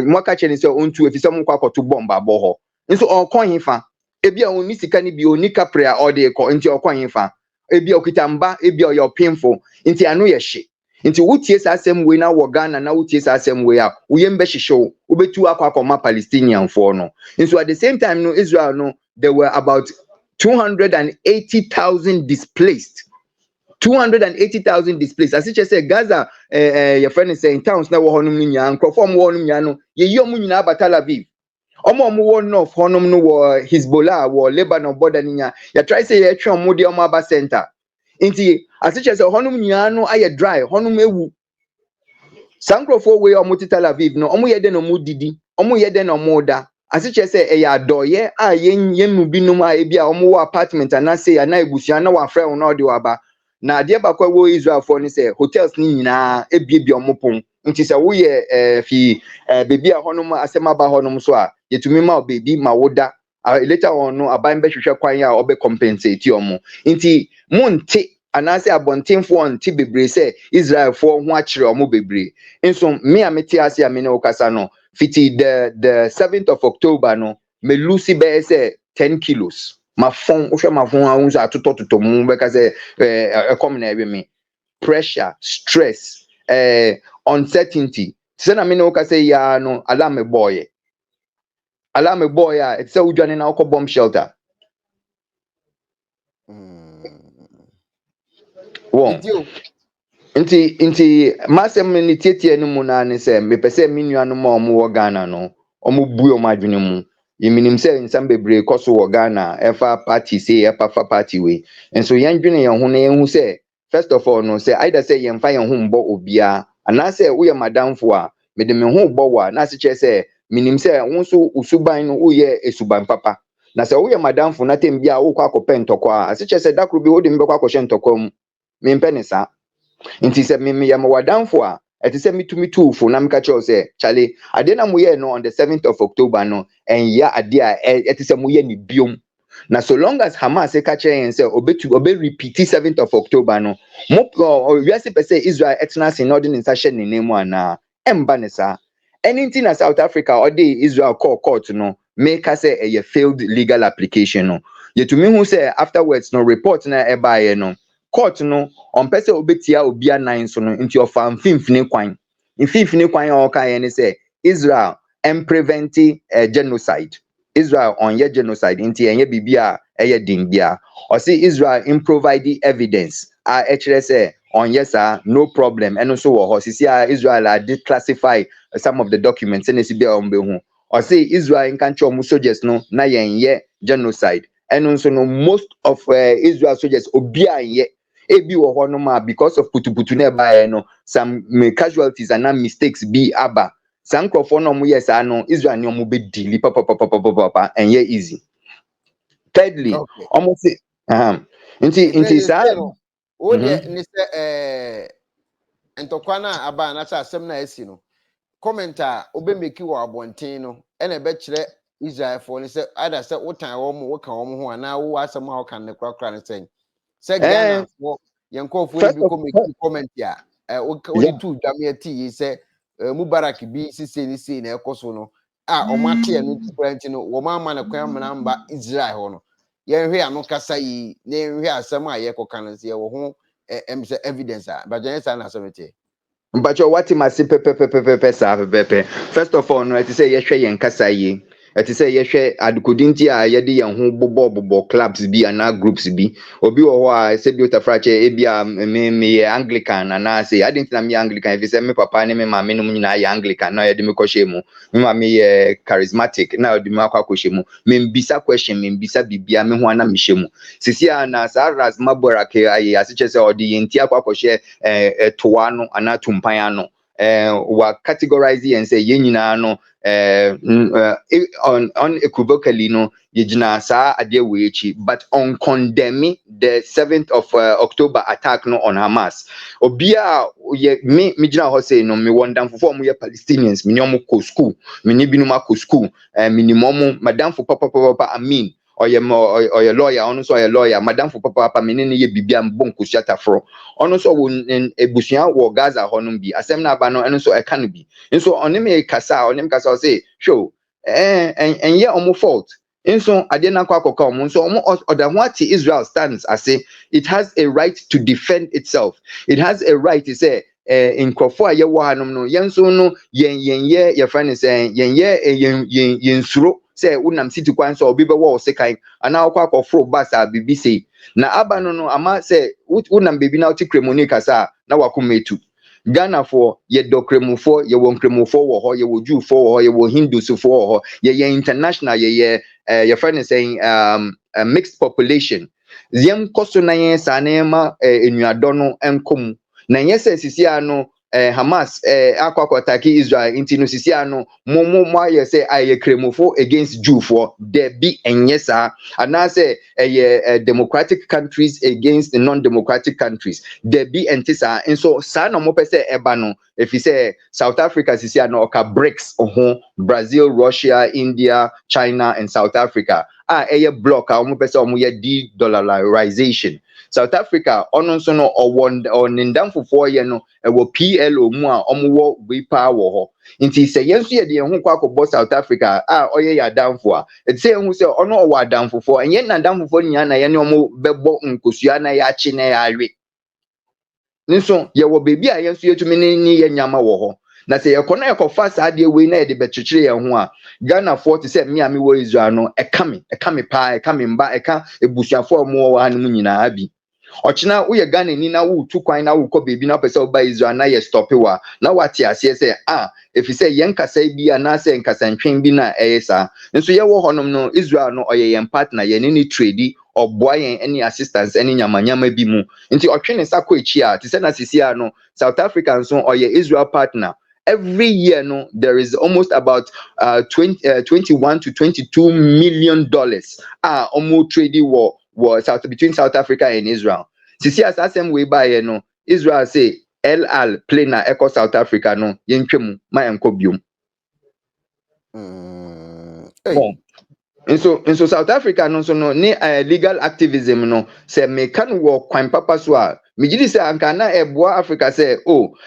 mo aka kyerɛ ne sɛ ɔntu efi sɛ mo kɔ akɔto bomb abɔ hɔ nso ɔkɔ hefa ebi a onni sika ne bi onni kapre a ɔde kɔ nti ɔkɔ hefa ebi a okita mba ebi a ɔyɛ ɔpemfo nti ano yɛ hye nti wotie saa asɛm wei na wɔ Ghana na wotie saa asɛm wei a woyɛ mbɛhyehyɛw wobetu akɔ akɔma Palestinian foɔ no nso at the same time no Israel no there were about 280,000 displaced 280,000 displaced as it say Gaza your friend is saying towns na wo honum no nya nkrofo mo honum nya no ye yi omu nyina ba Tel Aviv omo wo north honum no wo Hezbollah wo Lebanon border nya ya try say ye twa omo de omo aba center nti as it say honum nya no aye dry honum ewu sankrofo we omo Tel Aviv no omo ye de no mo didi omo ye de no mo da asiche say eya adoye a yenu binum a ebi a omo wo apartment ana say ana ebusia na wa frɛ wo na ode waba na ade bakwa wo Israel for ni say hotels ni nyina ebiebie omo pon nti say wo ye fi bebi a honom asema ba honom so a yetumi ma bebi ma woda later on no aban be hwehwe kwan a obe compensate omo nti monte anase abontenfo nti bebre say Israel for ho akire omo bebre nso me a meti ase a me ne okasa no fiti the 7th of October no me lucy be say 10 kilos ma fon ohwe ma fon ahun so atotototo mu be ka say come na ewe me pressure stress uncertainty say na me ne okasa ya no alarm boy a it's say udwane na okọ bomb shelter won nti masem ni tietie no mu na ne se me pese menua no ma omo wo Ghana no omo bu o madwene mu yiminim se nsam bebre koso wo Ghana efa party say efa fa party we enso yandwene ye ho na ye hu se first of all no say either say ye mfa ye ho mbo obia ana say wo ye madamfo a me de me ho bo wa na se che se minim se wo so usuban no wo ye esuban papa na se wo ye madamfo na tem bia wo kwa akopɛ ntɔkwa a se che se dakro bi wo de me bekwa akɔhye ntɔkwa mu me mpɛ ne sa nti se me ya mawadamfo a eti se mitumi tuufo na meka che o se chale ade na moye no on the 7th of October no ya ade a eti se moye ni biom na so long as Hamas ka che yen se obe repeat 7th of October no mo wiase pese Israel etna sin no de nsa hye ne nemu ana emba ne sa anything na South Africa or the Israel court no make us say a failed legal application no yetumi hu say afterwards no report na ebaye no court no on pese obetia obia nan so no nti ofa mfimfini kwan o kan ye say Israel prevent genocide Israel on ye genocide nti enye bibia dimbia. Or see Israel in providing evidence. Actually say on yes sir, no problem. And also Israel declassify some of the documents and it's be on or say Israel in country soldiers no na ye genocide. And also no most of Israel soldiers obia ye ebi wo ho no ma because of putuputu na ba no some casualties and mistakes be aba sankrofo no mo yes no Israel no mo be dili papa and ye easy. Thirdly, Okay. almost into sa o de ni se entokwana aba na cha asem na esi no commenter obemeki wo abonten no ene be kire Israel for ni se ada se wotan wo mo woka wo ho ana wo asem ha woka ne krakra ne sen se Ghana for yenkofo ni bi komeki comment ya o di tu dwame ati yi se Mubarak bi sisi ni si na ekoso no o mate no different no wo ma na kwan mana mba Israel ho no yenhwe ano kasa yi na yenhwe asem a yekoka no se wo ho evidence but jensa na asomete. but what must pepe sa pepe. First of all, no, it say yehwe yen kasa yi. It say yehwe adukudinti a yede yen ho bobo clubs bi ana groups bi. Obi wo ho a se bi otafrache e bia me Anglican ana say I didn't na me Anglican if say me papa ne me mama no nyina ya Anglican na yede me kwhye mu. Me mama ye charismatic na yede me akwa kwhye mu. Me mbisa question me mbisa bibia me ho ana me hye mu. Sisi ana sa Rasma Borake ayi asiche se odi yenti akwa kwhye toa no ana tumpan ano wa categorize and say yenyina no unequivocally no yejina sa ade wechi but on condemning the 7th of October attack no on Hamas obia me gina ho say no me wondam for mo ye Palestinians me nyom ko school me ni binu ma ko school minimum madam for papa amin oye lawyer ono so oye lawyer madam for papa me ne ye bibia mbon ko siata fro ono so wo ebusua wo Gaza honum bi asem na aba no eno so e ka no bi nso onim kasa say show and ye omo fault nso ade na kwa koka omo nso omo oda ho ati Israel stands as say it has a right to defend itself. It has a right to say in krofo aye wo hanom no yenso no ye friend say yen suro say unam city kwan so obi be wo sekan ana akwa akofro basa bibi say na aba no ama say unam baby na oti kremoni kasa na wakometu Ghana for ye dokremu for ye wonkremu for wo ho ye woju for wo ho ye wo hindus for wo ho ye international ye friend saying a mixed population yem koso na yen sanema enuado no enkom na yese sisi ano Hamas akwakotaki Israel inti no sisi ano mo aye say aye kremofo against Jew for there be enyesa anase democratic countries against the non-democratic countries there be entisa and so sa no mo pese eba no if you say South Africa sisi ano oka BRICS Brazil, Russia, India, China and South Africa block mo pese omo ye de-dollarization. South Africa ono so no nindamfofo ye no wo PLO mu a omwo bi pa wo ho nti se yenso ye de ho kwa akobọ South Africa oye ya damfo a it say hu se ono owo adamfofo enye na damfofo nya na ye ne omo bebo nkosua na ya chi na ya awe nso ye wo bebi a yenso yetumi ni ye nyama wo ho na se ye kono ekofa sa de we na ye de bekyekere ye ho a Ghana for to say me wo Israel no ekame pa ekame mba eka ebusuafo mo wo hanom nyina abi ochina wo ye Ghana ni na wo tu kwan na wo kọ bebi na pese wo ba Israel na ye stop wa na wati ase say if you say yen kasa bi ana say nkasa ntwen bi na sa nso ye wo honom no Israel no oye yen partner ye ni trade oboa yen any assistance any nyamanyama bi mu nti otwene sako echi a ti say na sisia no South Africa nso oye Israel partner. Every year, no, there is almost about 21 to 22 million dollars almost trading war between South Africa and Israel. Sisi as same way by no Israel say LL play na echo South Africa no yentwem ma enko biom. And so South Africa no so no ni legal activism no say me kan wo kwan papa so a me gidi say anka na eboa Africa say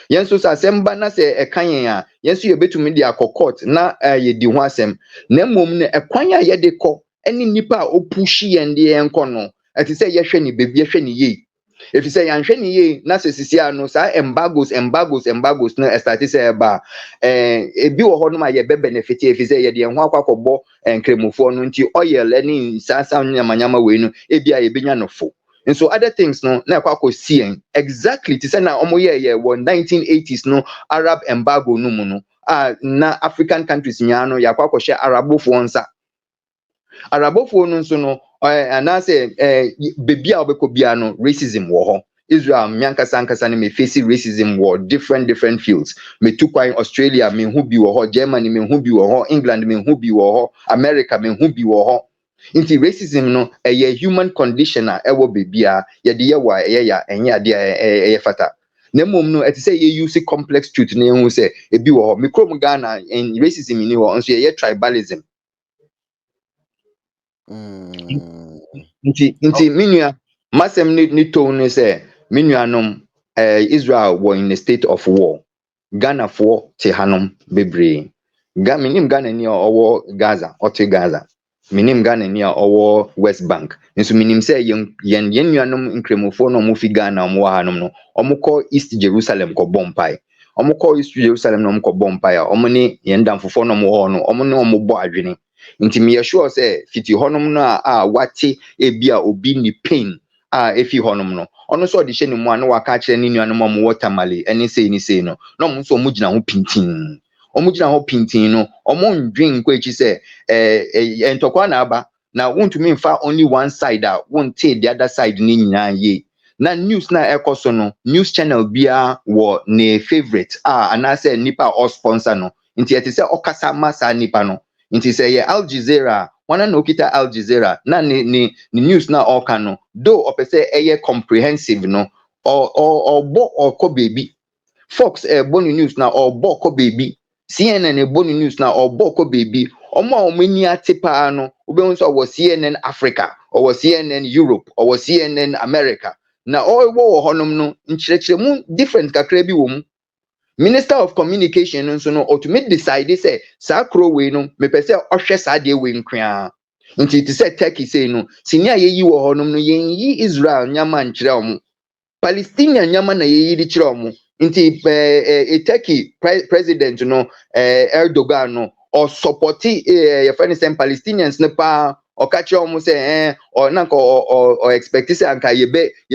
yenso sa semba na say ekan yen a yenso ye betumi dia court na ye di ho asem na mom ne ekwan a ye de kọ eni nipa a opushi yen de enko no ati say ye hwe ni bebi ye hwe ni ye If you say yanhwe ye na sesisia no sa embargoes no estati say ba ebi wo ho no ma ye be benefit if you say ye de ho akwakobo enkremofo no nti oil any sasa nyamanyama we no ebi a ye benya no fo. And so other things no na kwako see exactly to say na omo ye 1980s no Arab embargo no mu no na African countries nya no ya kwako share Arabofo nsa Arabofo no nso no and I say baby a obekobia no racism wo ho. Israel nyankasa nkasa ne me face racism war different fields. Me tu kwan Australia me hu bi wo ho, Germany me hu bi wo ho, England me hu bi wo ho, America me hu bi wo ho. Inti racism no a human condition a ewo bebia ye de ye wa ya enye ade e fata. Na mom no eti say ye use complex truth na hu say ebi wo ho. Me krom Ghana en racism ni wo nso ye tribalism. Nti minua masem ni tone say minuanom Israel were in a state of war. Ghana for te hanom bebre. Minim Ghana ni owo Gaza or te Gaza. Minim Ghana ni owo West Bank. Nso minim say yen nuanom nkremofo no mo fi Ghana mo hanom no. Omo call East Jerusalem ko bompai. Omo call East Jerusalem no mo ko bompai. Omo ni yen damfofo no mo ho no. Omo no mo bo adwene. Nti me sure say fiti honom no a wate ebia obi ni pain efi honom no ono so de hye ne mu a na waka kire ne nuanom mo watermale ene sei no na mo so mo gina ho pintin no omo ndwen kwa echi say entokwa na aba na wontumi mfa only one side a wonte the other side ni nyina ye na news na ekoso no news channel bia wo ne favorite anase nipa or sponsor no nti ete say okasa masa nipa no nti say Al Jazeera wana no kita Al Jazeera na ni news na oka no do opese eye comprehensive no or bo or ko baby Fox boni news na or bo ko baby CNN boni news na or bo ko baby omo omani atipa no ube so was CNN Africa or was CNN Europe or was CNN America na wo honom no nkyerɛkyerɛ mu different kakra bi wo mu. Minister of Communication nso no ultimate decide say sa kro we no me pese ohwe sa de we nkwa nti it say Turkey say no senior ye yi wo honom no yen yi Israel nyama nkyerɛ omo Palestinian nyama na ye yi di kyerɛ omo nti Turkey president no Erdogan no or support ye friend say Palestinians ne pa or catch omo say or nanka or expect say anka ye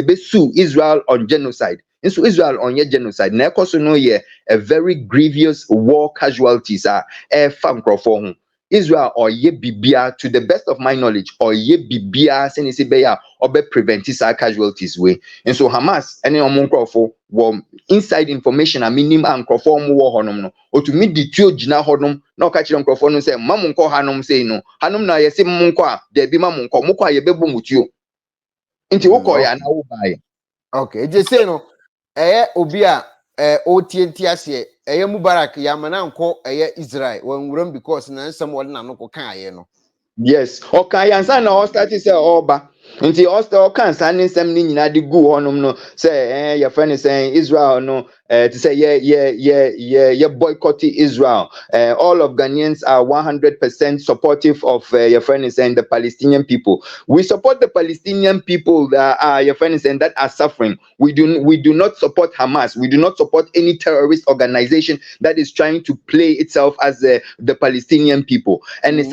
be sue Israel on genocide. And so Israel on your genocide. Na ekoso no ye a very grievous war casualties fam crofo. Israel or ye bibia to the best of my knowledge or ye bibia senisi beya or be prevent these casualties way. And so Hamas any omon crofo were inside information a minimum and crofo mu war honom no. Or to meet the tio jina honom no catch on crofo no say mamunko hanom say no. Hanom na ye se munko de bi mamunko mukwa ye bebo mutio. Inti woko ya na wo bae. Okay, je say no obi a otienti ase Mubarak yamana nko Israel wanwuram because na nsem wode na no ko kan aye no. Yes, okay, yansa na start say oba. Nti o kan san nsem ni nyina de gu honum no say your friend is saying Israel no to say yeah boycott Israel. All of Ghanaians are 100% supportive of your friend is saying the Palestinian people. We support the Palestinian people that are your friend is saying that are suffering. We do not support Hamas. We do not support any terrorist organization that is trying to play itself as the Palestinian people. And it's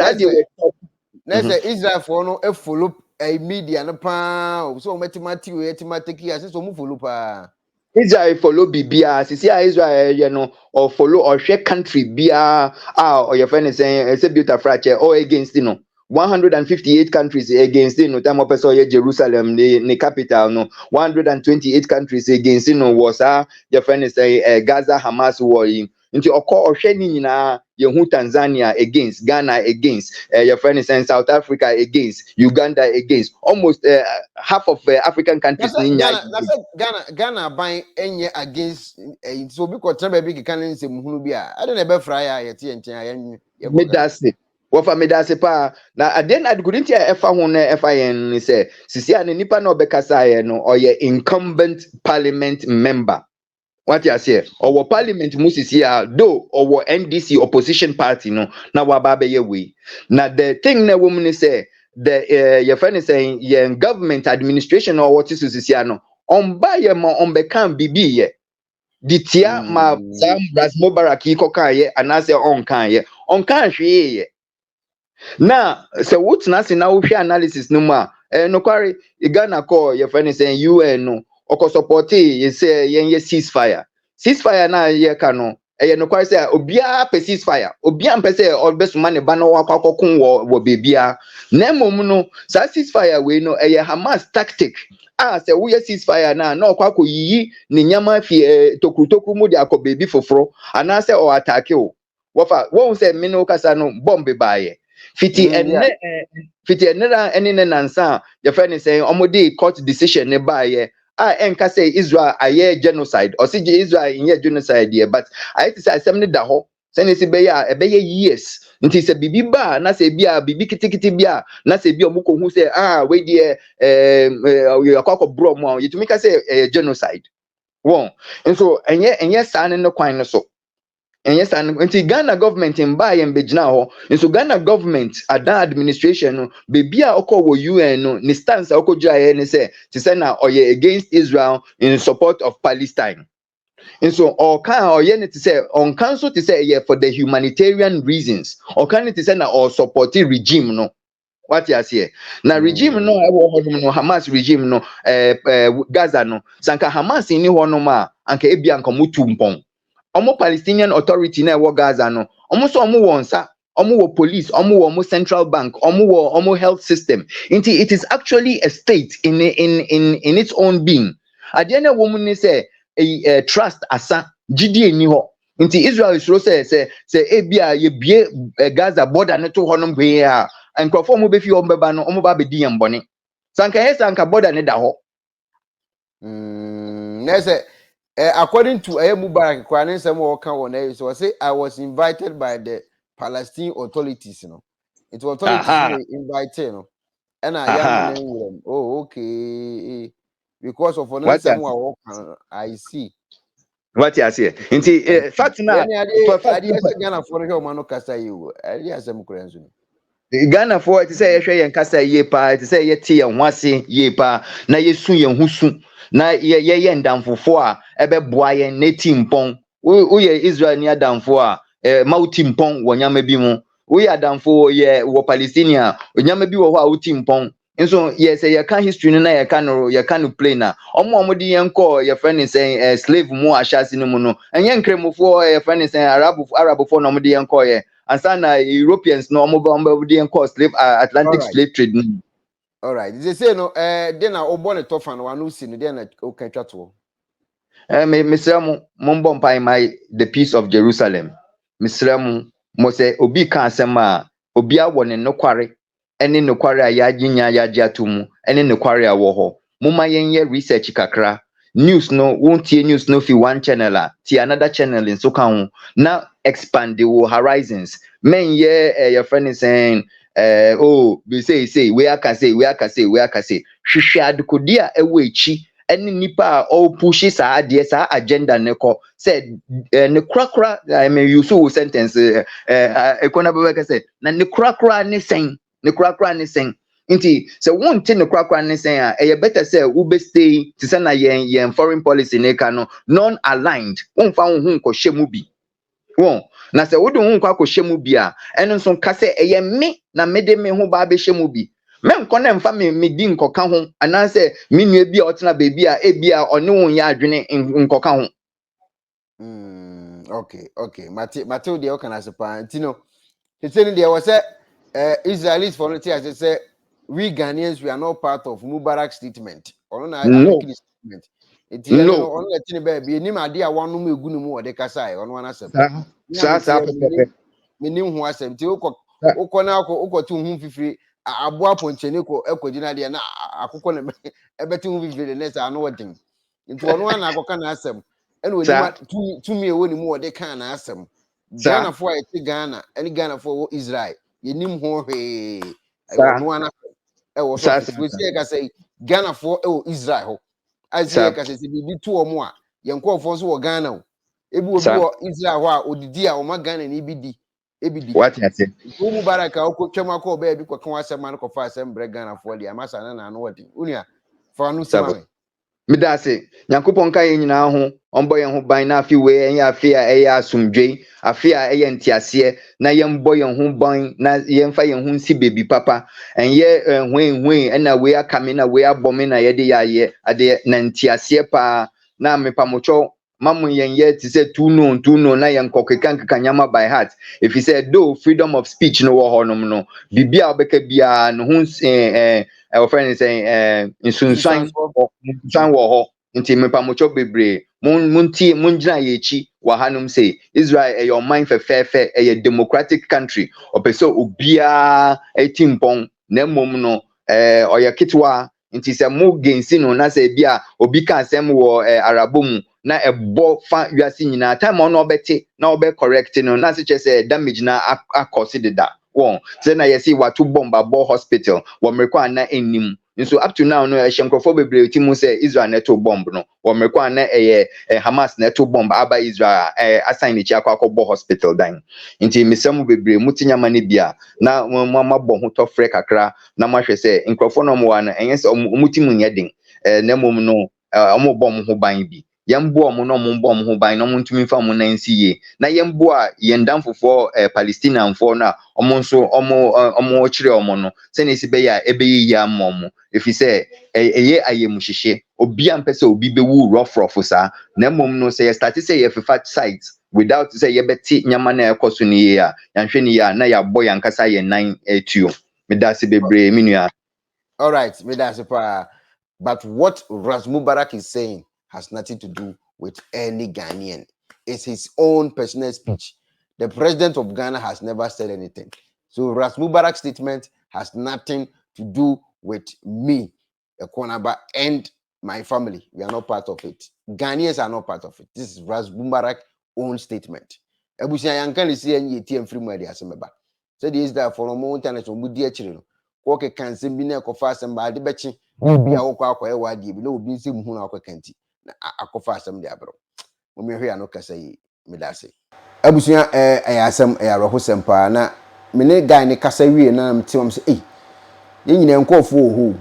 Israel for no follow media no pa so metimati we etimateki ase so mu follow pa Israel follow bibia sisi Israel you know or follow or share country bia or your friend is saying it's a beautiful fracture or against 158 countries against time of person Jerusalem the capital 128 countries against was your friend is saying Gaza Hamas war nti ohwe ni nyina yehu Tanzania against Ghana against your friend is saying South Africa against Uganda against almost half of African countries Ghana ban enye against so bi ko tran ba bi kan nsem hunu bi a ade na be fra ya yete enten ayen medase wofa medase pa na aden adgurinti efa ho na efa yen ni se sisi an nipa na obekasa ye no oye incumbent parliament member. What you say? Our parliament musisi do our NDC opposition party no na waba ye we. Now the thing na woman say the your friend is saying your government administration or what is sisi no Omba ye ma ombekan bibi ye. Ditia ma Sam Bras Mubarak yi kokan ye anase onkan ye. Onkan hwe ye. Na se wotena se na wo hwe analysis no ma no kware Ghana call your friend saying UN no oko support ye say ye ceasefire. Ceasefire na ye ka no no kware say obia pe ceasefire. Obia mpe say obesuma ne ba no wakakokun wo bebia. Na mom no sa ceasefire we no Hamas tactic. Se wo ye ceasefire na okwa yiyi ne nyama fi tokutoku mu de akobebi foforo ana say o attack o. Wofa won say me no kasa no bomb baaye. Fiti enera ene ne nansa your friend is saying omodi court decision ne ba ye enka say Israel aye genocide or say Israel in genocide ye but I say asem ne da ho say ne si be ya e be ye years nti say bibi ba na say bia bibi kitikiti bia na say bia omuko hu say we die akwa bro mo yitumi ka say genocide won and so enye sa ne kwan no so. And yes, and Ghana government in buy and bejina ho. And so Ghana government ada administration no baby a oko wo UN no ni stance a oko jaya ne say to say na oye against Israel in support of Palestine. And so or can or ye to say on council to say yeah for the humanitarian reasons or can it say na or supporting regime no. What you say? Na regime no no Hamas regime no Gaza no sanka Hamas ni ho no ma anka ebia anka mutu mpon. Omo Palestinian Authority na wo Gaza no omo so omo wo nsa omo wo police omo wo central bank omo wo omo health system it is actually a state in its own being adiana woman ni say trust asa gidi eni ho nti Israel is say ebia ye bie Gaza border no to honom be a enkrofo mo be fi ombeba no omo ba be di yembone sanka border ne da ho according to Mubarak, so I say I was invited by the Palestine authorities, It was authorities invited, and I am okay. Because of I see. What you say? Inti fact na Ghana for the man kasa you. Ghana for it say yehwe yen kasa ye pa it say ye tie yen hwase ye pa na yesu yen husu na ye ndamfofo a ebeboa yen neti mpon wo ye Israel ni adamfo a mauti mpon wonyama bi mu wo ye adamfo ye wo Palestinian onyama bi wo ho a uti mpon nso ye say ye ka history no na ye ka no play na omo di yen call ye friend say slave mu ashasi no mu no enye nkremofo ye friend say arabofo no mo di yen call ye Asana Europeans no omo dey call slave Atlantic slave trade. All right. They say no then I born a tough and one who seen then okay to. Mr. Mumbompa my the peace of Jerusalem. Mr. Mo say obi ka asem a obi awo ne nokware ene nokware a yaginya yagi atumu ene nokware a wo ho. Muma yenye research kakra. News no won't news no fi one channel ti another channel in so kan na expand the horizons men your friend is saying we say we aka say hwehwe adekodi a ewo echi ene nipa a o push sa ade sa agenda ne ko say ne krakra I mean you so sentence Ekuonaba be say na ne krakra ne sen Inti se wonte ne kwakwa ne sen a better say ube stay to say na yen foreign policy ne ka no non aligned wonfa wo hu ko hyemu bi won na se wo de hu ko hyemu bi a eno nso ka se me na mede me ho ba be hyemu bi me nko na mfa me di nkoka ho ana se me nua bi a otena bebi a ebia one wo ya adwene nkoka ho Okay Mateo de okana se pa ntino tete ne de wo se Israelis for no say we Ghanaians we are not part of Mubarak statement. Or no, making statement. It is on the thing baby. Ni ma dia wanu mu egu mu ode kasa e ono wana sem. Minim ho asem ti ukọ na ukọ tu hu fifiri aboa ponchene ko ekogina de na akụkọ na ebeti hu fifiri de next anu odin. Nti ono wana akọka na asem. Ena onima tumi ewo ni mu ode kan na asem. Ghana for e Ghana, any Ghana for Israel. Yenim ho hwee. Ono wana was we see ka say Ghana for Israel ho I see ka say bibi to omo a yenko for so Ghana o ebi obi o Israel ho a odidi a o ma Ghana ni bidi ebidi what you say o Mubarak a o twema ko ba bi ko kan asem man ko fa asem bre Ghana for dia masa na no wodi unia fa no sima me Midase, Nyankopɔn ka yɛn nyinaa ho, ɔmbɔ yɛn ho ban na afi wei ɛyɛ afi a ɛyɛ asomdwei, afi a ɛyɛ nteaseɛ, na yɛmbɔ yɛn ho ban na yɛmfa yɛn ho nsi baby papa, ɛnyɛ hwen ɛna wei aka me na wei abɔ me na yɛde yɛ ayɛ adeɛ na nteaseɛ paa na mepamotwɔ mamu yɛn yɛ te sɛ tuno na yɛn nkɔkeka nyama by heart. If you say though freedom of speech no wɔ hɔnom no, biribi a wobɛka biara no ho our friend is saying nsunsuan wɔ hɔ nti mepamocho bebree mungyina yɛkyi wɔ hanom sɛ Israel ɛyɛ ɔman fɛfɛɛfɛ ɛyɛ democratic country ɔpɛ sɛ obiara ɛti mpɔn na mmom no ɔyɛ ketewa nti sɛ mo gensi no na sɛ bi a obi ka asɛm wɔ arabo mu na ɛbɔ fa wiase nyinaa time ɔno ɔbɛte na ɔbɛ correct no na sɛ kyerɛ sɛ damage na akɔsi deda wɔn sɛ na yɛsi wato bomb abɔ hospital wɔ mmerɛkɔ ana enim nso up to now no ɛhyɛ nkurɔfoɔ bebree ti mu sɛ Israel na ɛto bomb no wɔ mmerɛkɔ ana ɛyɛ Hamas na ɛto bomb aba Israel asan n'akyi akɔbɔ hospital dan nti mesɛm bebree mu ti nyama ne bia na mo mabɔ ho tɔfrɛ kakra na mahwɛ sɛ nkurɔfoɔ no mo wa no ɛnyɛ sɛ ɔmo ti mu nyɛ den na mmom no ɔmo bɔ mo ho ban bi yɛmboa ɔmo na ɔmo bɔ ɔmo ho ban na ɔmo ntumi fa ɔmo nan si yie na yɛmboa yɛn damfofoɔ Palestinianfoɔ no a ɔmo nso ɔmo kyerɛ ɔmo no sɛnea esi bɛyɛ a ɛbɛyɛ yie ama ɔmo efi sɛ ɛyɛ ayɛmuhyehyɛ obi a mpɛ sɛ obi bɛwu rɔfrɔfo saa na mmom no sɛ yɛstarte sɛ yɛfefa sites without sɛ yɛbɛte nyama na ɛkɔ so no yie a yɛnhwɛ ne yie a na yɛabɔ yɛn ankasa yɛn nan atuo meda ase bebree me nua. All right, meda ase paa. But what Ras Mubarak is saying has nothing to do with any Ghanaian. It's his own personal speech. The president of Ghana has never said anything. So Ras Mubarak's statement has nothing to do with me, Ekuonaba, and my family. We are not part of it. Ghanaians are not part of it. This is Ras Mubarak's own statement. Ebusia yankani si enyi TM free media asemeba. So this is that for a moment and so mudi achire no. Ko ke kanse bi na ekofa asem ba de bechi. Bi a wokọ akọ wadi bi na obi nse muhu na akọ kanti. Na akọfa asem de abro. Mo me hwe ano kasa yi medase. Ebusia asem arohosem pa na me ne guy ne kasa wie na mtem se ye nyina nkofo ho.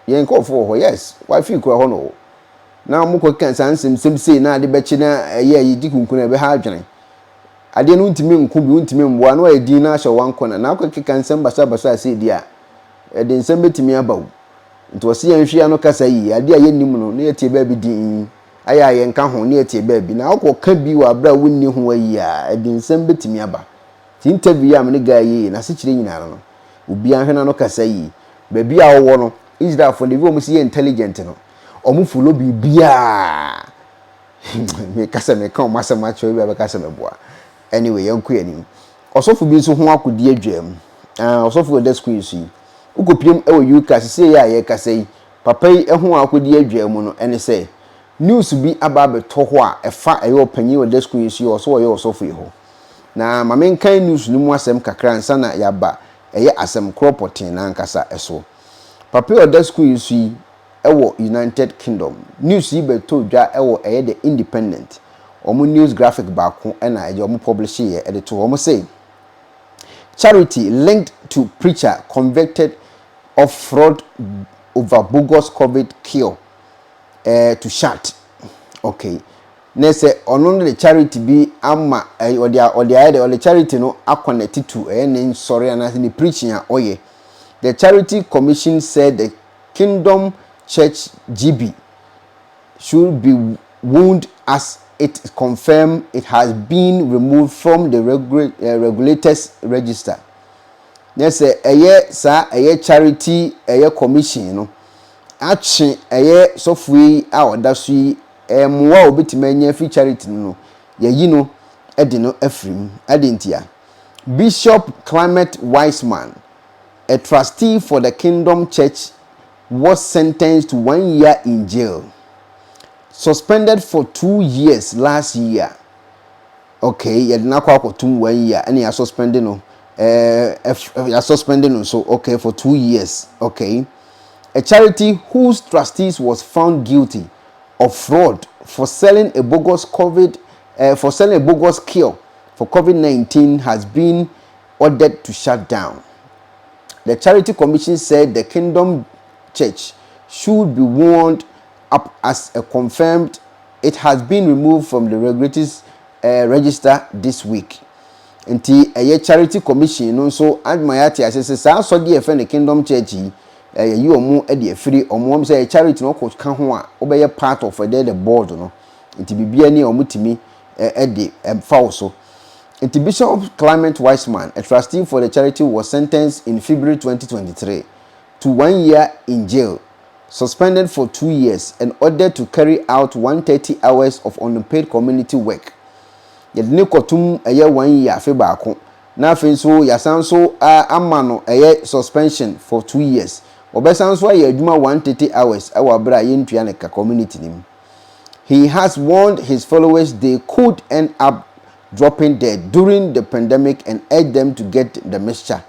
Ye nkofo ho yes. Why feel ko ho no. Na mo ko kansa nsem sei na de bechi na ye di kunkun na be ha adwene. Ade no ntimi nku bi ntimi mboa no edi na ahye wankona na akọ keka nsem basa sei dia. De nsem betimi abawo. Nti wose yan hwia no kasa yi ade a yenim no na yetie ba bi din aya ye nka ho na yetie ba bi na akọ ka bi wa bra wonni ho ayi a de nsem betimi aba ti interview am ne ga yi na se kire nyina no obi an hwena no kasa yi ba bi a wo no Israel for the wo si intelligent no omu fulo bi bia me kasa me kan masama cho bi ba kasa me boa anyway yanku yanim osofo bi so ho akodi adwam osofo the screen yi ukopiem ewo UK sese ya ye kasa yi papa yi eho akodi adwa mu no ene se news bi aba beto ho a efa eyo panyi wo desk yi so so yo osofo yi ho na mamen kan news ni mu asem kakra nsa na yaba eye asem cropotin na nkasa eso papa yi desk yi so yi ewo United Kingdom news yi beto dwa ewo eye the Independent omo news graphic ba ko na eje omo publish ye e de to omo say charity linked to preacher convicted of fraud over bogus COVID cure to shut. Okay. Nese ono the charity bi ama the charity no connected to any sorry and as in the preaching oye. The Charity Commission said the Kingdom Church GB should be wound as it confirmed it has been removed from the regulators register. Yes, a charity commission no action software a odasui mwa obitimanya free charity no ye no edi no afrim adentia Bishop Clement Wiseman, a trustee for the Kingdom Church, was sentenced to 1 year in jail, suspended for 2 years last year. Okay, you did not call 1 year, and you are suspending no. You are suspending so okay for 2 years. Okay, a charity whose trustees was found guilty of fraud for selling a bogus cure for COVID-19 has been ordered to shut down. The Charity Commission said the Kingdom Church should be warned up as a confirmed it has been removed from the regulators register this week. Nti a charity commission no so admayati asese saa so de efe the Kingdom Church yi yi omo e de afiri omo say charity no ko ka ho a obeye part of the board no. Nti bibia ni omo timi e de fa so. Nti Bishop Clement Wiseman, a trustee for the charity, was sentenced in February 2023 to 1 year in jail, suspended for 2 years, and ordered to carry out 130 hours of unpaid community work. Yedne kotum eye 1 year afi baako. Na afi so yasan so amano eye suspension for 2 years. Obesan so aye adwuma 130 hours awa bra ye ntua ne ka community nim. He has warned his followers they could end up dropping dead during the pandemic and urged them to get the mixture.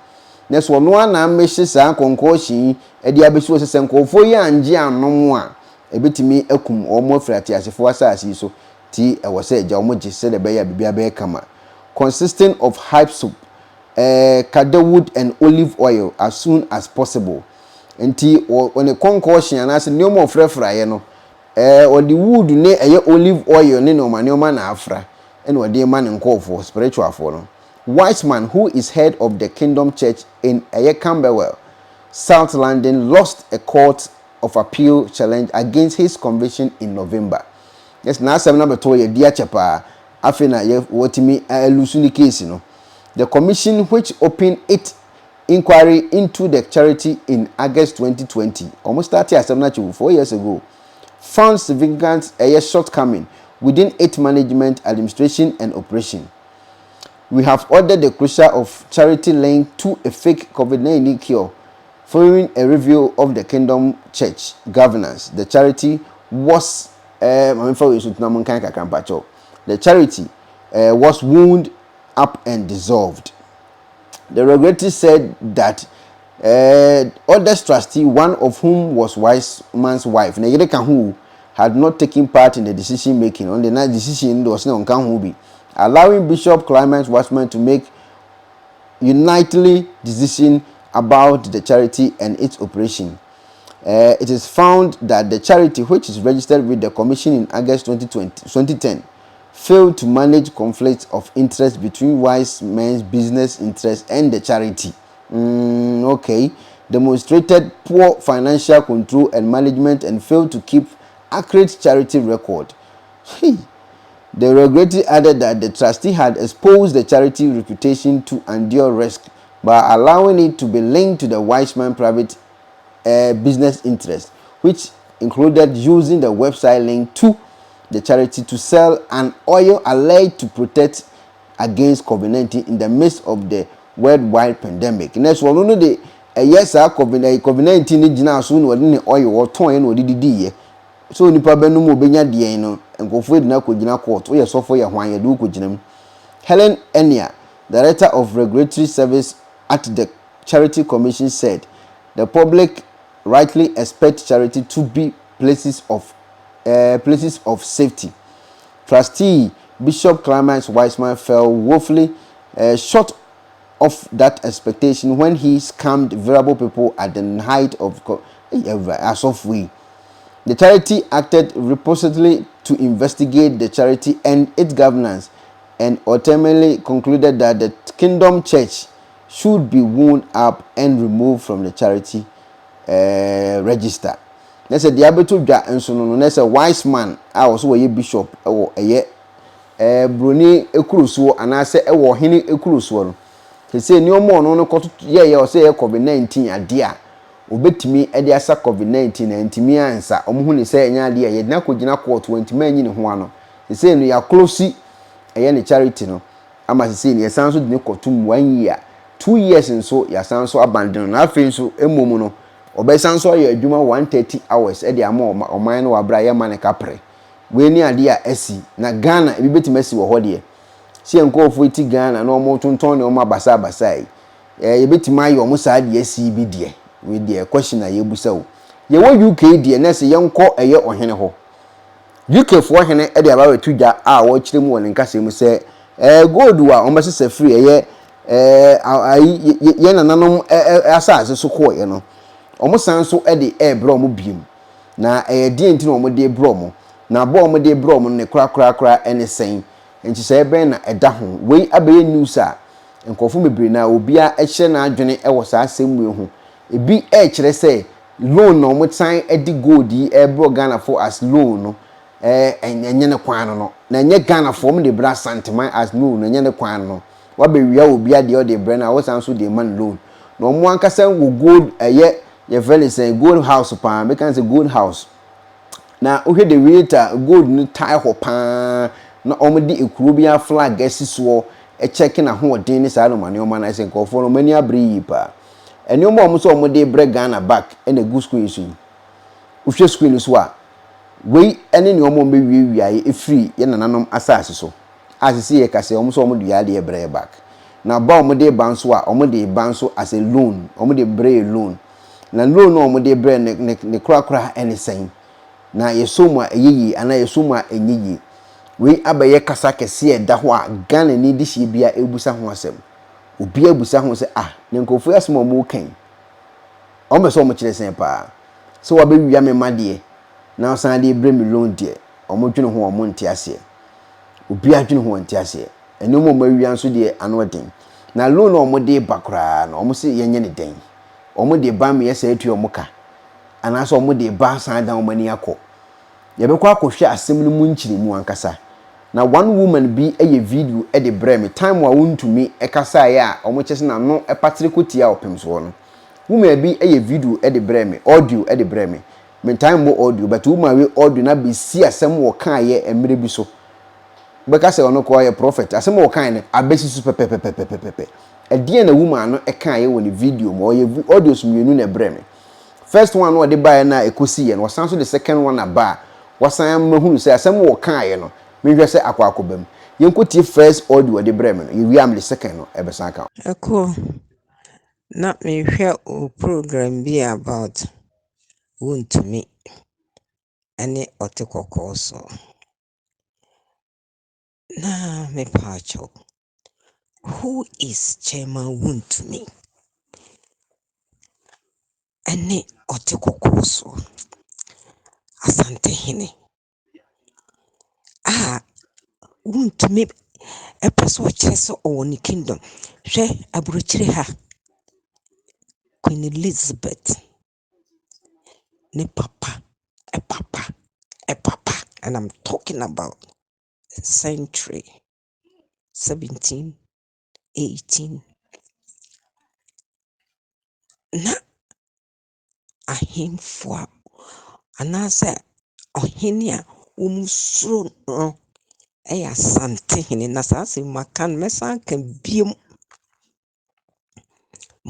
Next one na meshi sa konkoshi e dia besu se senkofo yi anje anomo a ebetimi akum omo frati asefo asasi so ti e wo se eja omo je se de be ya bibia be kama, consisting of hype soup, cardamom and olive oil as soon as possible. Enti when a concoction and as no more frefra no or the wood ne olive oil ne no man na afra and what the man call for spiritual for no. Wiseman, who is head of the Kingdom Church in Camberwell, South London, lost a court of appeal challenge against his conviction in November. Yes, now 7 number 2 dear chapa afina ye wotimi lusuni case no. The commission, which opened its inquiry into the charity in August 2020, almost 4 years ago, found significant shortcoming within its management, administration, and operation. We have ordered the closure of charity linked to a fake COVID-19 cure. Following a review of the Kingdom Church governance, the charity was wound up and dissolved. The regrettor said that other trustee, one of whom was Wiseman's wife, who had not taken part in the decision making on the night decision was not on, allowing Bishop Clement Wiseman to make unitedly decision about the charity and its operation. It is found that the charity, which is registered with the Commission in August 2010, failed to manage conflicts of interest between Wiseman's business interests and the charity. Demonstrated poor financial control and management and failed to keep accurate charity record. The regrettor added that the trustee had exposed the charity reputation to undue risk by allowing it to be linked to the Wiseman private business interest, which included using the website link to the charity to sell an oil alleged to protect against COVID-19 in the midst of the worldwide pandemic. Next one, no the yes, COVID-19 ni jina so no the oil or ton no didi so nipa benu mo benya de no enkofo edina kogina court we so for ye hwan ye do koginam. Helen Enia, director of regulatory service at the Charity Commission, said the public rightly expect charity to be places of safety. Trustee Bishop Clement Wiseman fell woefully short of that expectation when he scammed vulnerable people at the height of as of we. The charity acted repository to investigate the charity and its governance and ultimately concluded that the Kingdom Church should be wound up and removed from the charity register. They said the abeto dwa enso no na say Wiseman a also a bishop or broni ekuruso anase ewo hene ekuruso no. He say ni omo no koto ye o say COVID-19 ade a obetimi e de asa COVID-19 na ntimi ansa omo hu ni say enya ade a ye na kogina court wantimi anyi ne ho ano. He say no ya close ne charity no ama say ni esanso de ne kotum 1 year 2 years nso ya sanso abandon na afi nso emomu no obesanso ye adwuma 130 hours e de ama oman no wabra ye ma ne kapre we ni ade a asi na Ghana ebi betima asi wo hode si enkofo iti Ghana na omo tonton ne omo abasa ye betima ye omo sa de asi bi de we de question na ye busa wo ye wo UK de na se ye nko eye ohene ho UK fo ohene e de aba wetu dwa a wo kire mu won nkase mu se gold wa omo se free eye ye nananom asase so ko ye no omo san so e de bro omo biem na ɛyɛ nti na ɔmo de brɔ mo na bɔ ɔmo de brɔ mo ne kora ɛne sɛn nti sɛ ɛbɛn na ɛda ho wei abɛyɛ news a nkɔfo bebree na obia ɛhyɛ n'adwene ɛwɔ saa asɛm wei ho ebi ɛkyerɛ sɛ loan na ɔmo san ɛde gold yi ɛbrɔ Ghana for as loan no ɛnyɛ ne kwan no na ɛnyɛ Ghana for ɔmo de bra santeman as loan no ɛnyɛ ne kwan no wabɛwia obia deɛ ɔde brɛ na wɔsan so de man loan na ɔmo ankasa wɔ gold ɛyɛ yɛfrɛ ne sɛ gold house paa meka sɛ gold house na wohwɛ de waiter gold no tie hɔ paa na ɔmo de ekuro bi a flag asi soɔ ɛkyɛke na hoɔden ne saa no nneɛma na ɛsɛ nkɔfoɔ no mani abere yi paa nneɛma a ɔmo sɛ ɔmo de brɛ Ghana back ɛna gu screen so yi wohwɛ screen so a wei ɛne nneɛma ɔmo bɛwiawia efiri yɛ nananom asase so asese yɛ kase ɔmo sɛ ɔmo de yadeɛ brɛ back na ba ɔmo de ban so a ɔmo de ban so as a loan ɔmo de brɛ loan na loan no ɔmo de brɛ ne kora ɛne sɛn na yɛsom a ɛyɛ ana yɛsom a ɛnyɛ yie wei abɛyɛ kasa kɛse ɛda hɔ a Ghana ni de hyɛ bia ebusa ho asɛm obi abusa ho sɛ ne nkɔfo asɛm ɔmo kan ɔmo sɛ ɔmo kyerɛ sɛn paa sɛ wabɛwia me ma deɛ na ɔsan de brɛ me loan deɛ ɔmo dwene ho ɔmo nte aseɛ obi adwene ho nte aseɛ ɛno mo mawia nso deɛ ano den na loan no ɔmo de ba koraa na ɔmo sɛ yɛnyɛ ne den ɔmo de ba me yɛ sɛ atu ɔmo ka anaasɛ ɔmo de ba san dan ɔmo ani akɔ yɛbɛkɔ akɔhwɛ asɛm no mu nkyiri mu ankasa na one woman bi ɛyɛ video ɛde brɛ me time a wontumi ɛkasa yɛ a ɔmo kyɛ sɛ na no ɛpatere kotia ɔpem so no woman bi ɛyɛ video ɛde brɛ me audio ɛde brɛ me me time mo audio but woman we audio na be si asɛm wɔ kan yɛ emre bi so bɛka sɛ ɔno kɔ yɛ prophet asɛm wɔ kan ne abɛsi so pɛpɛpɛpɛpɛpɛ ɛdeɛ na woman no ɛkan yɛ wɔ ne video mo ɔyɛ audio so mienu na brɛ me first one no ɔde bae na ekosi yɛ no ɔsan so the second one aba wasan mahunu sɛ asɛm wɔ kan yɛ no mehwɛ sɛ akɔakɔbam yɛnkɔtie first audio ɔde brɛ me no yɛwie am the second no ɛbɛsan ka Eko na mehwɛ o program bi about wontumi ɛne ɔte kɔkɔɔ so na mepaakyɛw who is chairman wontumi ɛne ɔte kɔkɔɔ so Asante hene wontumi ɛpɛ sɛ ɔkyerɛ sɛ ɔwɔ ne kingdom hwɛ aburokyire ha Queen Elizabeth ne papa and I'm talking about century 17 18 na ahemfo a anaasɛ ɔhene a wɔmusuro no ɛyɛ Asante hene na saa asɛm maka no mɛsan ka biom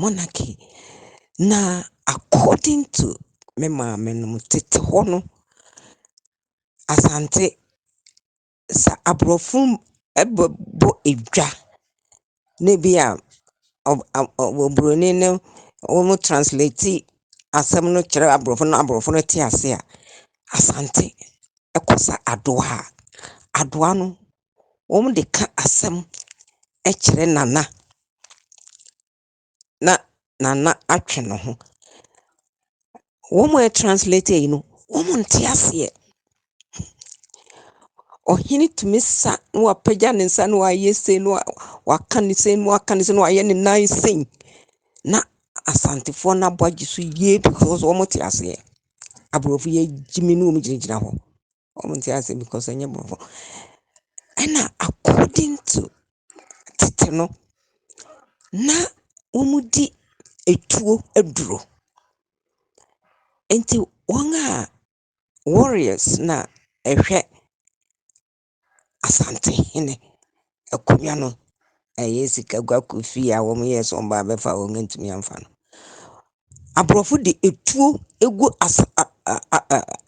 monarchy na according to me maame no tete hɔ no Asante sa aborɔfo ɛbɛbɔ edwa na bi a obroni no wɔn translate asɛm no kyerɛ aborɔfo no te ase a Asante ɛkɔsa adoa no wɔn de ka asɛm ɛkyerɛ nana na nana atwe no ho wɔn translate yi no wɔn nte aseɛ ɔhene tumi sa na wapagya ne nsa na wayɛ sei na waka ne sei na wayɛ ne nan sei na Asantefoɔ na abɔ agye so yie because wɔn te aseɛ aborɔfo yɛ gyimi na wɔn gyinagyina hɔ wɔn te aseɛ because ɛnyɛ borɔfo ɛna according to tete no na wɔn di etuo aduro nti wɔn a warriors na ɛhwɛ Asante hene Ekuonaba no ɛyɛ sika gua kofi a wɔn yɛ so mba bɛfa wɔn ntumi amfa no aborɔfo de etuo egu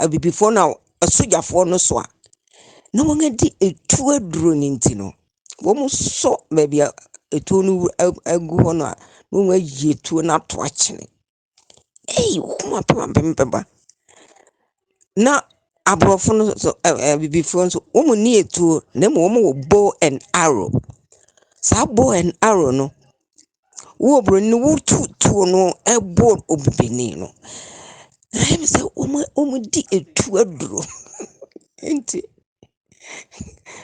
abibifoɔ na asogyafoɔ no so a na wɔn adi etuo aduro ne nti no wɔn so baabi a etuo no agu hɔ no a na wɔn ayi etuo no ato akyene wɔn apɛmpɛmpɛba na aborɔfo no so abibifoɔ nso wɔn ni etuo na wɔn wɔ bow and arrow saa bow and arrow no wo obroni no wo tuo no ɛbɔ obibini no I say, di etu aduro. Enti,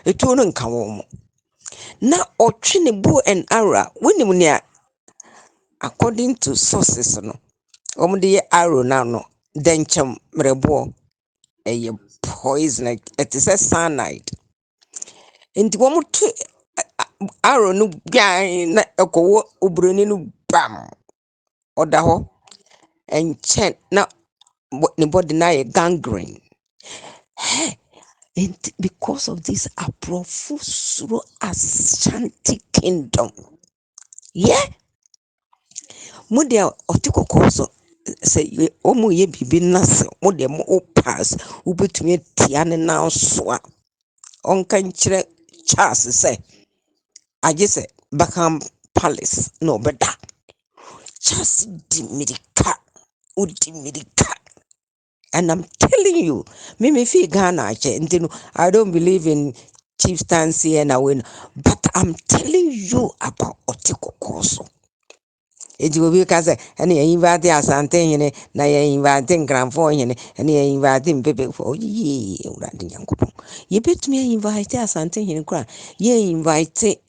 etu no nka wo mo. Na otwe ne bow and arrow. Wenim ne according to sources no. Omo de arrow na no. Denchem mrebo. Eye poison. It is a cyanide. Enti wo mo to arrow no gwan na ekowo obroni no bam. Oda ho. Enchen na ne body na ye gangrene. Hey, and because of this Abrofusuro Ashanti kingdom. Yeah, Mudia Otiko say Omu ye bibi nas, Mudia mo pass, Ubutumi Tiana now swa. Onkanchre Charles say, I just say, Bakam Palace, no better. Just dimidika, udimidika. And I'm telling you, me feel Ghana, I don't believe in chieftaincy and I win, but I'm telling you about Otiko Koso. It will be because any invite Asante hene, na ye inviting grandfo hene, and ye inviting baby for ye, Randy Yanko. You bet me invite Asante hene cry, ye invite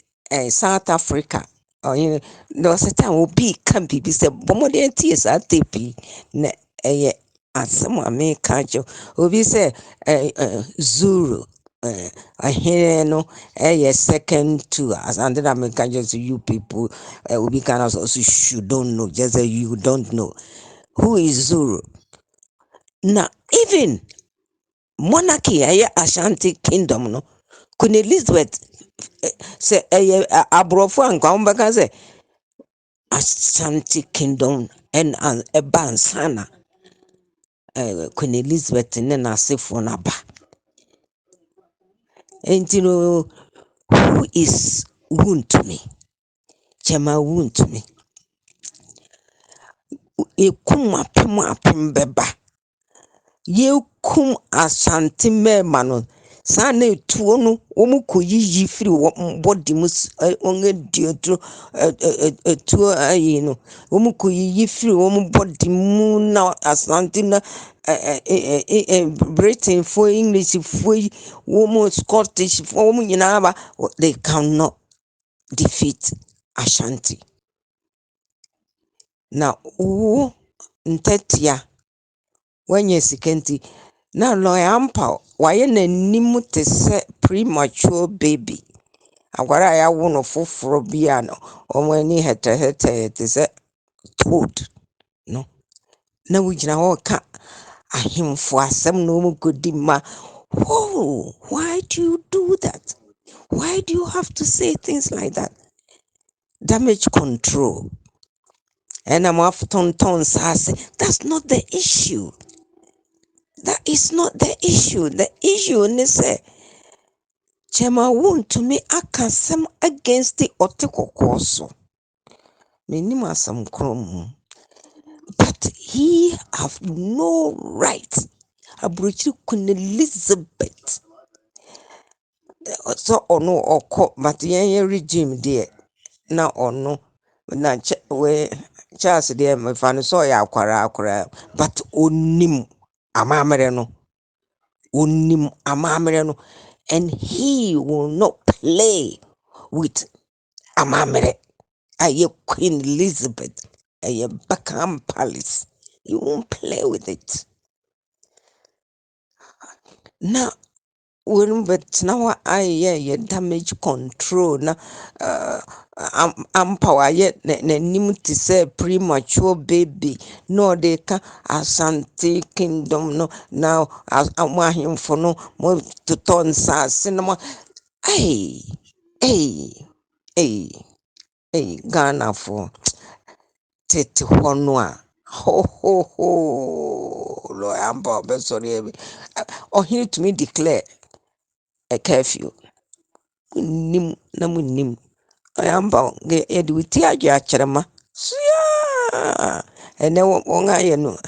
South Africa. Or you know, was a time will be can be said, Bomodian tears at TP, ne someone may catch you. Obi say Zuru. I hear no a second to as and then I can just you people we can also you don't know, just you don't know who is Zuru. Now even monarchy Ashanti kingdom no Queen Elizabeth say abrofo and come back and say Ashanti kingdom and a bansana Queen Elizabeth and then I say for naba. And you know who is wound to me? Chema wound to me. Ekum beba. Ye kum Ashanti mema no. Sana etuo no omu koyiyi firi body mus onge diotro etuo ayi no. Omu koyiyi firi omu body mu na Ashanti na Britain for English for omu Scottish for omu nyina ba they cannot defeat Ashanti. Now ntetia wenye sikenti na lawyer ampa waye n'anim te se premature baby agwara ya wo no foforo bia no omani hete te se toad no na wugina ho ka ahemfo asem no mu godi ma. Oh, why do you do that? Why do you have to say things like that? Damage control. And I'm off ton sassy. That's not the issue. That is not the issue. The issue is Chema won to me akasem against the Otiko Koso. Minima some chrome. But he have no right. Abruchi Queen Elizabeth. So or no or court, but regime there. Now or no. Na we Charles there my fan so ya kwara but onim amamere no. Onim amamere no. And he will not play with amamere. Aye Queen Elizabeth. Aye Buckingham Palace. You won't play with it. Now, but now I damage control na power yet nim to say premature baby no they can Asante kingdom no now as him for no more to turn sa cinema. Hey Ghana for tete honwa ho Lord ampa be sorry or here to me declare a curfew. Nim na munim. I am bound get with Tiaja Cherama. And then one I know.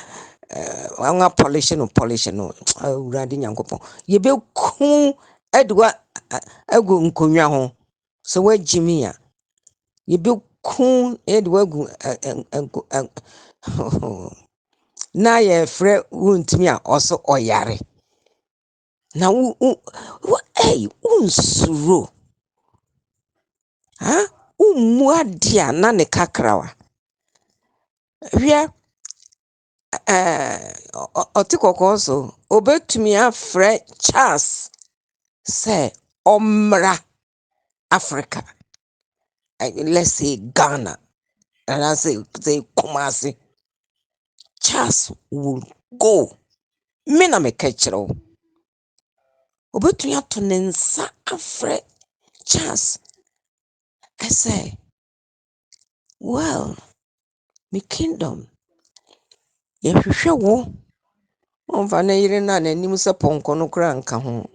I'm polish no. Randy Yankopo. You be cool Edward Egu Nkunya ho. So where Jimmy? You be cool Edward na ye frɛ wontumi a ɔso ɔyare na hey unsuro ha ummu ade a na ne kakrawa hwɛ ɔte kɔkɔɔ so obetumi afrɛ Charles sɛ ɔmmra Africa, let's say Ghana, and I say Kumasi. Charles will go. Me na me kechiro. Obetumi ato ne nsa afrɛ Charles. I say, well, me kingdom. Yɛhwehwɛ wo. Ɔmfa na yere na n'anim sɛ pɔnkɔ no kora nka ho.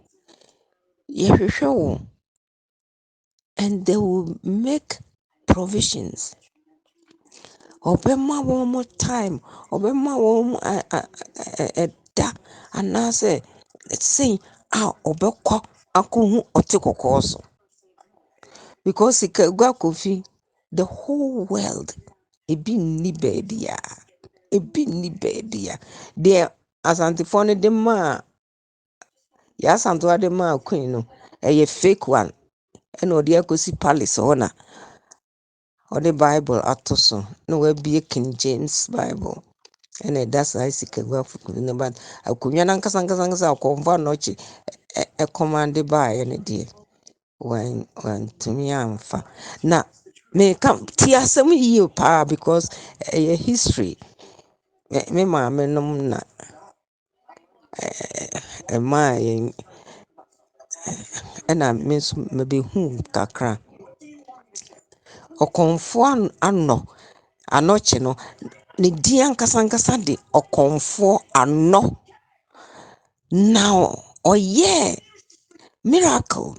Yɛhwehwɛ wo. And they will make provisions. Obema one more time. Obema one da anase say obekwa akuhu otekoko so. Because gwa kofi the whole world ebi ni baby ya. Ebi ni baby ya. There Asante phone de ma ya Asante de ma queen no a fake one. And odi akosi palace ona. Or the Bible atoso no we be a King James Bible and that's I see well but I could yan kasangas convert noche a commanded by any dear when to me amfa now may come tia some you pa because a history me ma me nom na my and I miss maybe whom kakra or conform anno anoche no ne di ankasa de ɔkɔmfoɔ ano now ɔyɛ miracle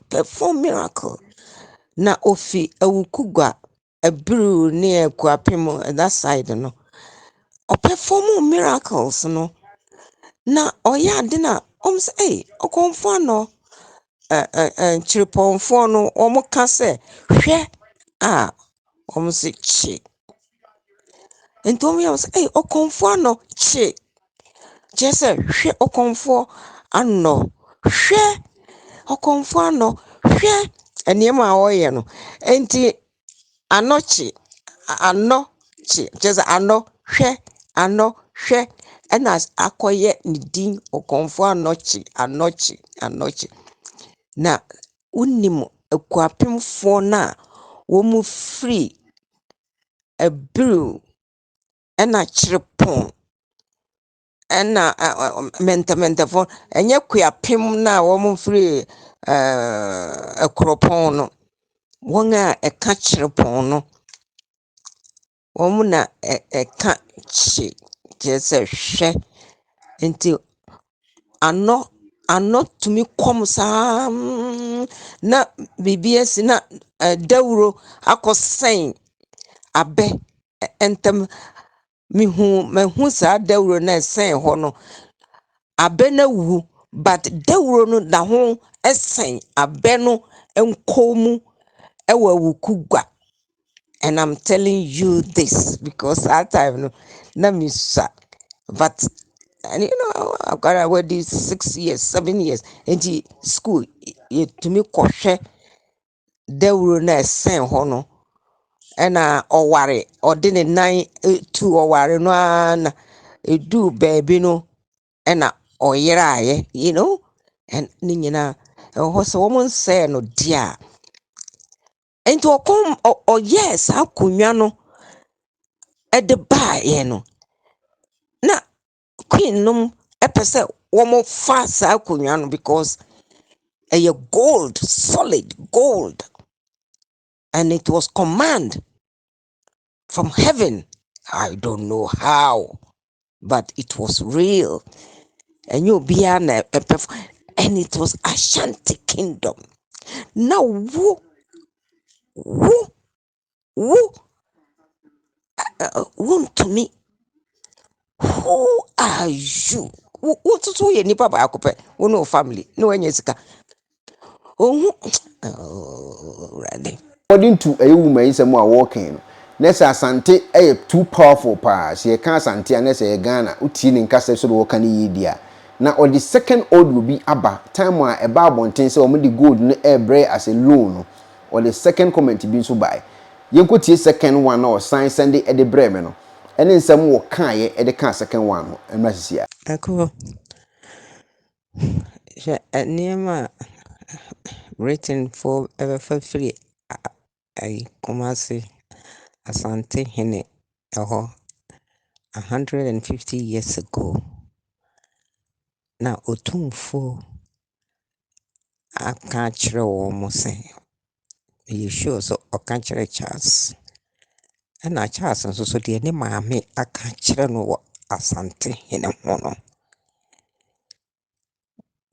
perform miracle na ofi awukugwa abiru ne Ekuapem that side no perform miracles no na ɔyɛ ade na say hey ɔkɔmfoɔ ano nkyiripɔnfoɔ no ɔmo ka sɛ hwɛ a ɔmo se kye nti ɔmo yɛ sɛ hey ɔkɔmfoɔ ano kye Jesse, hwe okonfo ano, hwe okonfo ano, hwe enema oye no. Enti anochi, Jesse ano, hwe, enas akoye ni din okonfo anochi. Na unimu Ekuapem fo na womu free a brew ena chiripon. Ena menta phone enye Ekuapem na womu free Ekuropon no wonga eka chiripon no womu na eka chi jese hwe enti ano tumi kom saa na BBS na dawuro akosen abe entem mehu saa dawuro na esen ho no abe na wu but dawuro no da ho esen abe no enkomu ewa wukugwa. And I'm telling you this because at time no na misa but and you know I've got already 6 years 7 years into school to me koshe dawuro na esen ho no ena oware odine 9 oware no na edu baby no ena oyeraye you know and ni nyina ho so woman say no dia enti okom yes akunwa no e de ba ye no na queen num epese woman fa sa akunwa no because a gold solid gold and it was command from heaven. I don't know how, but it was real. And you'll be an and it was Ashanti kingdom. Now who to me? Who are you? Who to you nipa ba akope? Who no family? No any sika. Oh, ready. According to a woman is a more walking. Nessa Asante too powerful pa. She can Asante and Nessa Ghana uti in kasa so wo kan yidia. Na or the second old will be aba time where a babonten say omo the gold no bre as a loan or the second comment be so by. Yenko tie second one or sign send e de bre me no. Ene nsem wo kan ye e de kan second one no. Emra sisia. Ako, nneɛma written for ɛbɛfa firi Kumasi Asante hene ɛhɔ 150 years ago. Na otumfo aka kyerɛ wɔn mo sɛ ɛyɛ sure so ɔka kyerɛ Charles. Ɛna Charles nso so deɛ ne maame aka kyerɛ no wɔ Asante hene ho no.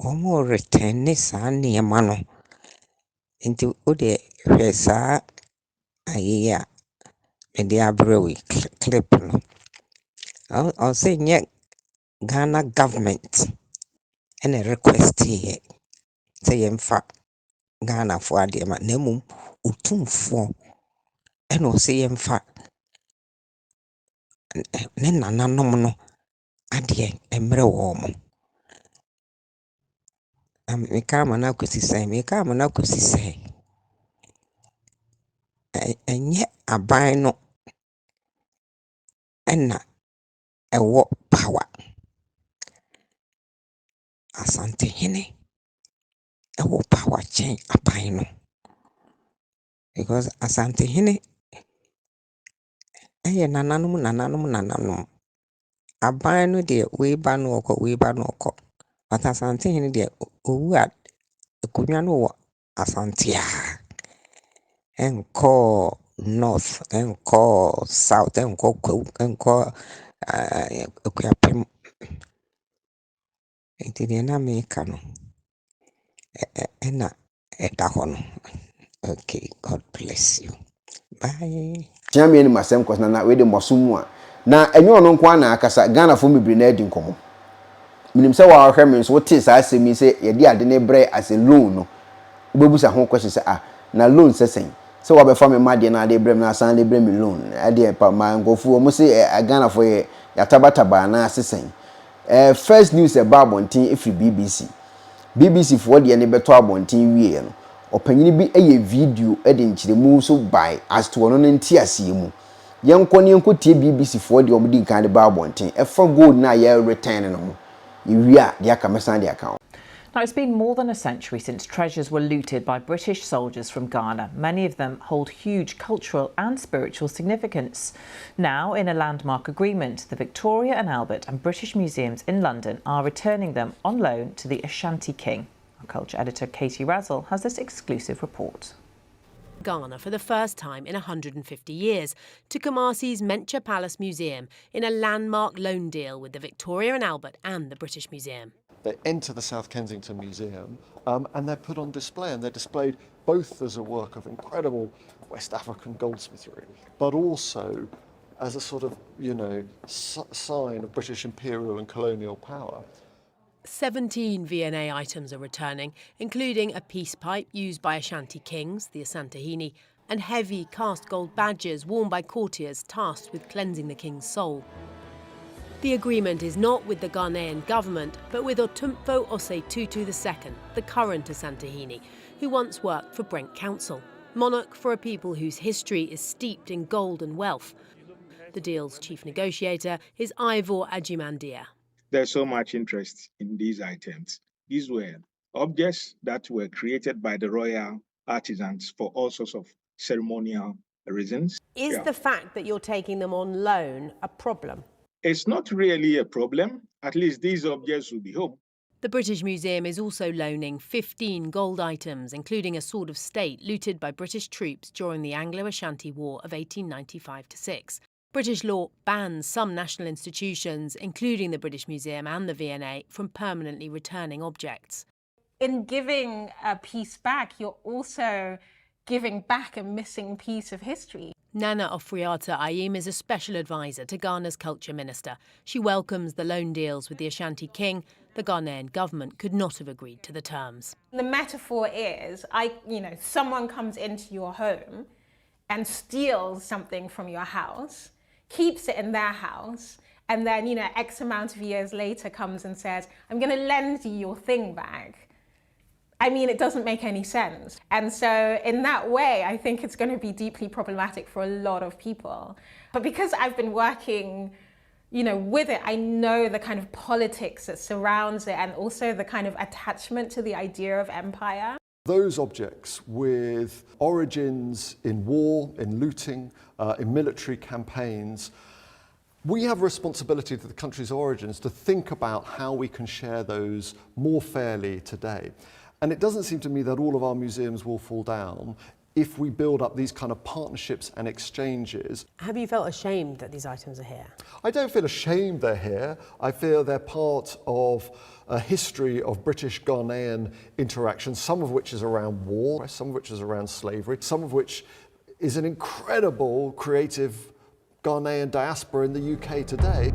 Wɔn return ne saa nneɛma no. Nti wode hwɛ saa ayi a mede abrɛ wo clip no. Ɔsɛ nyɛ Ghana government ɛna request yɛ sɛ yɛmfa Ghana fo adeɛ ma na mmom otumfoɔ ɛna ɔsɛ yɛmfa ne nananom no adeɛ mmerɛ wɔ mo. Meka ama no akɔsi sɛ ɛnyɛ aban no ɛna ɛwɔ power. Asante hene ɛwɔ power kyɛn aban no. Because Asante hene ɛyɛ nananom. Aban no deɛ weiba no ɔkɔ. But Asante hene deɛ owu a Ekuonwa no wɔ Asante a. Ɛnkɔ north, ɛnkɔ south, ɛnkɔ Kwawu, ɛnkɔ Ekuapem. Nti deɛ na meka no ɛna ɛda hɔ no. Okay, God bless you. Bye. Tiamie ni masem kwasna na we de mosumu a. Na enyo no nko na akasa Ghana fo mebiri na adi nkomo. Minim se wa hwɛ me so wote saa asemi se ye de ade ne bre as a loan no. Ubebusa ho question se na loan sesen. Se wa be fa me ma de na ade bre na san de bre me loan. Ade pa ma ngofu o mo se Ghana fo ye yatabata na sesen. First news about bontin ifri BBC for de ne beto abontin wie no. Opanyini bi eye video de nkyiremu so by as to ono nti asie mu yenko tie BBC for de omdi kan de ba abonten efa gold na ye return no ho yewia de aka mesan de account. Now, it's been more than a century since treasures were looted by British soldiers from Ghana. Many of them hold huge cultural and spiritual significance. Now, in a landmark agreement, the Victoria and Albert and British Museums in London are returning them on loan to the Ashanti King. Our culture editor Katie Razzle has this exclusive report. Ghana for the first time in 150 years to Kumasi's Mencha Palace Museum in a landmark loan deal with the Victoria and Albert and the British Museum. They enter the South Kensington Museum and they're put on display, and they're displayed both as a work of incredible West African goldsmithery, but also as a sort of, sign of British imperial and colonial power. 17 V&A items are returning, including a peace pipe used by Ashanti kings, the Asante, and heavy cast gold badges worn by courtiers tasked with cleansing the king's soul. The agreement is not with the Ghanaian government, but with Otumfo Osei Tutu II, the current Asante, who once worked for Brent Council, monarch for a people whose history is steeped in gold and wealth. The deal's chief negotiator is Ivor Ajimandia. There's so much interest in these items. These were objects that were created by the royal artisans for all sorts of ceremonial reasons. Is the fact that you're taking them on loan a problem? It's not really a problem. At least these objects will be home. The British Museum is also loaning 15 gold items, including a sword of state looted by British troops during the Anglo-Ashanti War of 1895-6. British law bans some national institutions, including the British Museum and the V&A, from permanently returning objects. In giving a piece back, you're also giving back a missing piece of history. Nana Ofriata Ayim is a special advisor to Ghana's culture minister. She welcomes the loan deals with the Ashanti King. The Ghanaian government could not have agreed to the terms. The metaphor is, someone comes into your home and steals something from your house, keeps it in their house, and then, you know, X amount of years later comes and says, I'm going to lend you your thing back. I mean, it doesn't make any sense. And so in that way, I think it's going to be deeply problematic for a lot of people. But because I've been working, you know, with it, I know the kind of politics that surrounds it and also the kind of attachment to the idea of empire. Those objects with origins in war, in looting, in military campaigns, we have a responsibility to the country's origins to think about how we can share those more fairly today. And it doesn't seem to me that all of our museums will fall down if we build up these kind of partnerships and exchanges. Have you felt ashamed that these items are here? I don't feel ashamed they're here. I feel they're part of a history of British-Ghanaian interaction, some of which is around war, some of which is around slavery, some of which is an incredible creative Ghanaian diaspora in the UK today.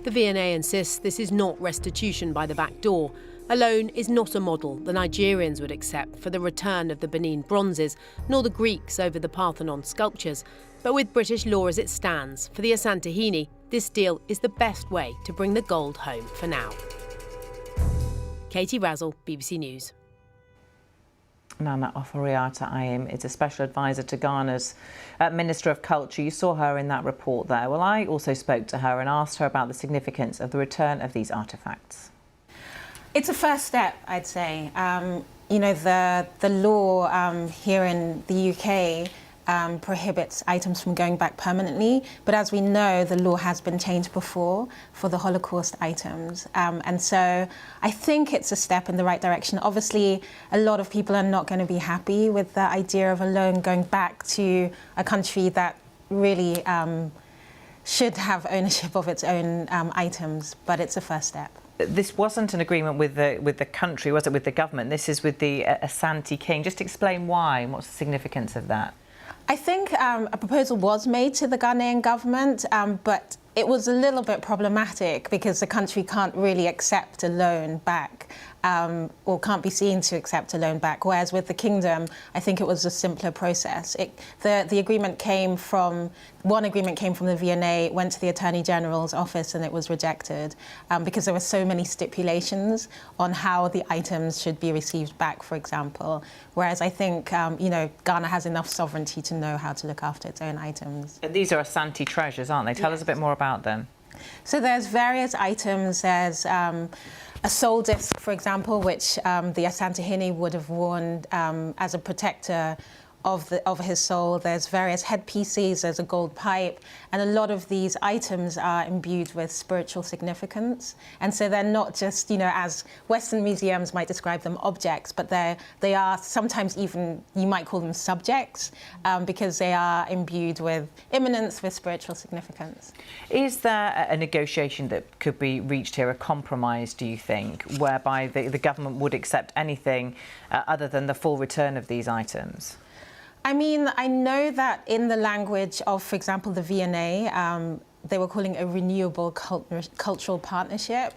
The V&A insists this is not restitution by the back door. Alone is not a model the Nigerians would accept for the return of the Benin bronzes, nor the Greeks over the Parthenon sculptures. But with British law as it stands, for the Asante, this deal is the best way to bring the gold home for now. Katie Razzle, BBC News. Nana Oforiata Ayim is a special advisor to Ghana's Minister of Culture. You saw her in that report there. Well, I also spoke to her and asked her about the significance of the return of these artefacts. It's a first step, I'd say. You know, the law here in the UK prohibits items from going back permanently, but as we know, the law has been changed before for the Holocaust items. And so I think it's a step in the right direction. Obviously, a lot of people are not going to be happy with the idea of a loan going back to a country that really should have ownership of its own items, but it's a first step. This wasn't an agreement with the country, was it, with the government? This is with the Asante King. Just explain why and what's the significance of that? I think a proposal was made to the Ghanaian government, but it was a little bit problematic because the country can't really accept a loan back or can't be seen to accept a loan back, whereas with the kingdom, I think it was a simpler process. The agreement came from, one agreement came from the V&A, went to the Attorney General's office and it was rejected because there were so many stipulations on how the items should be received back, for example. Whereas I think, you know, Ghana has enough sovereignty to know how to look after its own items. And these are Asante treasures, aren't they? Tell us a bit more about them. So there's various items. There's a soul disc, for example, which the Asante would have worn as a protector of his soul. There's various headpieces, there's a gold pipe, and a lot of these items are imbued with spiritual significance. And so they're not just, you know, as Western museums might describe them, objects, but they are sometimes even, you might call them subjects, because they are imbued with immanence, with spiritual significance. Is there a negotiation that could be reached here, a compromise, do you think, whereby the government would accept anything other than the full return of these items? I mean, I know that in the language of, for example, the V&A, they were calling a renewable cultural partnership.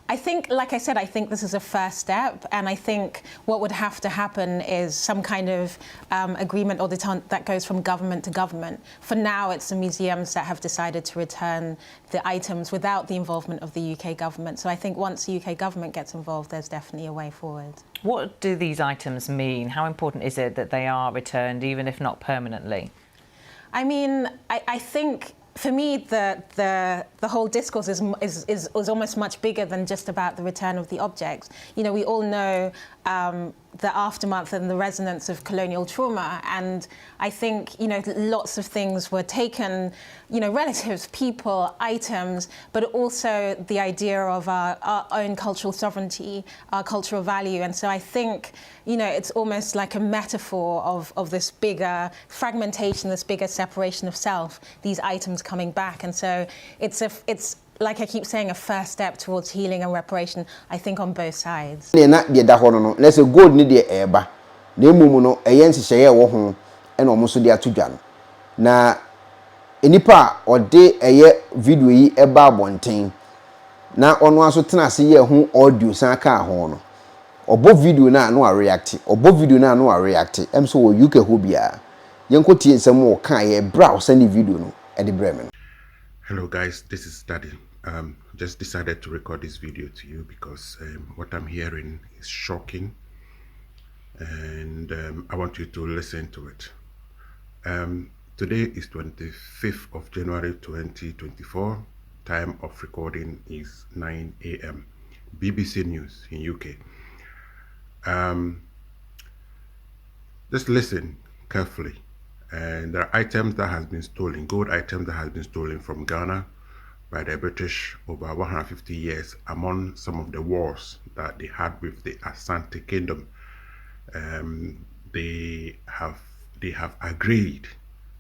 I think, like I said, I think this is a first step, and I think what would have to happen is some kind of agreement or detente that goes from government to government. For now, it's the museums that have decided to return the items without the involvement of the UK government. So I think once the UK government gets involved, there's definitely a way forward. What do these items mean? How important is it that they are returned, even if not permanently? I mean, I think for me, the whole discourse is almost much bigger than just about the return of the objects. You know, we all know the aftermath and the resonance of colonial trauma, and I think, you know, lots of things were taken, you know, relatives, people, items, but also the idea of our own cultural sovereignty, our cultural value. And so I think, you know, it's almost like a metaphor of this bigger fragmentation, this bigger separation of self, these items coming back. And so it's like I keep saying, a first step towards healing and reparation, I think, on both sides. Let's say gold need the eba. The mumu a yensi share wo ho and almost the atudwan. Na enipa or de a video yi eba bonten. Na ono aso tena se ye ho audio san ka ho no. Obo video na no react. Obo video na no react. Em so UK ho bia. yenko tie nsɛm wo ka ye bra send the video no e de brɛ me. Hello guys, this is Daddy. Just decided to record this video to you because what I'm hearing is shocking, and I want you to listen to it. Today is 25th of January 2024. Time of recording is 9 a.m. BBC News in UK. Just listen carefully. And there are items that has been stolen, gold items that has been stolen from Ghana by the British over 150 years among some of the wars that they had with the Asante Kingdom. They have agreed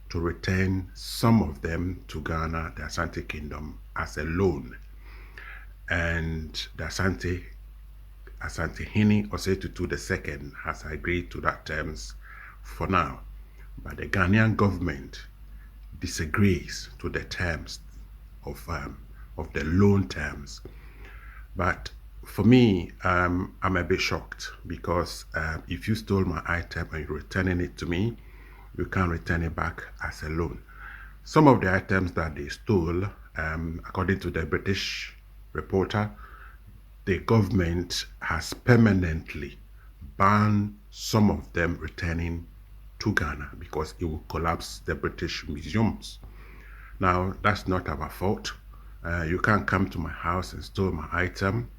to return some of them to Ghana, the Asante Kingdom, as a loan. And the Asante Hini Osetutu II has agreed to that terms for now. But the Ghanaian government disagrees to the terms of the loan terms. But for me, I'm a bit shocked because if you stole my item and you're returning it to me, you can't return it back as a loan. Some of the items that they stole, according to the British reporter, the government has permanently banned some of them returning to Ghana because it will collapse the British museums. Now, that's not our fault. You can't come to my house and steal my item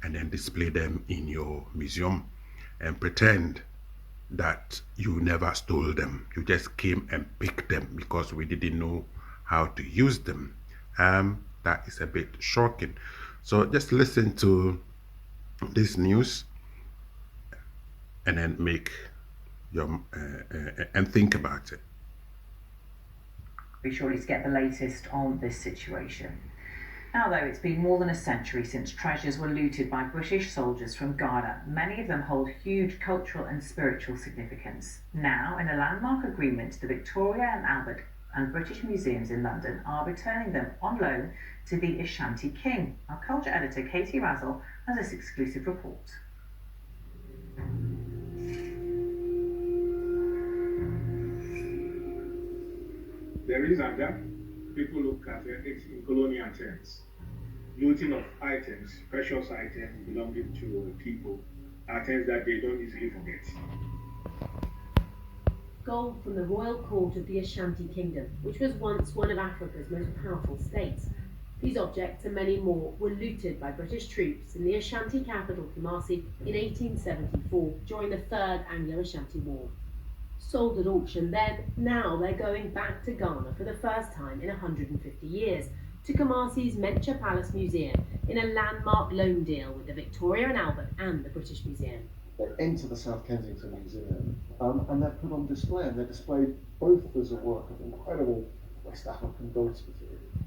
and then display them in your museum and pretend that you never stole them. You just came and picked them because we didn't know how to use them. That is a bit shocking. So just listen to this news and then make your and think about it. Be sure to get the latest on this situation. Now though, it's been more than a century since treasures were looted by British soldiers from Gaza. Many of them hold huge cultural and spiritual significance. Now, in a landmark agreement, the Victoria and Albert and British museums in London are returning them on loan to the Ashanti King. Our culture editor Katie Razzle has this exclusive report. There is anger. People look at it in colonial terms. Looting of items, precious items belonging to people, are things that they don't easily forget. Gold from the royal court of the Ashanti Kingdom, which was once one of Africa's most powerful states. These objects and many more were looted by British troops in the Ashanti capital Kumasi in 1874 during the Third Anglo-Ashanti War. Sold at auction then, now they're going back to Ghana for the first time in 150 years, to Kumasi's Mencha Palace Museum in a landmark loan deal with the Victoria and Albert and the British Museum. They're into the South Kensington Museum, and they're put on display, and they're displayed both as a work of incredible West African goldsmiths,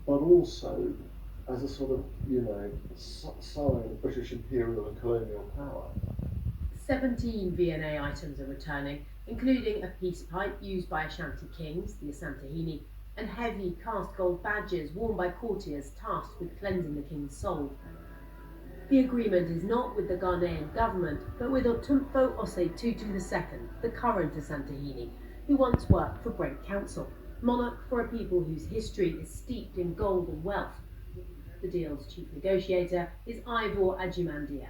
but also as a sort of, sign of British imperial and colonial power. 17 V&A items are returning, including a peace pipe used by Ashanti kings, the Asante, and heavy cast gold badges worn by courtiers tasked with cleansing the king's soul. The agreement is not with the Ghanaian government, but with Otumfo Osetutu II, the current Asante, who once worked for Brent Council, monarch for a people whose history is steeped in gold and wealth. The deal's chief negotiator is Ivor Ajimandia.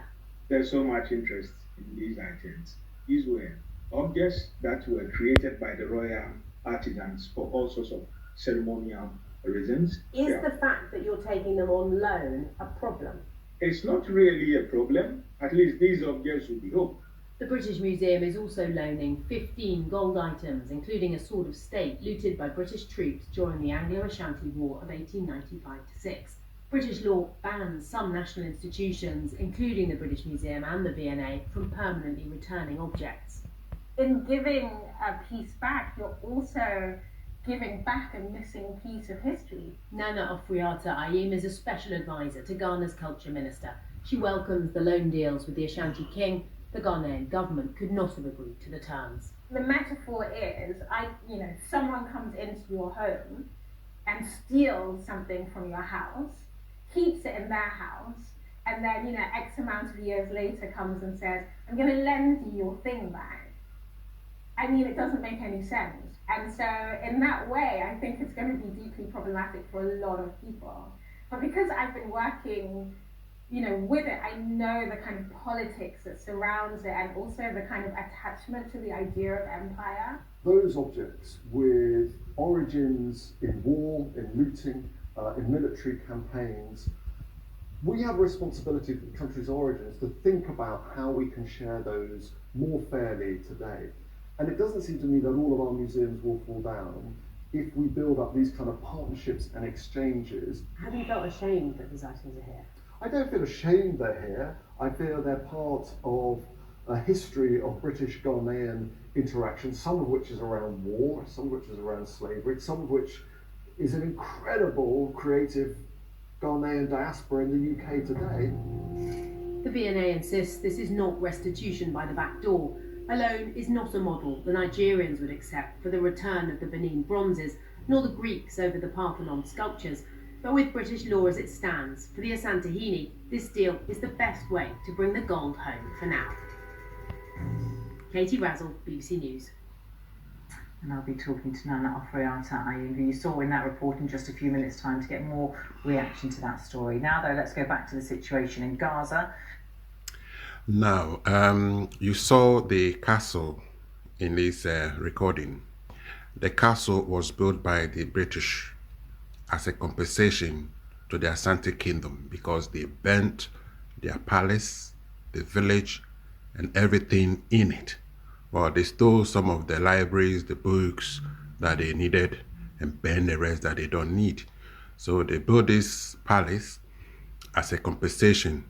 There's so much interest in these items. These were objects that were created by the royal artisans for all sorts of ceremonial reasons. Is the fact that you're taking them on loan a problem? It's not really a problem. At least these objects would be hope. The British Museum is also loaning 15 gold items, including a sword of state looted by British troops during the Anglo-Ashanti War of 1895-6. British law bans some national institutions, including the British Museum and the V&A, from permanently returning objects. In giving a piece back, you're also giving back a missing piece of history. Nana Ofriata Ayim is a special advisor to Ghana's culture minister. She welcomes the loan deals with the Ashanti King. The Ghanaian government could not have agreed to the terms. The metaphor is, someone comes into your home and steals something from your house, keeps it in their house, and then, X amount of years later comes and says, I'm going to lend you your thing back. I mean, it doesn't make any sense. And so in that way, I think it's going to be deeply problematic for a lot of people. But because I've been working, with it, I know the kind of politics that surrounds it and also the kind of attachment to the idea of empire. Those objects with origins in war, in looting, in military campaigns, we have a responsibility for the country's origins to think about how we can share those more fairly today. And it doesn't seem to me that all of our museums will fall down if we build up these kind of partnerships and exchanges. Have you felt ashamed that these items are here? I don't feel ashamed they're here. I feel they're part of a history of British-Ghanaian interaction, some of which is around war, some of which is around slavery, some of which is an incredible creative Ghanaian diaspora in the UK today. The V&A insists this is not restitution by the back door. Alone is not a model the Nigerians would accept for the return of the Benin bronzes, nor the Greeks over the Parthenon sculptures. But with British law as it stands, for the Asante, this deal is the best way to bring the gold home for now. Katie Razzle, BBC News. And I'll be talking to Nana Ofriata Ayim, who you saw in that report in just a few minutes' time, to get more reaction to that story. Now, though, let's go back to the situation in Gaza. Now, you saw the castle in this recording. The castle was built by the British as a compensation to the Asante Kingdom because they burnt their palace, the village, and everything in it. Well, they stole some of the libraries, the books that they needed, and burned the rest that they don't need. So they built this palace as a compensation.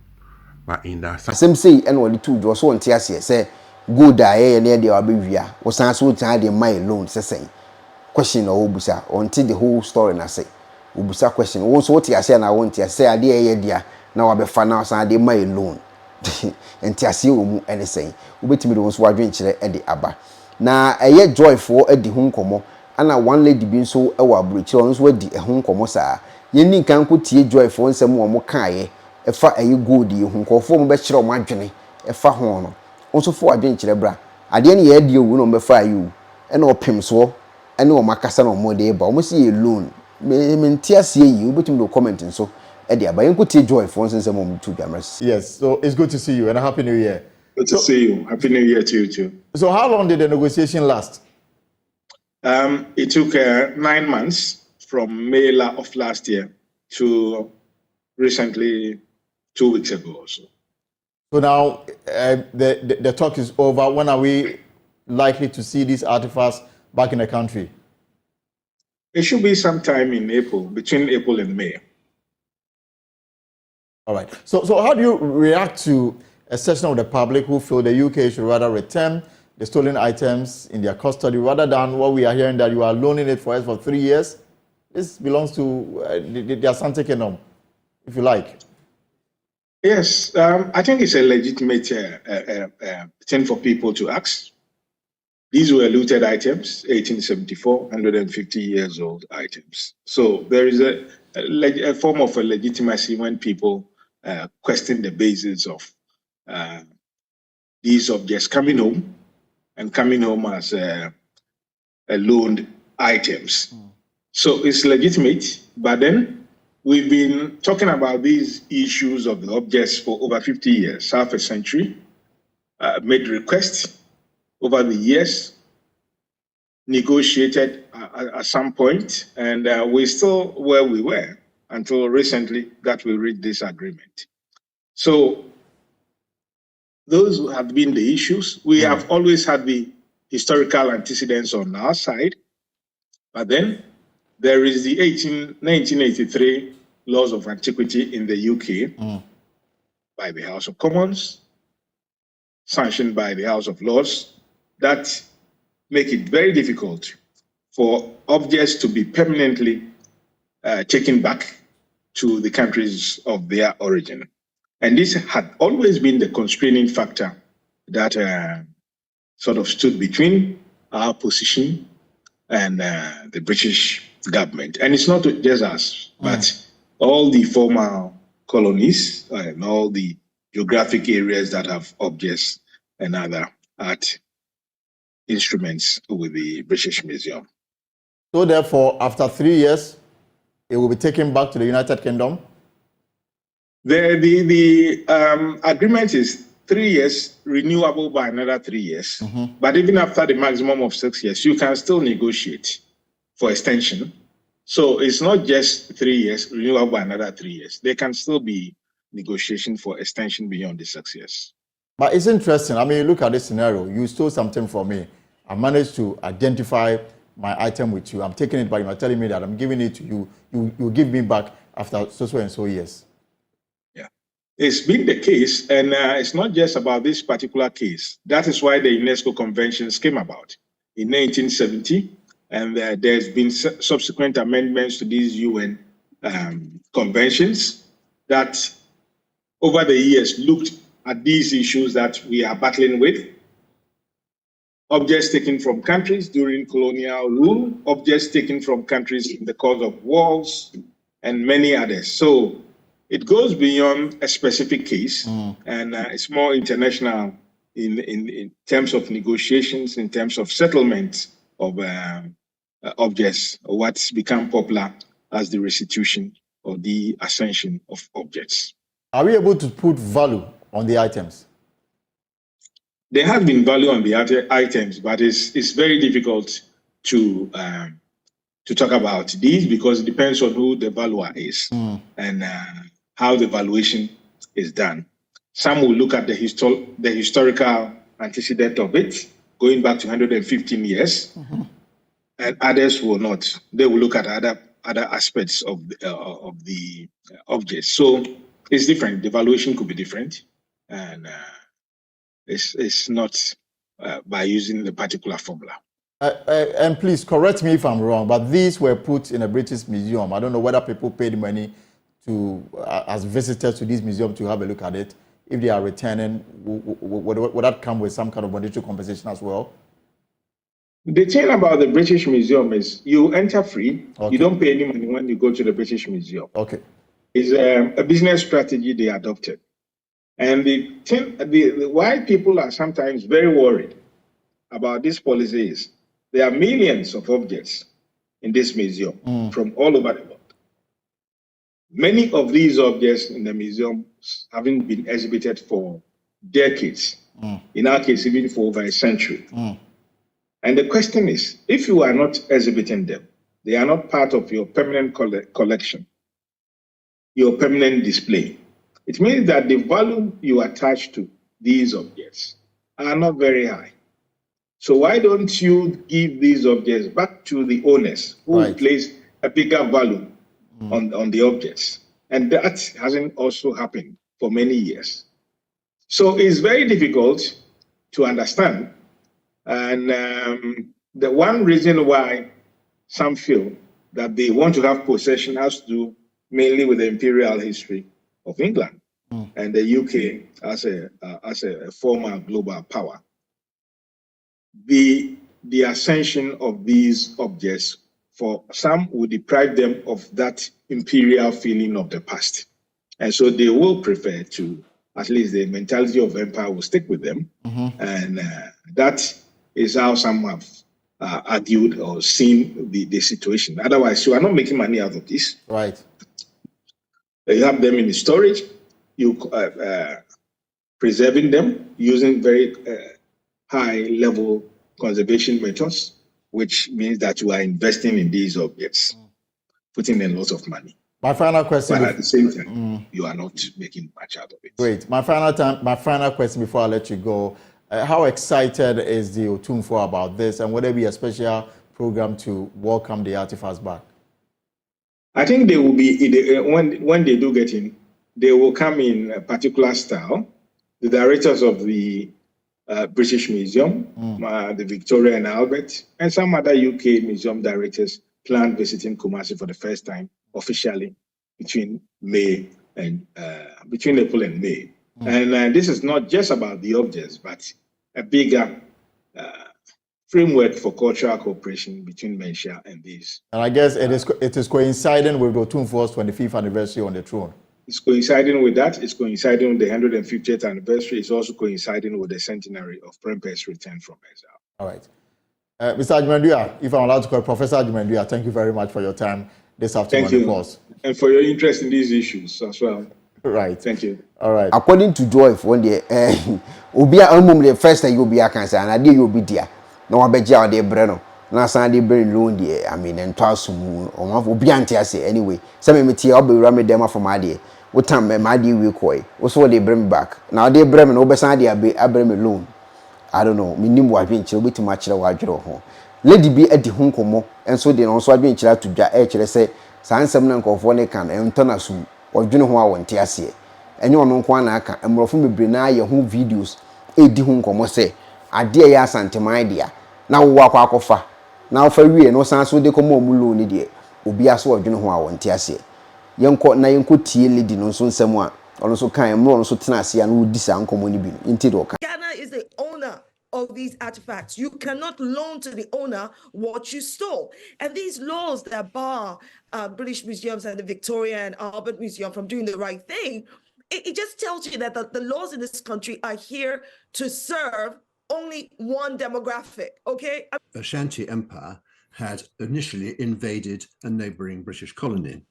But in the say and what the two was one tears say good near the Abivia was answered to my loan, say question or Ubusa until the whole story and I say Ubusa question also what I say and I want to say a dear now I'll be fan out and they my loan and Tiasio anything wait me was wondering at the Abba now a year joyful at the home como and a one lady being so our bridge on with the home como sa yen can put tea joyful and some more kaye if I you good you who conform better on my journey if I honor also for a drink bra at the end year you will not before you and all pim so and no macassan or more day but almost see a loan me tears you but no commenting so Eddie but you could take joy for instance a moment to cameras. Yes, so it's good to see you and a happy new year. Good to see you. Happy New Year to you too. So how long did the negotiation last? It took 9 months from May of last year to recently 2 weeks ago or so. So now the talk is over. When are we likely to see these artifacts back in the country? It should be sometime in April, between April and May. All right. So how do you react to a section of the public who feel the UK should rather return the stolen items in their custody rather than what we are hearing that you are loaning it for us for 3 years? This belongs to the Asante Kingdom, if you like. Yes, I think it's a legitimate thing for people to ask. These were looted items, 1874, 150 years old items. So there is a form of a legitimacy when people question the basis of these objects coming home and coming home as loaned items. So it's legitimate, but then we've been talking about these issues of the objects for over 50 years, half a century, made requests over the years, negotiated at some point, and we're still where we were until recently that we reached this agreement. So those have been the issues. We have always had the historical antecedents on our side, but then there is the 1983 laws of antiquity in the UK by the House of Commons, sanctioned by the House of Lords, that make it very difficult for objects to be permanently taken back to the countries of their origin. And this had always been the constraining factor that sort of stood between our position and the British government. And it's not just us, but all the former colonies and all the geographic areas that have objects and other art instruments with the British Museum. So therefore, after 3 years, it will be taken back to the United Kingdom? The agreement is 3 years, renewable by another 3 years. But even after the maximum of 6 years, you can still negotiate for extension. So it's not just 3 years, renewable by another 3 years. There can still be negotiation for extension beyond the 6 years. But it's interesting. I mean, look at this scenario. You stole something from me. I managed to identify my item with you. I'm taking it back. You're telling me that I'm giving it to you. You give me back after so and so years. Yeah, it's been the case, and it's not just about this particular case. That is why the UNESCO conventions came about in 1970, and there's been subsequent amendments to these UN conventions that over the years looked at these issues that we are battling with. Objects taken from countries during colonial rule, objects taken from countries in the course of wars, and many others. So it goes beyond a specific case, and it's more international in terms of negotiations, in terms of settlement of objects, or what's become popular as the restitution or the ascension of objects. Are we able to put value on the items? There has been value on the items, but it's very difficult to talk about these because it depends on who the valuer is and how the valuation is done. Some will look at the historical antecedent of it, going back to 115 years, and others will not. They will look at other aspects of the objects. So it's different. The valuation could be different, and it's not by using the particular formula. And please correct me if I'm wrong, but these were put in a British museum. I don't know whether people paid money to as visitors to this museum to have a look at it. If they are returning, would that come with some kind of monetary compensation as well? The thing about the British Museum is you enter free. Okay. You don't pay any money when you go to the British Museum. Okay. It's a business strategy they adopted. And why people are sometimes very worried about this policy is there are millions of objects in this museum from all over the world. Many of these objects in the museum haven't been exhibited for decades. In our case, even for over a century. And the question is, if you are not exhibiting them, they are not part of your permanent collection, your permanent display. It means that the value you attach to these objects are not very high. So why don't you give these objects back to the owners who place a bigger value on the objects? And that hasn't also happened for many years. So it's very difficult to understand. And the one reason why some feel that they want to have possession has to do mainly with the imperial history of England and the UK as a former global power. The ascension of these objects, for some, will deprive them of that imperial feeling of the past. And so they will prefer to, at least the mentality of empire will stick with them. And that is how some have argued or seen the situation. Otherwise, you are not making money out of this. Right. You have them in storage, you preserving them using very high-level conservation methods, which means that you are investing in these objects, putting in lots of money. My final question. But at the same time, you are not making much out of it. Great. My final question before I let you go. How excited is the Otumfuo about this, and will there be a special program to welcome the artifacts back? I think they will be, when they do get in, they will come in a particular style. The directors of the British Museum, the Victoria and Albert, and some other UK museum directors plan visiting Kumasi for the first time officially between April and May. And this is not just about the objects, but a bigger framework for cultural cooperation between Mensia and these. And I guess it is coinciding with Otumfuo's 25th anniversary on the throne. It's coinciding with that. It's coinciding with the 150th anniversary. It's also coinciding with the centenary of Prempeh's return from exile. All right. Mr. Ajimandua, if I'm allowed to call Professor Ajimandua, thank you very much for your time this afternoon. Thank you. And for your interest in these issues as well. Right. Thank you. All right. According to Joy, one day, Ubia Umum, the first time you'll be a cancer, and I did you be dear. No, I bet you out there, Breno. Now, Sunday, brain loan, dear. I mean, and toss or one will be anti anyway. Some material I'll be ramming them from my dear. What time my dear will coy? What's what they bring back? Now, they bring an oberside, I bring alone. I don't know, minimum what being chill too much of a home. Lady be at the home como, and so they also have been chill to actually say, San Semnan of one can and turn us or do know who I want to see. And you know, one I can, and more from the Brina, your home videos, a di home como say, I dear ya Santa my dear. Now walk off. Now for we no sans so de como mulo dear, will be as well, you know who I want to see. Young court na young could lady no soon someone, also kind more so tenacity and would dissound community into the Ghana is the owner of these artifacts. You cannot loan to the owner what you stole. And these laws that bar British museums and the Victoria and Albert Museum from doing the right thing, it just tells you that the laws in this country are here to serve only one demographic, okay? Ashanti Empire had initially invaded a neighboring British colony.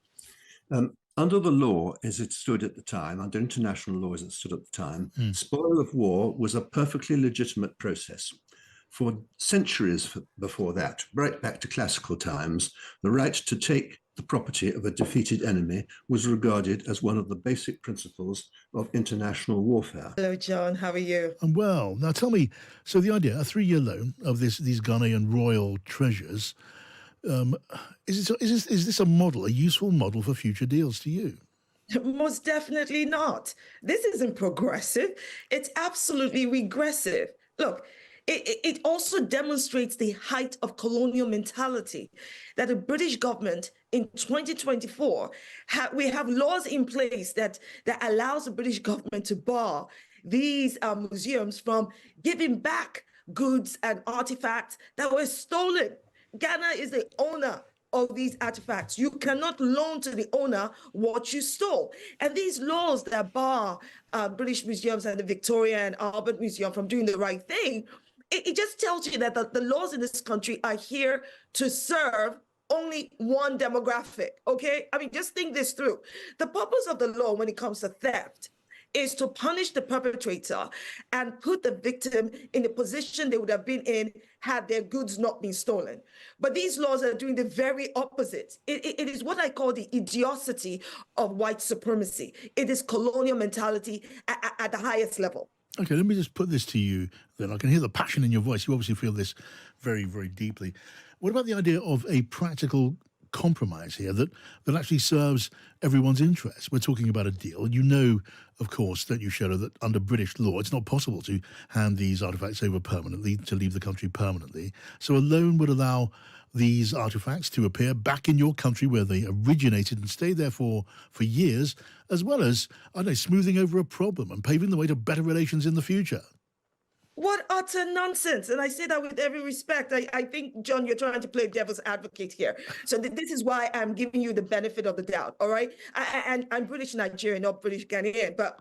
Under the law as it stood at the time, under international law as it stood at the time, spoil of war was a perfectly legitimate process. For centuries before that, right back to classical times, the right to take the property of a defeated enemy was regarded as one of the basic principles of international warfare. Hello, John. How are you? I'm well. Now tell me, so the idea, a 3-year loan of these Ghanaian royal treasures, is this a model, a useful model for future deals to you? Most definitely not. This isn't progressive. It's absolutely regressive. Look, it also demonstrates the height of colonial mentality that the British government in 2024, we have laws in place that allows the British government to bar these museums from giving back goods and artifacts that were stolen. Ghana is the owner of these artifacts. You cannot loan to the owner what you stole. And these laws that bar British museums and the Victoria and Albert Museum from doing the right thing, it just tells you that the laws in this country are here to serve only one demographic, okay? I mean, just think this through. The purpose of the law when it comes to theft is to punish the perpetrator and put the victim in the position they would have been in had their goods not been stolen. But these laws are doing the very opposite. It is what I call the idiocity of white supremacy. It is colonial mentality at the highest level. Okay, let me just put this to you then. I can hear the passion in your voice. You obviously feel this very, very deeply. What about the idea of a practical compromise here that actually serves everyone's interests? We're talking about a deal. You know, of course, don't you, Shero, that under British law, it's not possible to hand these artifacts over permanently, to leave the country permanently. So a loan would allow these artifacts to appear back in your country where they originated and stay there for years, as well as, I don't know, smoothing over a problem and paving the way to better relations in the future. What utter nonsense. And I say that with every respect. I think, John, you're trying to play devil's advocate here. So this is why I'm giving you the benefit of the doubt, all right? And I'm British Nigerian, not British Ghanaian. But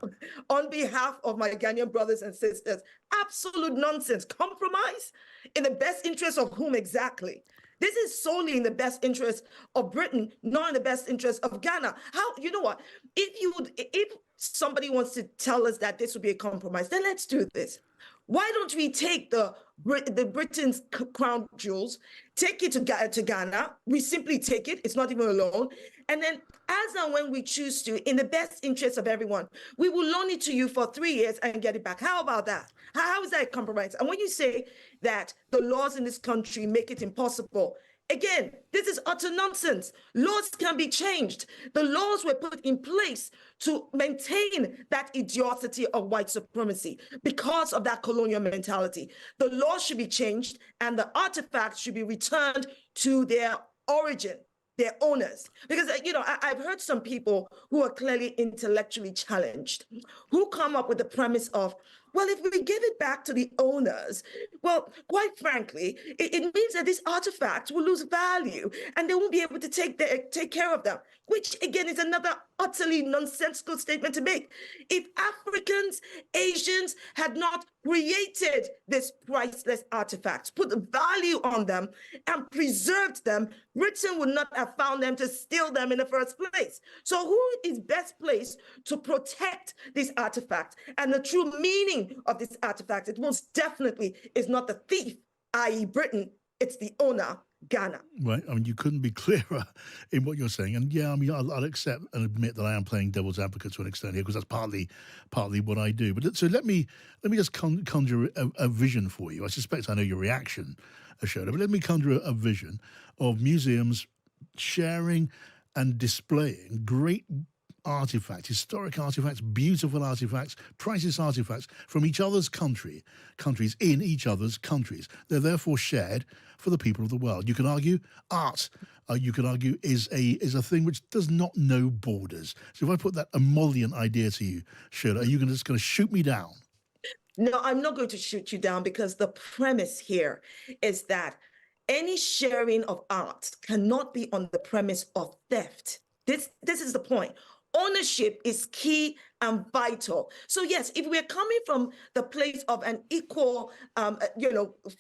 on behalf of my Ghanaian brothers and sisters, absolute nonsense. Compromise in the best interest of whom exactly? This is solely in the best interest of Britain, not in the best interest of Ghana. How, you know what? If somebody wants to tell us that this would be a compromise, then let's do this. Why don't we take the Britain's crown jewels, take it to Ghana? We simply take it. It's not even a loan. And then as and when we choose to, in the best interest of everyone, we will loan it to you for 3 years and get it back. How about that? How is that a compromise? And when you say that the laws in this country make it impossible, again, this is utter nonsense. Laws can be changed. The laws were put in place to maintain that idiocity of white supremacy because of that colonial mentality. The laws should be changed and the artifacts should be returned to their origin, their owners. Because, you know, I've heard some people who are clearly intellectually challenged, who come up with the premise of, Well, if we give it back to the owners, well, quite frankly, it means that these artifacts will lose value and they won't be able to take care of them, which again is another utterly nonsensical statement to make. If Africans, Asians had not created these priceless artifacts, put value on them, and preserved them, Britain would not have found them to steal them in the first place. So who is best placed to protect these artifacts and the true meaning of these artifacts? It most definitely is not the thief, i.e. Britain, it's the owner, Ghana. Right. I mean, you couldn't be clearer in what you're saying. And yeah, I mean, I'll accept and admit that I am playing devil's advocate to an extent here, because that's partly what I do. But so let me just conjure a vision for you. I suspect I know your reaction, Ekuonaba, but let me conjure a vision of museums sharing and displaying great artifacts, historic artifacts, beautiful artifacts, priceless artifacts from each other's countries in each other's countries. They're therefore shared for the people of the world. You can argue art, you can argue is a thing which does not know borders. So if I put that emollient idea to you, Ekuonaba, are you just going to shoot me down? No, I'm not going to shoot you down, because the premise here is that any sharing of art cannot be on the premise of theft. This is the point. Ownership is key and vital. So yes, if we're coming from the place of an equal,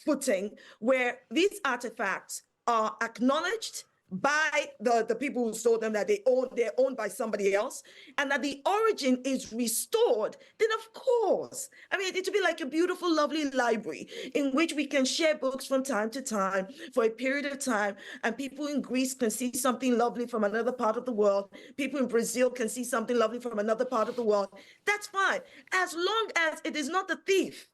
footing, where these artifacts are acknowledged by the people who sold them, that they're owned by somebody else, and that the origin is restored, then of course, I mean, it would be like a beautiful, lovely library in which we can share books from time to time for a period of time, and people in Greece can see something lovely from another part of the world. People in Brazil can see something lovely from another part of the world. That's fine, as long as it is not the thief,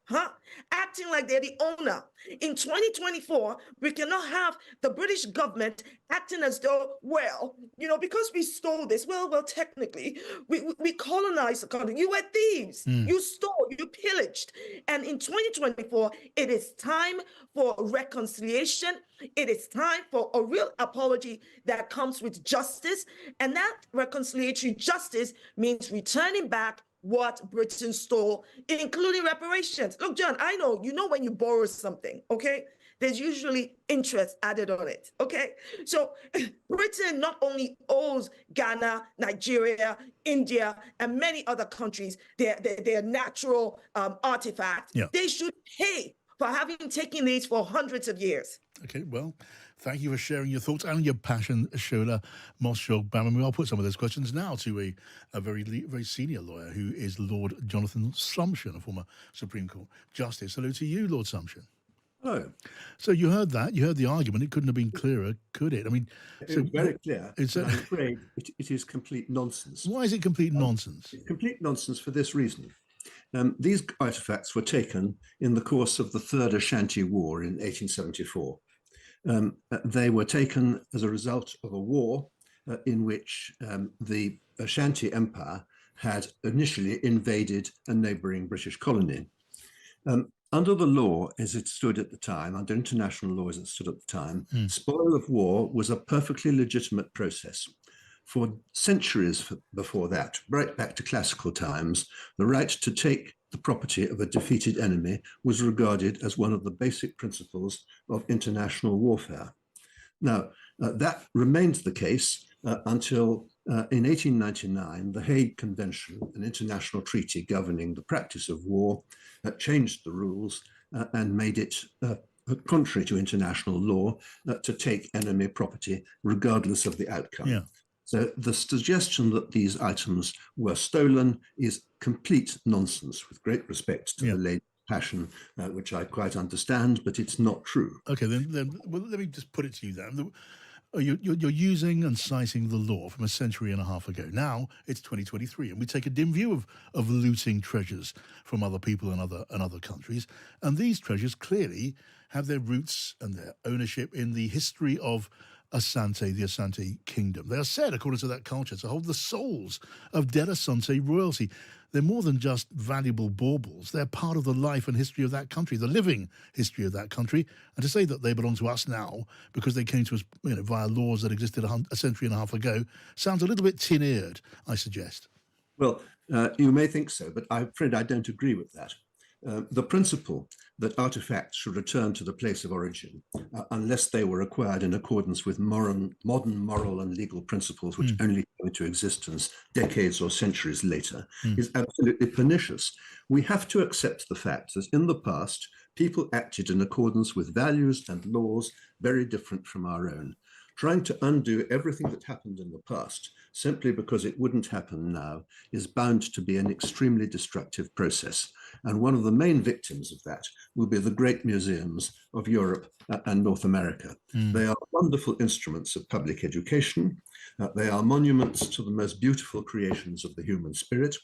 acting like they're the owner. In 2024, we cannot have the British government acting as though, well, because we stole this, well, technically, we colonized the country. You were thieves. You stole, you pillaged. And in 2024, it is time for reconciliation. It is time for a real apology that comes with justice. And that reconciliatory justice means returning back what Britain stole, including reparations. Look, John, I know, when you borrow something, okay, there's usually interest added on it, okay? So Britain not only owes Ghana, Nigeria, India, and many other countries their natural artifacts. Yeah. They should pay for having taken these for hundreds of years. Okay, well, thank you for sharing your thoughts and your passion, Ekuonaba Moshogbamami. I'll put some of those questions now to a very senior lawyer, who is Lord Jonathan Sumption, a former Supreme Court Justice. Hello to you, Lord Sumption. Hello. So you heard that. You heard the argument. It couldn't have been clearer, could it? I mean, it's very clear. I'm afraid it is complete nonsense. Why is it complete nonsense? It's complete nonsense for this reason. These artifacts were taken in the course of the Third Ashanti War in 1874. They were taken as a result of a war in which the Ashanti Empire had initially invaded a neighboring British colony. Under the law as it stood at the time, under international law as it stood at the time, spoil of war was a perfectly legitimate process. For centuries before that, right back to classical times, the right to take the property of a defeated enemy was regarded as one of the basic principles of international warfare. Now, that remained the case until in 1899, the Hague Convention, an international treaty governing the practice of war, changed the rules and made it contrary to international law to take enemy property regardless of the outcome. Yeah. So the suggestion that these items were stolen is complete nonsense, with great respect to the lady's passion, which I quite understand, but it's not true. Okay, then well, let me just put it to you then. You're using and citing the law from a century and a half ago. Now it's 2023, and we take a dim view of looting treasures from other people and other countries. And these treasures clearly have their roots and their ownership in the history of Asante, the Asante kingdom. They are said, according to that culture, to hold the souls of dead Asante royalty. They're more than just valuable baubles. They're part of the life and history of that country, the living history of that country. And to say that they belong to us now because they came to us via laws that existed a century and a half ago sounds a little bit tin-eared, I suggest. Well, you may think so, but I'm afraid I don't agree with that. the principle that artifacts should return to the place of origin unless they were acquired in accordance with modern moral and legal principles which only come into existence decades or centuries later is absolutely pernicious. We have to accept the fact that in the past, people acted in accordance with values and laws very different from our own. Trying to undo everything that happened in the past simply because it wouldn't happen now is bound to be an extremely destructive process. And one of the main victims of that will be the great museums of Europe and North America. They are wonderful instruments of public education. They are monuments to the most beautiful creations of the human spirit.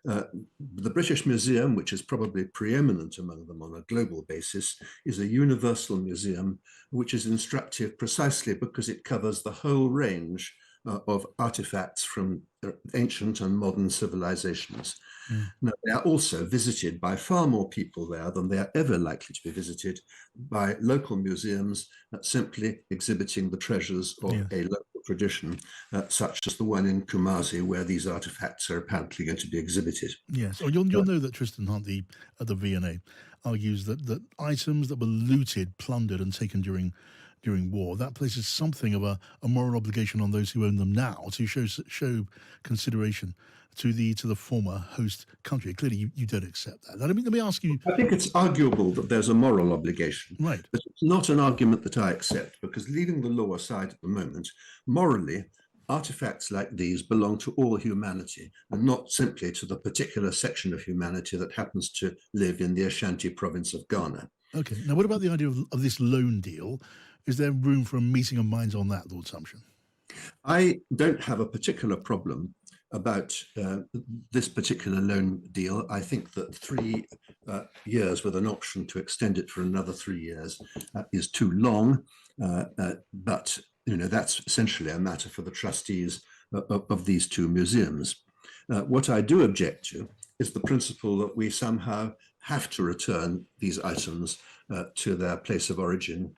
The British Museum, which is probably preeminent among them on a global basis, is a universal museum which is instructive precisely because it covers the whole range of artifacts from ancient and modern civilizations. Now, they are also visited by far more people there than they are ever likely to be visited by local museums simply exhibiting the treasures of a local tradition, such as the one in Kumasi, where these artifacts are apparently going to be exhibited. Yes. Oh, you'll know that Tristan Hunt, at the V&A, argues that items that were looted, plundered, and taken during war, that places something of a moral obligation on those who own them now to show consideration to the former host country. Clearly, you don't accept that. Let me ask you. I think it's arguable that there's a moral obligation. Right. But it's not an argument that I accept, because leaving the law aside at the moment, morally, artifacts like these belong to all humanity and not simply to the particular section of humanity that happens to live in the Ashanti province of Ghana. Okay. Now, what about the idea of this loan deal? Is there room for a meeting of minds on that, Lord Sumption? I don't have a particular problem about this particular loan deal. I think that 3 years with an option to extend it for another 3 years is too long, but that's essentially a matter for the trustees of these two museums. What I do object to is the principle that we somehow have to return these items to their place of origin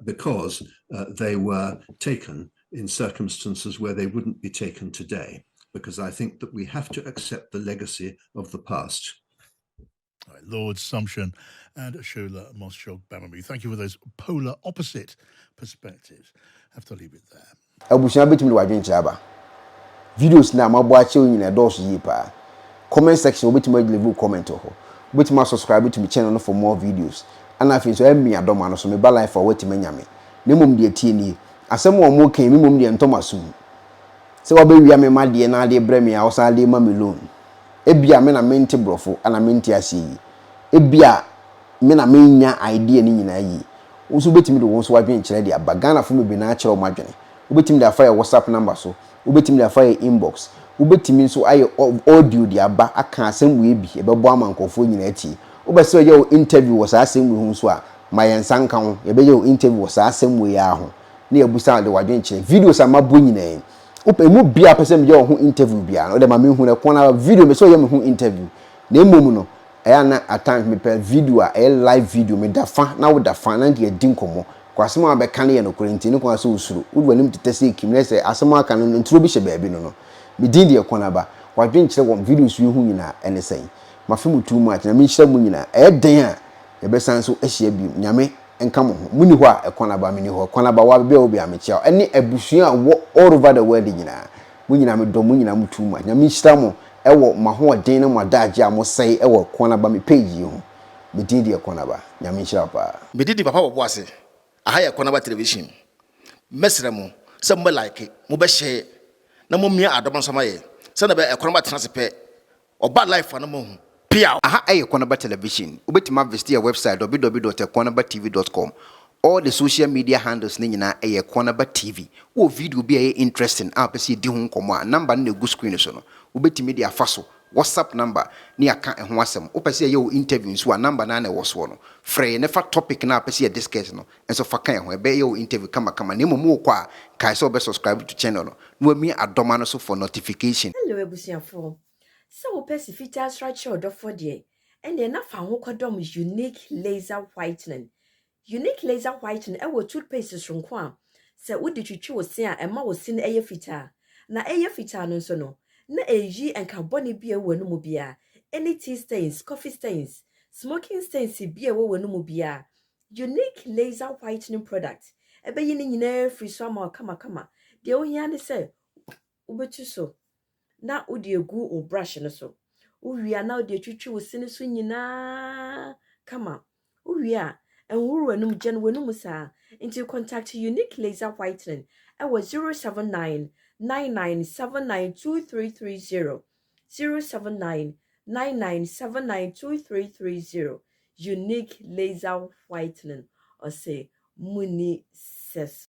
because they were taken in circumstances where they wouldn't be taken today, because I think that we have to accept the legacy of the past. All right, Lord Sumption and Shola Moshog Bamamu, thank you for those polar opposite perspectives. Have to leave it there. Abusha betimi wadwen chaba. Videos na mabo ache onyina dose yi pa. Comment section betimi leave comment ho. Betimi subscribe to my channel for more videos. And I feel so emi adoma no so me ba life for wetima nyame. Nemum de tie ni. Asem wo mo kan mi mum de ntomasum. Se wa be wia me ma de na de bre me a wo sa de ma me loan. Ebia me na mente brofo ana mente ase yi. Ebia me na me nya idea ni nyina yi. Wo so betimi de wo so wadwen kire de aba Ghana fo me be na kire wo madwene. Wo betimi de afa WhatsApp number so. Wo betimi de afa inbox. Wo betimi so aye audio de aba aka asem we bi e bebo amankofo nyina ati. Wo be se ye interview wo sa asem we hu so a ma yensanka ho ye be ye interview wo sa asem we ya ho. Na ebusa de wadwen kire videos amabo nyina ope mu bia pese me ye ho interview bia no de ma me hu na kona video me so ye me hu interview na emom no eya na at times me per video a live video me da fa na wo da fa na de adi nkomo kwasem a be kan ye no korenti ni kwa so usuru wo wanim tetese kim na se asem aka no ntro bi hye baabi no me din de Ekuonaba wadwen kire wo videos yu hu nyina ene sen ma fe mu too much na me hyira mu nyina den a ye be san so ahia bi nyame enka mo ho muni ho a Ekuonaba mini ho Ekuonaba wa be obi amechia ene abusua all over the world nyina mu nyina me do mu nyina mu tuma nya me hyira mo ewo maho den na madaje a mo sei ewo Ekuonaba me page ho me din de Ekuonaba nya me hyira pa me didi papa bobo ase aha ya Ekuonaba television mesre mo se mo like mo be share na mo mia adom so maye se na be Ekuonaba transfer oba life na mo hu. Aha Ekuonaba television. Ubetima visit your website www.ekuonabatv.com. All the social media handles ni nyina Ekuonaba TV. O video be interesting apesi di ho nkomo number na gu screen so no. Ubetimi dia faso WhatsApp number ni aka ho asem. Opese ye o interview so number na na woso no. Free ne fa topic na apesi ye discuss no. Enso fa kan ho e be ye o interview kama ne mo kwa kai so be subscribe to channel no. No mi adoma no so for notification. Hello ebusiafo. So pesi fita structure do for de and then afa ho kwadom unique laser whitening. Unique laser whitening e wo toothpaste sonko a se wo de twitwi wo se a e ma wo se na eye fita na eye fita no so no na eyi enka bone bia wo no mu bia any tea stains coffee stains smoking stains be a wo no mu bia unique laser whitening product ebe yi ni nyina free so ma kama de ohia ne se ubetu so na odi egu o brush no so uwia na odi twitwi wo sine so nyina kama uwia enwuru enum gen wenum sa into contact unique laser whitening ewo 079 99792330 079 99792330 unique laser whitening or say muni ses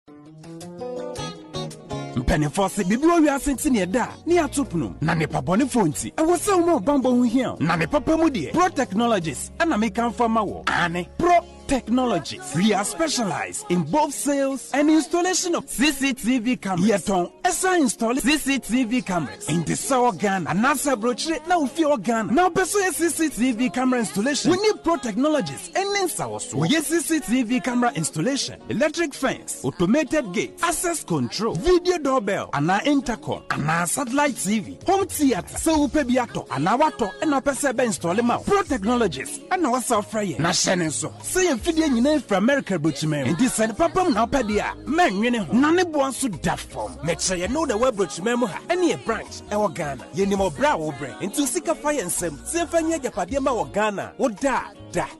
mpanimfoɔ se bibi owi asenti ne da ne atopno na ne pabɔne fonti ɛwɔ sɛ wo ma bambɔ ho hia na ne papa mu deɛ pro technologies ana meka mfa ma wo ane pro technologies. We are specialized in both sales and installation of CCTV cameras. Yeton esa install CCTV cameras in the South Ghana and NASA brochure now fear Ghana. Now pursue CCTV camera installation. We need pro technologies and in South. We get CCTV camera installation, electric fence, automated gate, access control, video doorbell, and our intercom, and our satellite TV, home theater, so upebiato, and our water, and our persebe install them out. Pro technologies and our software. Na shenenso. Say fidie nyina from America brochime and this and papa na padia man nwene ho na ne bo anso da form make sure you know the web brochime mu ha any branch e wo Ghana ye ni mo bra wo bre into sika fire nsem se fanya japade ma wo Ghana wo da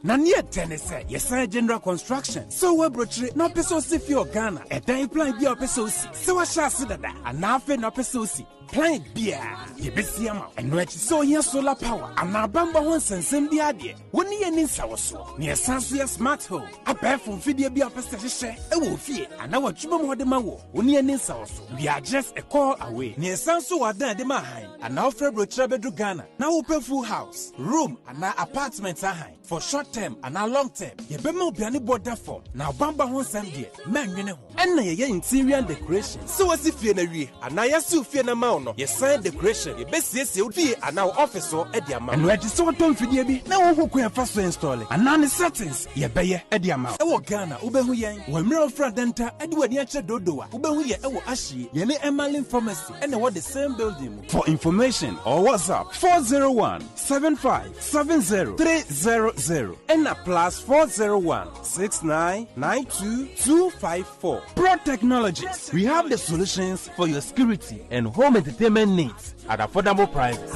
na ne tenese ye san general construction so web brochire na peso si fi o Ghana e dan plan bi o peso si se wa sha se dada ana afi na peso si plan bia ye besi ama eno echi so here solar power ana bamba ho nsensem bi ade woni ye ni nsawo so ne esanso ye smart home abefo video bi apese hye e wo fie ana watwuma mo de ma wo woni ye ni nsawo so we are just a call away ne esanso wadan de ma han ana ofre brochire bedu Ghana na wo pe full house room ana apartment ahan for short term ana long term ye be ma obiane border form na bamba ho nsem de manwene ho enna ye interior decoration so wasi fie na wie ana yasu fie na ma no yes sign decoration ye besiesie fie ana office so e de ama no e so tom fidie bi na wo hokun fa so install ana ne settings ye beye e de ama e wo Ghana wo behu yen wo mira ofra denta e de wani a che dodoa wo behu ye e wo ahie ye ne Emerlin Pharmacy e na wo the same building. For information or WhatsApp 401-7570-300 and a +401-6992-254. Pro Technologies. We have the solutions for your security and home entertainment needs at affordable prices.